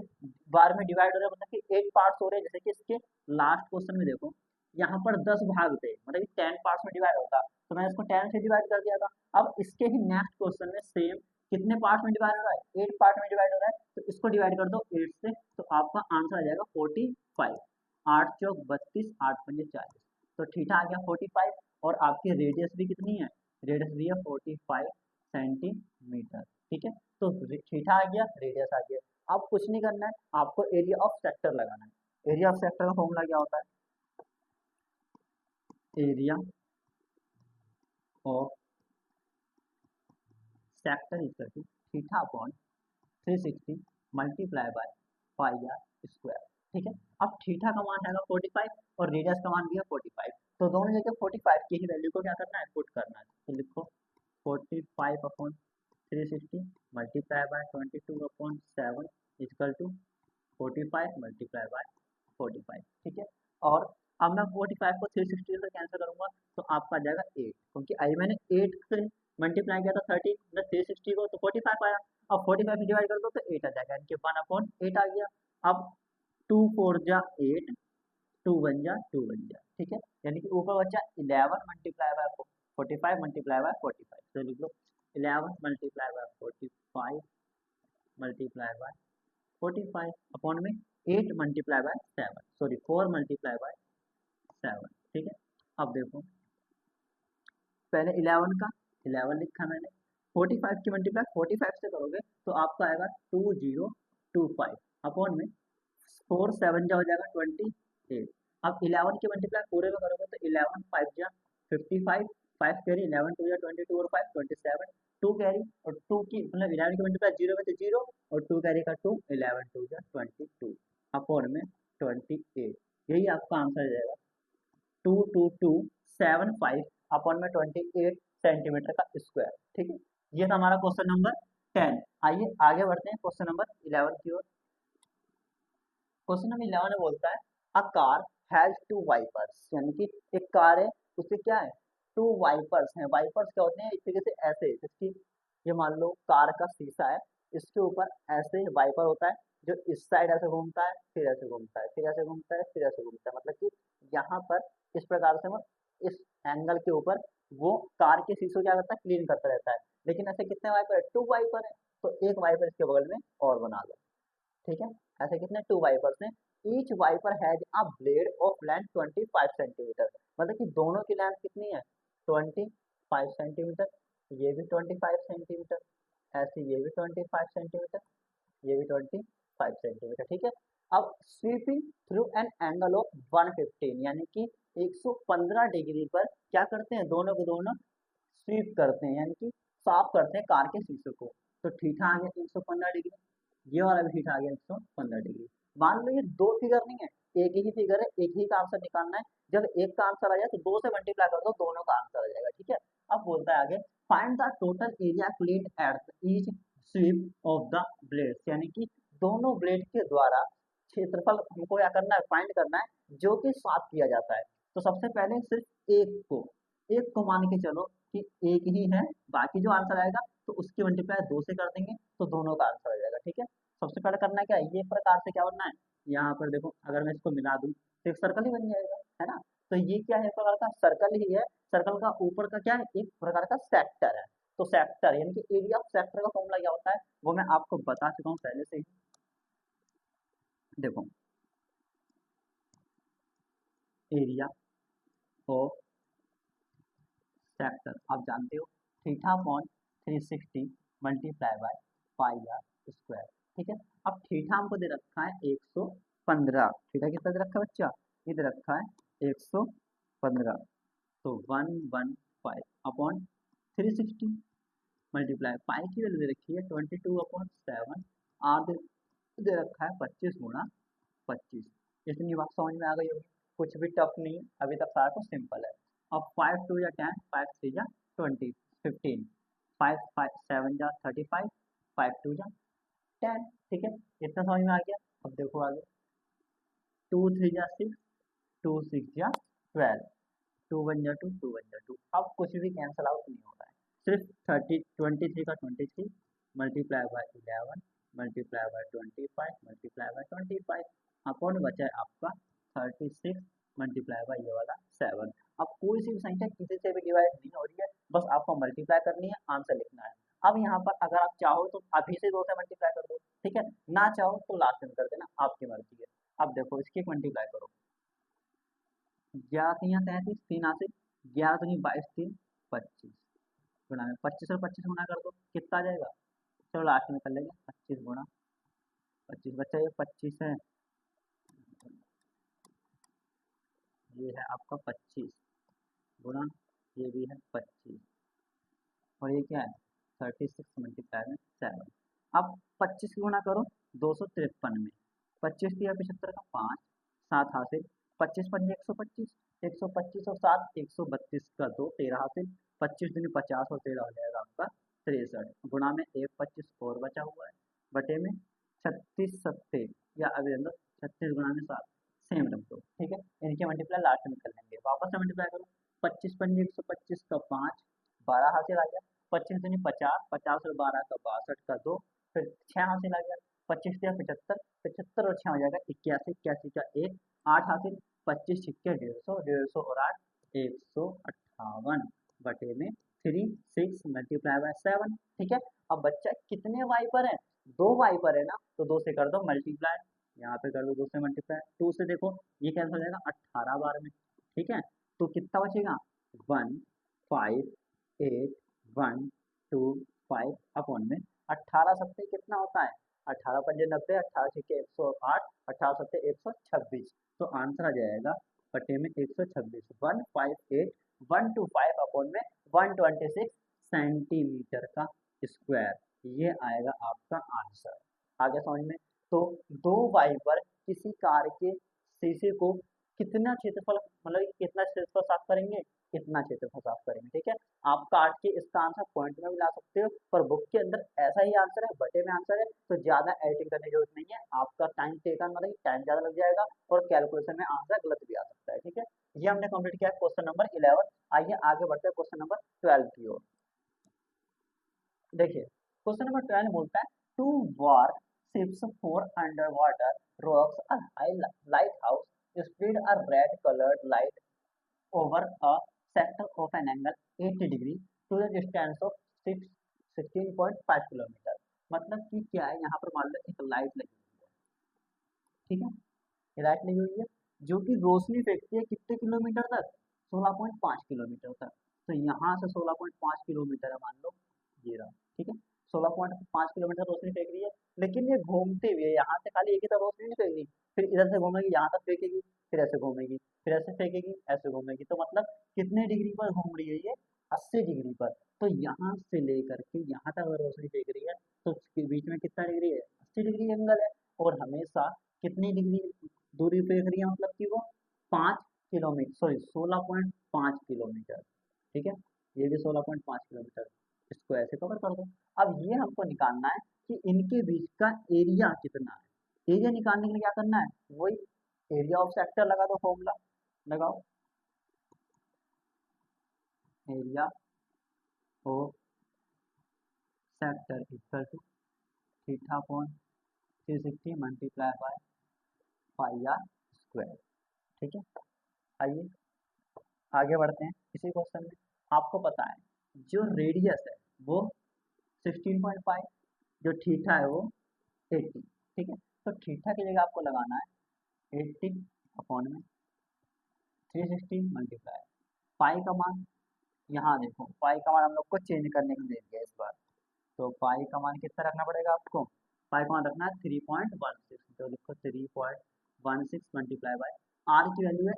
[SPEAKER 1] बार में डिवाइड हो रहा है, मतलब कि 8 पार्ट्स हो रहे हैं। जैसे कि इसके लास्ट क्वेश्चन में देखो यहाँ पर 10 भाग थे, मतलब कि 10 पार्ट्स में डिवाइड होता, तो मैंने इसको 10 से डिवाइड कर दिया था। अब इसके ही नेक्स्ट क्वेश्चन में सेम कितने पार्ट में डिवाइड हो रहा है 8 पार्ट में डिवाइड हो रहा है, तो इसको डिवाइड कर दो 8 से, तो आपका आंसर आ जाएगा 45, 8 चौक 32, 8 पंजे 40, तो थीटा आ गया 45। और आपकी रेडियस भी कितनी है, रेडियस भी है 45 सेंटीमीटर। ठीक है, तो थीटा आ गया रेडियस आ गया। अब कुछ नहीं करना है, आपको एरिया ऑफ सेक्टर लगाना है। एरिया ऑफ सेक्टर का फॉर्मूला क्या होता है, area of sector equal to theta upon 360 multiply by pi r square. ठीक है, अब थीटा का मान है 45 और रेडियस का मान भी है 45, तो दोनों जगह 45 की ही वैल्यू को क्या करना है पुट करना है। तो लिखो 45 upon 360 multiply by 22 upon 7 equal to 45 multiply by 45। ठीक है, और अब मैं 45 को 360 से कैंसिल करूंगा तो आपका आ जाएगा 8, क्योंकि आई मैंने 8 से मल्टीप्लाई किया था 30 प्लस 360 को, तो 45 आया। अब 45 से डिवाइड कर दो तो 8 आ जाएगा, यानी कि 1 अपॉन 8 आ गया। अब 2 4 जा 8, 2 1 जा 2 1 जा। ठीक है, यानी कि ऊपर बचा 11 मल्टीप्लाई बाय 45 मल्टीप्लाई बाय 45, तो लिख लो 11 multiply by 45 multiply by 45 upon में 8 multiply by 7, sorry 4 multiply by 7। ठीक है, अब देखो पहले 11 का 11 लिखा मैंने, 45 की मल्टीप्लाई 45 से करोगे तो आपका आएगा 2025 अपॉन में 4 7 जा हो जाएगा 28। अब 11 की मल्टीप्लाई पूरे में करोगे तो 11 5 जा 55, 5 कैरी 11 2 जा 22 और 5 27, 2 कैरी और 2 की मतलब 11 की मल्टीप्लाई 0 में तो 0 और 2 कैरी का 2, 11 2 जा 22 अपॉन में 28। यही आपका आंसर जाएगा 2275 अपॉन में 28 सेंटीमीटर का स्क्वायर। ठीक है, ये था हमारा क्वेश्चन नंबर 10। आइए आगे बढ़ते हैं क्वेश्चन नंबर 11 की ओर। क्वेश्चन नंबर 11 में बोलता है a car has two wipers, यानी कि एक कार है उसके क्या है, टू वाइपर्स हैं। वाइपर्स क्या होते हैं, एक तरीके से ऐसे जिसकी ये मान लो कार का शीशा है, इसके ऊपर ऐसे वाइपर होता है जो इस साइड ऐसे घूमता है, फिर ऐसे घूमता है, फिर ऐसे घूमता है, फिर ऐसे घूमता है, मतलब कि यहाँ पर इस प्रकार से वो इस एंगल के ऊपर वो कार के शीशे क्या करता है, क्लीन करता रहता है। लेकिन ऐसे कितने वाइपर है, टू वाइपर है, तो एक वाइपर इसके बगल में और बना लो। ठीक है, ऐसे कितने टू वाइपर्स हैं। Each wiper has a blade of length 25 centimetre, मतलब कि दोनों की लेंथ कितनी है 25 सेंटीमीटर, ये भी 25 सेंटीमीटर, ऐसे ये भी 25 सेंटीमीटर, ये भी 25 सेंटीमीटर। ठीक है, अब sweeping through an angle of 115, यानी कि 115 डिग्री पर क्या करते हैं, दोनों को दोनों स्वीप करते हैं, यानी कि साफ करते हैं कार के शीशे को। तो थीटा आ गया 115 डिग्री, ये वाला भी थीटा आ गया 115 डिग्री। मान लो ये दो फिगर नहीं है, एक ही फिगर है, एक ही का आंसर निकालना है। जब एक का आंसर आ जाए तो दो से मल्टीप्लाई कर दो, दोनों का आंसर आ जाएगा। ठीक है, अब बोलता है आगे find the total area clean at each sweep of the blades, यानी कि दोनों ब्लेड के द्वारा क्षेत्रफल हमको क्या करना है, फाइंड करना है जो कि साफ किया जाता है। तो सबसे पहले सिर्फ एक को मान के चलो कि एक ही है, बाकी जो आंसर आएगा तो उसकी मल्टीप्लाई दो से कर देंगे तो दोनों का आंसर आ जाएगा। ठीक है, सबसे पहले करना क्या है, ये प्रकार से क्या बनना है, यहाँ पर देखो अगर मैं इसको मिला दूं तो एक सर्कल ही बन जाएगा, है ना। तो ये क्या है, एक प्रकार का सर्कल ही है। सर्कल का ऊपर का क्या है, एक प्रकार का सेक्टर है। तो सेक्टर यानी कि एरिया ऑफ सेक्टर का फॉर्मूला क्या होता है वो मैं आपको बता चुका हूँ पहले से ही। देखो एरिया ऑफ सेक्टर आप जानते हो theta upon 360 multiply by pi r square. ठीक है, अब थीटा हमको दे रखा है 115, थीटा कितना दे रखा है बच्चा, ये दे रखा है 115, तो 115 अपॉन 360 मल्टीप्लाई पाई की वैल्यू दे रखी है 22/7, आर दे रखा है 25 गुणा 25। इतनी बात समझ में आ गई होगी, कुछ भी टफ नहीं है, अभी तक सारा कुछ सिंपल है। अब 5 2 या 10, 5 3 या 20 15, 5 5 7 या 35, 5 2 या 10। ठीक है, इतना समझ में आ गया। अब देखो आगे 2 3 या 6, 2 6 या 12, 2 1 या 2, 2 1 या 2। अब कुछ भी कैंसिल आउट नहीं हो रहा है, सिर्फ 23 का 23 multiply by 11 multiply by 25 multiply by 25 upon बचा है आपका 36 मल्टीप्लाई बाय ये वाला 7। अब कोई सी भी संख्या किसी से भी डिवाइड नहीं हो रही है, बस आपको मल्टीप्लाई करनी है, आंसर लिखना है। अब यहाँ पर अगर आप चाहो तो अभी से 2 से मल्टीप्लाई कर दो, ठीक है, ना चाहो तो लास्ट में कर देना, आपकी मर्जी है। अब देखो इसकी मल्टीप्लाई करो, 11 3 33, 3 से 11 दूनी 22 3 25 गुणा में 25 और 25 गुणा कर दो, कितना आ जाएगा, चलो लास्ट में कर लेंगे 25 गुणा 25, बच्चा ये 25 है, ये है आपका 25 गुणा ये भी है 25 और ये क्या है 36 मल्टीप्लाई में 7। अब 25 की गुणा करो 253 में, 25 दिया 75 का 5 7 हासिल, 25 पंजे 125, 125 और 7 132 का 2 13 हासिल, 25 दूनी 50 और 13 हो जाएगा आपका 63 गुणा में 1 25 और बचा हुआ है बटे में 36 सत्ते या अभी अंदर 36 गुणा में 7 सेम रख दो। ठीक है, इनके मल्टीप्लाई लास्ट में कर लेंगे, वापस से मल्टीप्लाई करो 25 पंजे 125 का 5 12 हासिल आ गया, 25 दूनी 50, 50 और 12 का 62 का 2, फिर 6 हासिल आ गया, 25 या 75, 75 और 6 हो जाएगा 81, 81 का 1 8 हासिल, 25 छिक्के 150, 150 और 8 158 बटे में 3 6 मल्टीप्लाई बाय 7। ठीक है, अब बच्चा कितने वाइपर है, दो वाइपर है ना, तो 2 से कर दो मल्टीप्लाई, यहाँ पे कर दो 2 से मल्टीप्लाई, 2 से देखो ये कैंसिल हो जाएगा 18 बार में। ठीक है, तो कितना बचेगा 1 5 8 1 2 5/में 18 कितना होता है, 18×5 = 90, 18×6 = 108, 18×7 = 126। तो आंसर आ जाएगा बटे में 126, 158, 125/में 126 सेंटीमीटर का स्क्वायर। ये आएगा आपका आंसर। आगे समझ में। तो दो वाइपर किसी कार के शीशे को कितना क्षेत्रफल, मतलब कितना क्षेत्रफल साफ करेंगे, कितना क्षेत्रफल साफ करेंगे। ठीक है, आप काट के इसका आंसर पॉइंट में भी ला सकते हो, पर बुक के अंदर ऐसा ही आंसर है, बटे में आंसर है, तो ज्यादा एडिटिंग करने की जरूरत नहीं है। आपका टाइम टेकन मतलब टाइम ज्यादा लग जाएगा और कैलकुलेशन में आंसर गलत भी आ सकता है। ठीक है, ये हमने कंप्लीट किया क्वेश्चन नंबर 11। आइए आगे बढ़ते हैं क्वेश्चन नंबर 12 की ओर। देखिए क्वेश्चन नंबर 12 बोलता है two war ships for underwater rocks a high lighthouse spread a red colored light over a sector of an angle 80 degree to the distance of 16.5 kilometre. मतलब कि क्या है, यहाँ पर मान लो एक लाइट लगी हुई है। ठीक है, ये लाइट लगी हुई है जो कि रोशनी फेंकती है कितने किलोमीटर तक, 16.5 किलोमीटर तक। तो यहाँ से 16.5 किलोमीटर है मान लो ये रहा। ठीक है, 16.5 किलोमीटर रोशनी फेंक रही है, लेकिन ये घूमते हुए यहाँ से खाली एक ही तरफ रोशनी नहीं फेंक रही, फिर इधर से घूमेगी यहाँ तक फेंकेगी, फिर ऐसे घूमेगी, फिर ऐसे फेंकेगी, ऐसे घूमेगी। तो मतलब कितने डिग्री पर घूम रही है ये, 80 डिग्री पर। तो यहाँ से लेकर के यहाँ तक अगर रोशनी फेंक रही है तो उसके बीच में कितना डिग्री है, 80 डिग्री एंगल है। और हमेशा कितनी डिग्री दूरी फेंक रही है, मतलब कि वो 5 किलोमीटर, सॉरी 16.5 किलोमीटर। ठीक है, ये भी 16.5 किलोमीटर, इसको ऐसे कवर कर दो। अब ये हमको निकालना है कि इनके बीच का एरिया कितना है। एरिया निकालने के लिए क्या करना है, वही एरिया ऑफ सेक्टर लगा दो, फॉर्मूला लगाओ, area of sector equal to theta upon 360 multiply by pi r square. ठीक है, आइए आगे बढ़ते हैं इसी क्वेश्चन में। आपको पता है जो रेडियस है वो 16.5, जो थीटा है वो 80। ठीक है, तो थीटा की जगह आपको लगाना है 80 अपॉन में 360 मल्टीप्लाई पाई का मान। यहाँ देखो पाई का मान हम लोग को चेंज करने को दे दिया इस बार, तो पाई का मान कितना रखना पड़ेगा आपको, पाई का मान रखना है 3.16। तो लिखो 3.16 मल्टीप्लाई बाय आर की वैल्यू है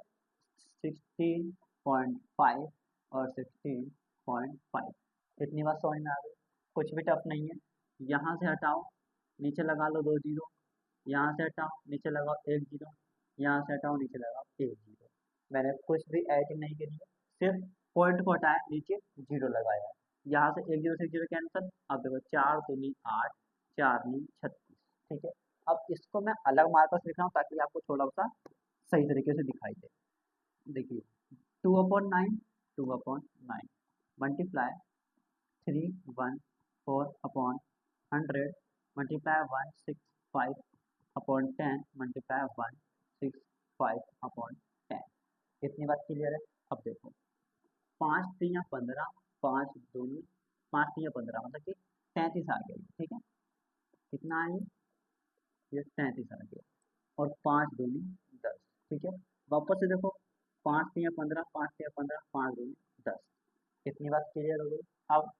[SPEAKER 1] 16.5 और 16.5। इतनी बात समझ में आ गई, कुछ भी टफ नहीं है। यहाँ से हटाओ, नीचे लगा लो 2 जीरो, यहाँ से हटाओ नीचे लगाओ 1 जीरो, यहाँ से हटाओ नीचे लगाओ 1 जीरो। मैंने कुछ भी एडिंग नहीं करी है, सिर्फ पॉइंट को हटाया, नीचे जीरो लगाया है। यहाँ से 1 जीरो से 1 जीरो कैंसिल। अब देखो 4 दूनी 8, 4 नी 36। ठीक है, अब इसको मैं अलग मार्कर से लिख रहा हूँ ताकि आपको थोड़ा सा सही तरीके से दिखाई दे। देखिए 2/9, 2/9 मल्टीप्लाई 314/100 मल्टीप्लाई 165/10 मल्टीप्लाई 165/10। इतनी बात क्लियर है। अब देखो 5 3 15, 5 दूनी 5 3 15 मतलब कि 33 आ गया। ठीक है, कितना आएगा, ये 33 आ गया, और 5 दूनी 10। ठीक है, वापस से देखो 5 3 15, 5 3 15, 5 दूनी 10। इतनी बात क्लियर हो गई। अब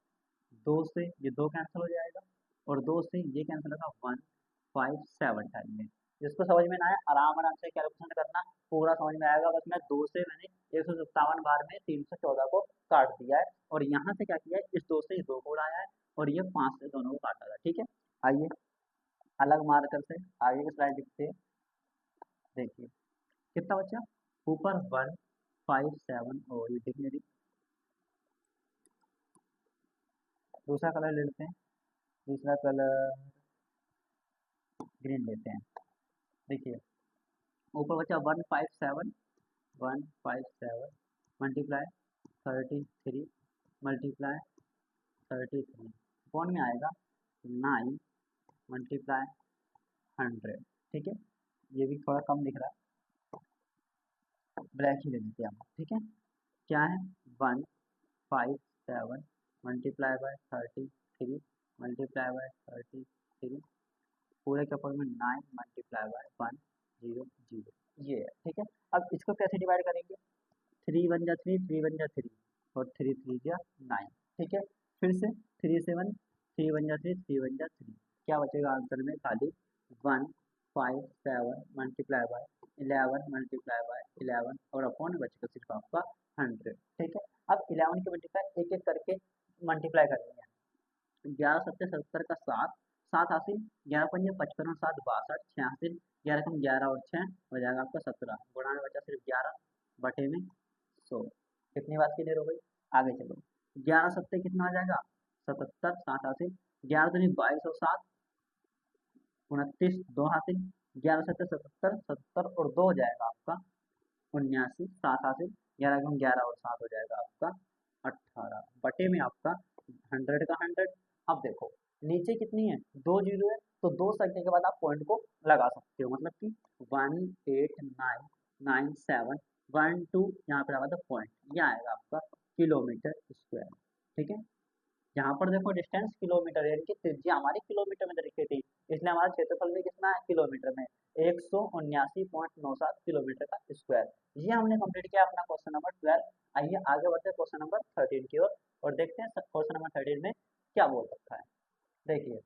[SPEAKER 1] 2 से ये 2 कैंसिल हो जाएगा, और 2 से ये कैंसिल होगा 157 टाइम में। जिसको समझ में ना आए आराम आराम से कैलकुलेशन करना, पूरा समझ में आएगा। बस मैं 2 से मैंने 157 बार में 314 को काट दिया है, और यहाँ से क्या किया है, इस 2 से ये 2 को उड़ाया है, और ये 5 से दोनों को काटा था। ठीक है, आइए अलग मार्कर से आगे की स्लाइड लिखते हैं। देखिए कितना बचा, ऊपर 157 और ये डिक्शनरी। दूसरा कलर ले लेते हैं, दूसरा कलर ग्रीन लेते हैं। देखिए ऊपर बचा 157, 157 मल्टीप्लाई 33 मल्टीप्लाई 33 कौन में आएगा 9 मल्टीप्लाई 100। ठीक है, ये भी थोड़ा कम दिख रहा है, ब्लैक ही ले लेते हैं हम। ठीक है, क्या है 157 मल्टीप्लाई बाय 33 मल्टीप्लाई बाय 33 पूरे के ऊपर में 9 मल्टीप्लाई बाय 100, ये है। ठीक है, अब इसको कैसे डिवाइड करेंगे, 3 1 जा 3, 3 1 जा 3, और 3 3 जा 9। ठीक है, फिर से 3 7 3 बन जा 3, 3 बन जा 3, क्या बचेगा आंसर में खाली 157 मल्टीप्लाई बाय 11 मल्टीप्लाई बाय 11 और अपॉन बचेगा सिर्फ आपका 100। ठीक है, अब 11 के मल्टीप्लाई एक एक करके मल्टीप्लाई करेंगे। 11 सत्ते 70 का 7, 7 हासिल, 11 पंजे 55 और 7 62, 6 हासिल, 11 कम 11 और 6 हो जाएगा आपका 17, गुणा में बचा सिर्फ 11 बटे में 100। कितनी बात क्लियर हो गई? आगे चलो, 11 सत्ते कितना आ जाएगा 77, 7 हासिल, 11 दूनी 22 और 7 29, 2 हासिल, 11 सत्ते 77, 77 और 2 हो जाएगा आपका 79, 7 हासिल, 11 कम 11 और 7 हो जाएगा आपका 18 बटे में आपका 100 का 100। अब देखो नीचे कितनी है, 2 जीरो है, तो 2 संख्या के बाद आप पॉइंट को लगा सकते हो, मतलब कि 1899712 यहाँ पर आएगा पॉइंट, यह आएगा आपका किलोमीटर स्क्वायर। ठीक है, यहाँ पर देखो डिस्टेंस किलोमीटर यानी कि त्रिज्या हमारी किलोमीटर में रखी थी, इसलिए हमारा क्षेत्रफल भी कितना है किलोमीटर में 179.97 किलोमीटर का स्क्वायर। ये हमने कंप्लीट किया अपना क्वेश्चन नंबर 12। आइए आगे बढ़ते हैं क्वेश्चन नंबर 13 की ओर और देखते हैं क्वेश्चन नंबर 13 में क्या बोल रखा है। देखिए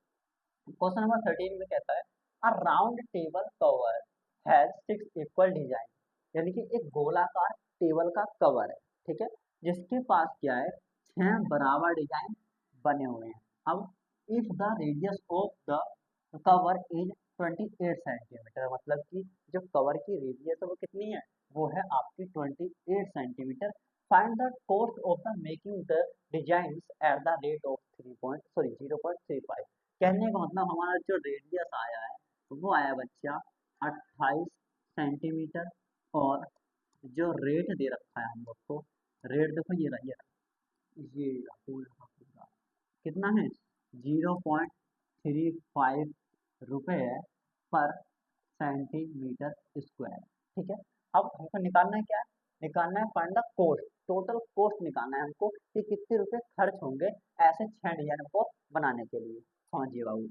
[SPEAKER 1] क्वेश्चन नंबर 13 में कहता है अ round table cover has 6 equal design, यानी कि एक गोलाकार टेबल का कवर है, ठीक है, जिसके पास क्या है 6 बराबर डिजाइन बने हुए हैं। अब if the radius of the cover is 28 centimetre, मतलब कि जो कवर की रेडियस है वो कितनी है, वो है आपकी 28 centimetre. Find the cost of the making the designs at the rate of 0.35। कहने का मतलब हमारा जो रेडियस आया है वो आया बच्चा 28 सेंटीमीटर, और जो रेट दे रखा है हम लोग को, रेट देखो ये रहा, ये पूरा पूरा कितना है 0.35 रुपये पर सेंटीमीटर स्क्वायर। ठीक है, अब हमको निकालना है क्या है, निकालना है find the cost, total cost निकालना है हमको कि कितने रुपए खर्च होंगे ऐसे 6 डिजाइन को बनाने के लिए। समझिए बाबू,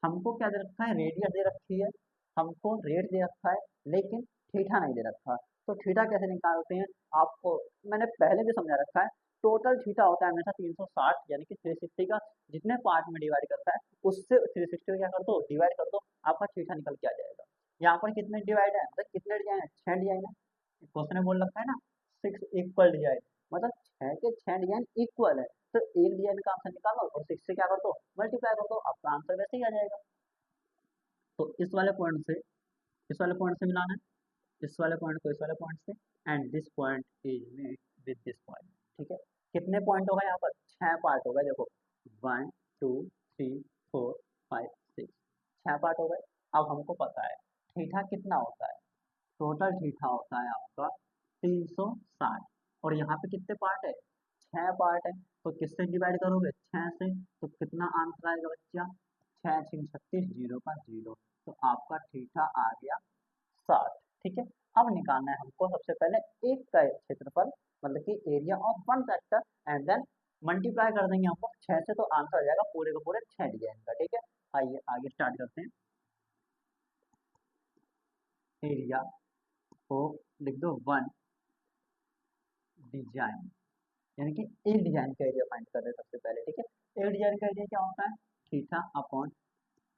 [SPEAKER 1] हमको क्या दे रखा है, रेडियस दे रखी है, हमको रेट दे रखा है, लेकिन थीटा नहीं दे रखा। तो थीटा कैसे निकालते हैं आपको मैंने पहले भी समझा रखा है। टोटल थीटा होता है हमेशा 360 यानी कि 360 का जितने पार्ट में डिवाइड करता है उससे 360 को क्या कर दो डिवाइड कर दो, आपका थीटा निकल के आ जाएगा। यहाँ पर कितने डिवाइड है, मतलब कितने डिजाइन है 6 डिजाइन है, क्वेश्चन में बोल रखा है ना 6 इक्वल डिजाइन, मतलब 6 के 6 डिजाइन इक्वल है, तो एक डिजाइन का आंसर निकालो और 6 से क्या कर दो मल्टीप्लाई कर दो, आपका आंसर वैसे ही आ जाएगा। तो इस वाले पॉइंट से इस वाले पॉइंट से मिलाना है, इस वाले पॉइंट को इस वाले पॉइंट से, and this point is made with this point. ठीक है, कितने पॉइंट हो गए यहाँ पर 6 पार्ट हो गए, देखो 1 2 3 4 5 6 6 पार्ट हो गए। अब हमको पता है थीटा कितना होता है, टोटल थीटा होता है आपका 360, और यहाँ पे कितने पार्ट है 6 पार्ट है, तो किससे डिवाइड करोगे 6 से, तो कितना आंसर आएगा बच्चा 6 6 36 0 का 0, तो आपका थीटा आ गया 60। ठीक है, अब निकालना है हमको सबसे पहले एक का क्षेत्रफल, मतलब कि area of one sector, and then multiply कर देंगे हम लोग 6 से, तो आंसर आ जाएगा पूरे के पूरे 6 डिजाइन का। ठीक है, आइए आगे स्टार्ट करते हैं। एरिया को लिख दो वन डिजाइन, यानी कि एक डिजाइन का एरिया फाइंड कर रहे हैं सबसे पहले। ठीक है, एक डिजाइन का एरिया क्या होता है theta upon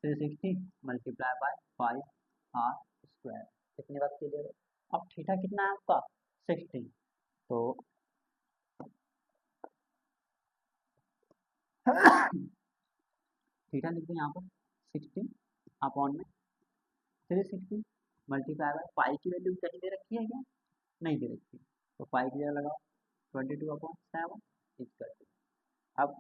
[SPEAKER 1] 360 multiply by 5 r square. कितनी बात कीजिए, अब थीटा कितना है आपका 60, तो थीटा लिखते हैं यहाँ पर 60 अपॉन में 360 मल्टीप्लाई बाय पाई की वैल्यू कहीं दे रखी है क्या, नहीं दे रखी, तो पाई की जगह लगाओ 22/7 इक्वल। अब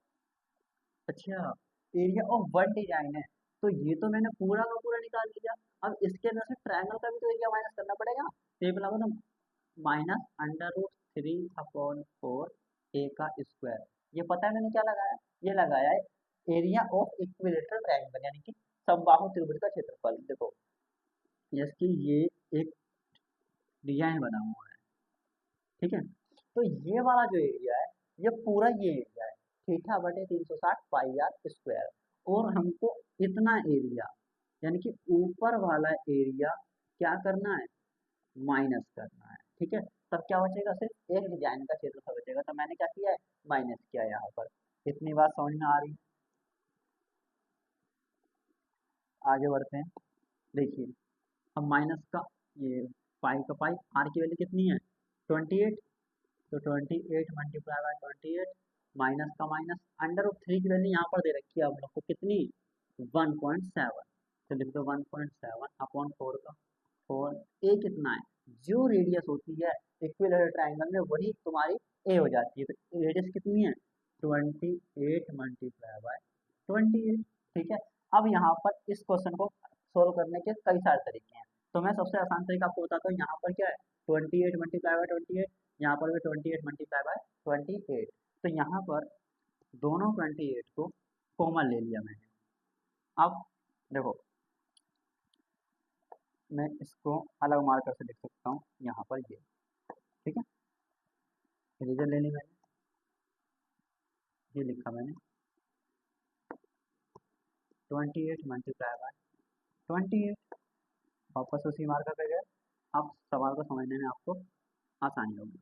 [SPEAKER 1] अच्छा एरिया ऑफ वन डिजाइन है, तो ये तो मैंने पूरा का पूरा निकाल लिया, अब इसके अंदर से ट्रायंगल का भी तो एरिया माइनस करना पड़ेगा, तो ये बोला तो -√3/4 ए का स्क्वायर। ये पता है मैंने क्या लगाया, ये लगाया है एरिया ऑफ इक्विलेटरल ट्रायंगल, यानी कि समबाहु त्रिभुज का क्षेत्रफल। देखो जैसे कि ये एक डिजाइन बना हुआ है, ठीक है, तो ये वाला जो एरिया है ये पूरा ये एरिया है थीटा बटे 360 पाई आर स्क्वायर, और हमको इतना एरिया यानी कि ऊपर वाला एरिया क्या करना है माइनस करना है। ठीक है, तब क्या बचेगा सिर्फ एक डिजाइन का क्षेत्रफल बचेगा, तो मैंने क्या किया है माइनस किया यहाँ पर। इतनी बात समझ में आ रही है? आगे बढ़ते हैं। देखिए अब माइनस का ये पाई का पाई, आर की वैल्यू कितनी है 28, तो 28 मल्टीप्लाई बाय 28 माइनस का माइनस, अंडर रूट 3 की वैल्यू यहाँ पर दे रखी है आप लोग को कितनी 1.7, तो लिख दो 1.7 अपॉन 4 का 4, ए कितना है, जो रेडियस होती है इक्विलेटरल ट्राइंगल में वही तुम्हारी ए हो जाती है, तो रेडियस कितनी है 28 मल्टीप्लाई बाय 28। ठीक है, अब यहाँ पर इस क्वेश्चन को सोल्व करने के कई सारे तरीके हैं, तो मैं सबसे आसान तरीका आपको बताता हूँ। यहाँ पर क्या है 28 मल्टीप्लाई बाय 28, यहाँ पर भी 28 मल्टीप्लाई बाय 28, तो यहाँ पर दोनों 28 को कॉमन ले लिया मैंने। अब देखो मैं इसको अलग मार्कर से लिख सकता हूँ यहाँ पर ये, ठीक है, रीजन ले ली मैंने, ये लिखा मैंने 28 मल्टीप्लाई बाय 28, वापस उसी मार्कर पे गए। अब सवाल को समझने में आपको आसानी होगी।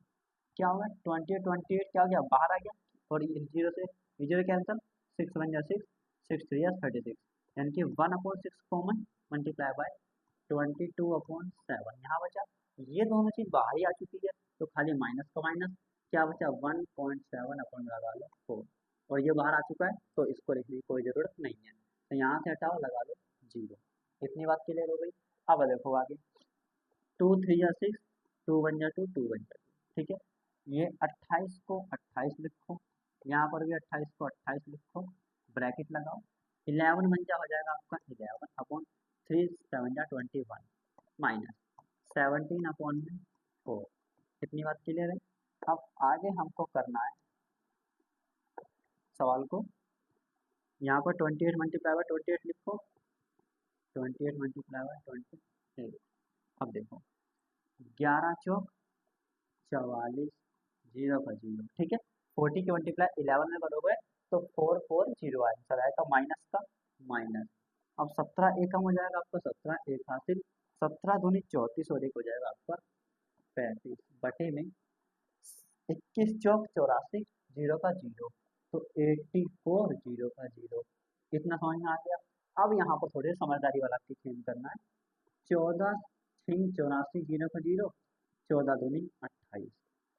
[SPEAKER 1] क्या होगा 28 क्या हो गया बाहर आ गया, और जीरो से जीरो कैंसिल, 6 1 जा 6, 6 3 जा 36, यानी कि 1/6 कॉमन मल्टीप्लाई बाय 22/7 यहाँ बचा। ये दोनों चीज़ बाहर ही आ चुकी है, तो खाली माइनस का माइनस क्या बचा 1.7 अपन लगा लो 4, और ये बाहर आ चुका है तो इसको लिखने की कोई ज़रूरत नहीं है, तो यहाँ से हटाओ लगा लो 0। इतनी बात क्लियर हो गई। अब देखो आगे 2 3 जा 6, 2 1 जा 2, 2 1 जा 2, ठीक है, ये 28 को 28 लिखो, यहाँ पर भी 28 को 28 लिखो, ब्रैकेट लगाओ, 11 बन जा हो जाएगा आपका 11 अपॉन 3 7 जा 21 माइनस 17 अपॉन में 4। कितनी बात क्लियर है। अब आगे हमको करना है सवाल को, यहाँ पर 28 मल्टीप्लाई बाय 28 लिखो, 28 मल्टीप्लाई बाय 28। अब देखो 11 चौक 44, 0 का 0, ठीक है, 40 की मल्टीप्लाई 11 में करोगे तो 440 आंसर आएगा माइनस का माइनस। अब 17 एकम हो जाएगा आपका, 17 एक हासिल, 17 दूनी 34 और एक हो जाएगा आपका 35 बटे में 21 चौक 84, 0 का 0, तो 84 0 का 0। इतना समझ में आ गया। अब यहाँ पर थोड़ी समझदारी वाला आपकी चेंज करना है, 14 3 84, 0 का 0, 14 दूनी 28,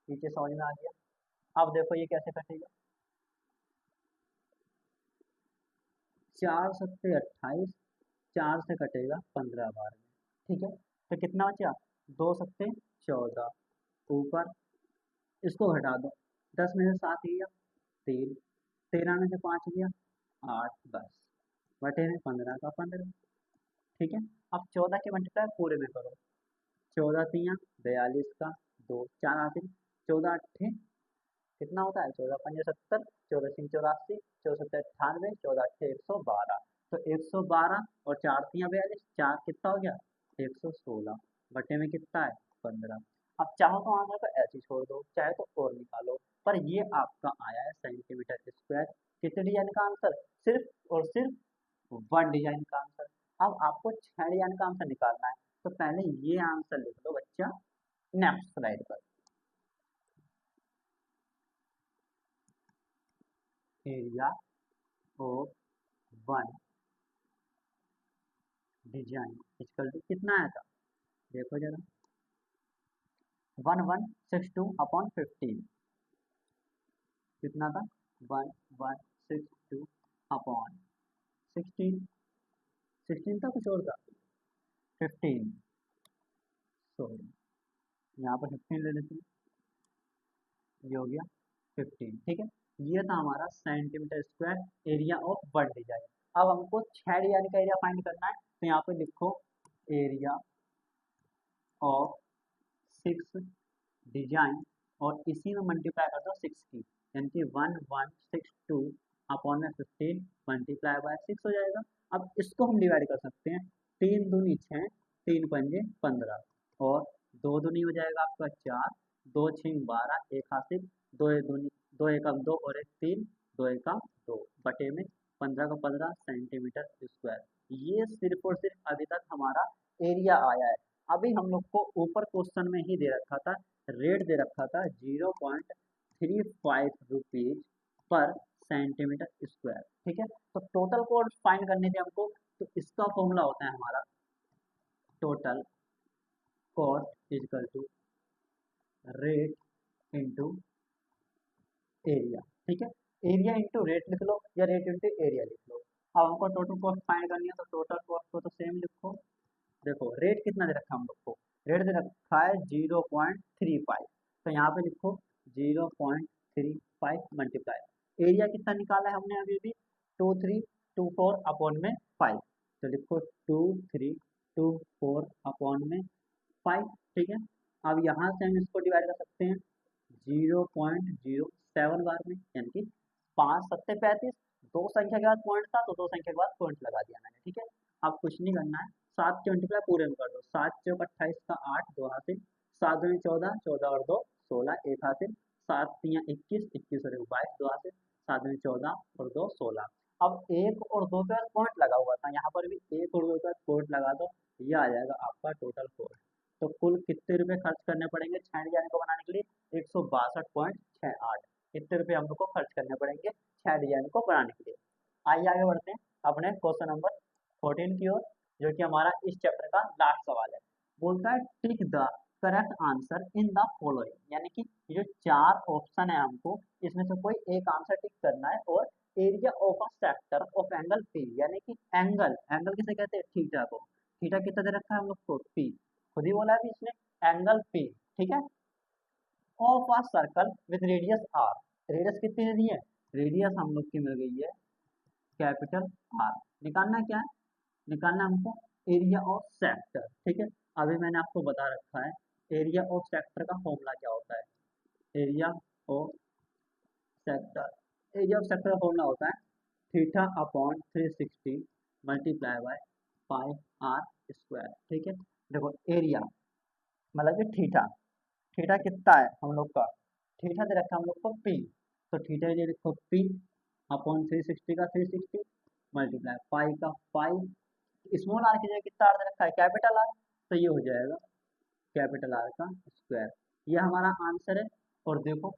[SPEAKER 1] नीचे समझ में आ गया। अब देखो ये कैसे कटेगा, 4 सत्ते 28, 4 से कटेगा 15 बार में, ठीक है, तो कितना बचा 2 सत्ते 14, ऊपर इसको घटा दो, 10 में से 7 गया 3, 13 में से 5 गया 8 10 बटे में 15 का 15, ठीक है। अब 14 के मल्टीप्लाई पूरे में करो, 14 3 42 का 2 4 हासिल, 14 8 कितना होता है 14 5 70, 14 3 84, 14 7 98, 14 8 112, तो 112 और 4 3 42, 4 कितना हो गया 116 बटे में कितना है 15। अब चाहो तो आंसर को ऐसे ही छोड़ दो, चाहे तो और निकालो, पर ये आपका आया है सेंटीमीटर स्क्वायर। कितने डिजाइन का आंसर, सिर्फ और सिर्फ 1 डिजाइन का आंसर। अब आपको 6 डिजाइन का आंसर निकालना है, तो पहले ये आंसर लिख लो बच्चा नेक्स्ट स्लाइड पर। Area of 1 design equal to कितना आया था देखो जरा 1162 अपॉन 15, कितना था 1162 अपॉन 16, 16 था कुछ और था 15, सॉरी यहाँ पर 15 ले लेते हैं, ये हो गया 15, ठीक है। ये था हमारा centimetre square area of 1 design. अब हमको 6 डिजाइन का एरिया फाइंड करना है, तो यहाँ पे लिखो एरिया ऑफ 6 डिजाइन और इसी में मल्टीप्लाई कर दो 6 की, यानी कि 1162 अपॉन में 15 मल्टीप्लाई बाय 6 हो जाएगा। अब इसको हम डिवाइड कर सकते हैं, 3 दूनी 6, 3 पंजे 15, और 2 दूनी हो जाएगा आपका 4, 2 6 12, एक हासिल, 2 दूनी 2 एकम 2 और एक 3, 2 एकम 2 बटे में 15 का 15 सेंटीमीटर स्क्वायर। ये सिर्फ और सिर्फ अभी तक हमारा एरिया आया है। अभी हम लोग को ऊपर क्वेश्चन में ही दे रखा था, रेट दे रखा था 0.35 रुपीज पर सेंटीमीटर स्क्वायर, ठीक है। तो टोटल कोड फाइंड करने थे हमको, तो इसका इसका फॉर्मूला होता है हमारा total cost is equal to rate into area. ठीक है, एरिया इंटू रेट लिख लो या रेट इंटू एरिया लिख लो। अब हमको टोटल कॉस्ट फाइंड करनी है, तो टोटल कॉस्ट को तो सेम लिखो। देखो रेट कितना दे रखा है हम लोग को, रेट दे रखा है 0.35, तो यहाँ पे लिखो 0.35 मल्टीप्लाई एरिया कितना निकाला है हमने अभी भी 2324 अपॉन में 5, तो लिखो 2324 अपॉन में 5। ठीक है, अब यहाँ से हम इसको डिवाइड कर सकते हैं 0.07 बार में, यानी कि 5 सत्ते 35, दो संख्या के बाद पॉइंट था तो दो संख्या के बाद पॉइंट लगा दिया मैंने। ठीक है, अब कुछ नहीं करना है, 7 के मल्टीप्लाई पूरे में कर दो, 7 चौक 28 का 8, 2 हासिल, 7 दूनी 14, 14 और 2 16, 1 हासिल, 7 तियाँ 21, 21 और 22, 2 हासिल, 7 दूनी 14 और 2 16। अब 1 और 2 के बाद पॉइंट लगा हुआ था, यहाँ पर भी 1 और 2 के बाद पॉइंट लगा दो, ये आ जाएगा आपका टोटल कॉस्ट। तो कुल कितने रुपए खर्च करने पड़ेंगे 6 डिजाइन को बनाने के लिए, 162.68। कितने रुपए हम लोग को खर्च करने पड़ेंगे 6 डिजाइन को बनाने के लिए। आइए आगे बढ़ते हैं अपने क्वेश्चन नंबर 14 की ओर, जो कि हमारा इस चैप्टर का लास्ट सवाल है। बोलता है tick the correct answer in the following, यानी कि ये जो 4 ऑप्शन है हमको इसमें से कोई एक आंसर टिक करना है। और area of a sector of angle P, यानी कि एंगल, एंगल किसे कहते हैं थीटा को, थीटा कितना दे रखा है हम लोग को पी, खुद ही बोला है इसने एंगल पी। ठीक है, of a circle with radius r, radius कितनी दे दी है, रेडियस हम लोग की मिल गई है कैपिटल आर। निकालना क्या है, निकालना हमको एरिया ऑफ सेक्टर। ठीक है, अभी मैंने आपको बता रखा है एरिया ऑफ सेक्टर का फॉर्मूला क्या होता है। Area of sector, area of sector का फॉर्मूला होता है theta upon 360 multiply by pi r square. ठीक है, देखो एरिया मतलब कि थीटा, थीटा कितना है हम लोग का, थीटा दे रखा है हम लोग को पी, तो थीटा ये लिखो पी अपॉन 360 का 360 मल्टीप्लाई पाई का पाई, स्मॉल आर की जगह कितना आर दे रखा है कैपिटल आर, तो ये हो जाएगा कैपिटल आर का स्क्वायर। ये हमारा आंसर है। और देखो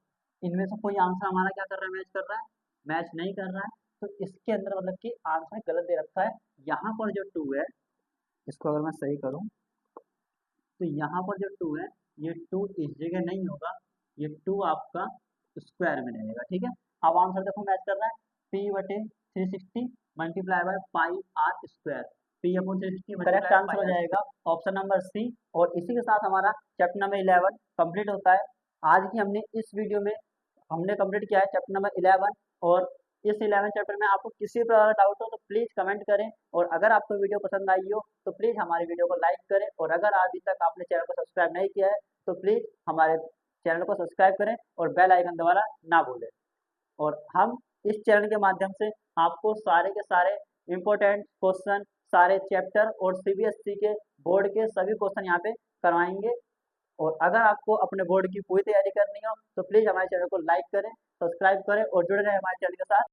[SPEAKER 1] इनमें से कोई आंसर हमारा क्या कर रहा है, मैच कर रहा है, मैच नहीं कर रहा है, तो इसके अंदर मतलब कि आंसर गलत दे रखा है। यहाँ पर जो 2 है, इसको अगर मैं सही करूँ तो यहाँ पर जो 2 है, ये 2 इस जगह नहीं होगा, ये 2 आपका स्क्वायर में रहेगा। ठीक है, अब आंसर देखो मैच कर रहा है पी बटे 360 multiply by pi r square, p upon 360 correct answer हो जाएगा ऑप्शन नंबर सी। और इसी के साथ हमारा चैप्टर नंबर 11 कंप्लीट होता है। आज की हमने इस वीडियो में हमने कंप्लीट किया है चैप्टर नंबर 11। और इस 11 चैप्टर में आपको किसी प्रकार का डाउट हो तो प्लीज़ कमेंट करें, और अगर आपको वीडियो पसंद आई हो तो प्लीज़ हमारी वीडियो को लाइक करें, और अगर अभी तक आपने चैनल को सब्सक्राइब नहीं किया है तो प्लीज़ हमारे चैनल को सब्सक्राइब करें और बेल आइकन दबाना ना भूलें। और हम इस चैनल के माध्यम से आपको सारे के सारे इम्पोर्टेंट क्वेश्चन, सारे चैप्टर और सीबीएसई के बोर्ड के सभी क्वेश्चन यहाँ पे करवाएंगे। और अगर आपको अपने बोर्ड की पूरी तैयारी करनी हो तो प्लीज़ हमारे चैनल को लाइक करें, सब्सक्राइब करें और जुड़े रहें हमारे चैनल के साथ।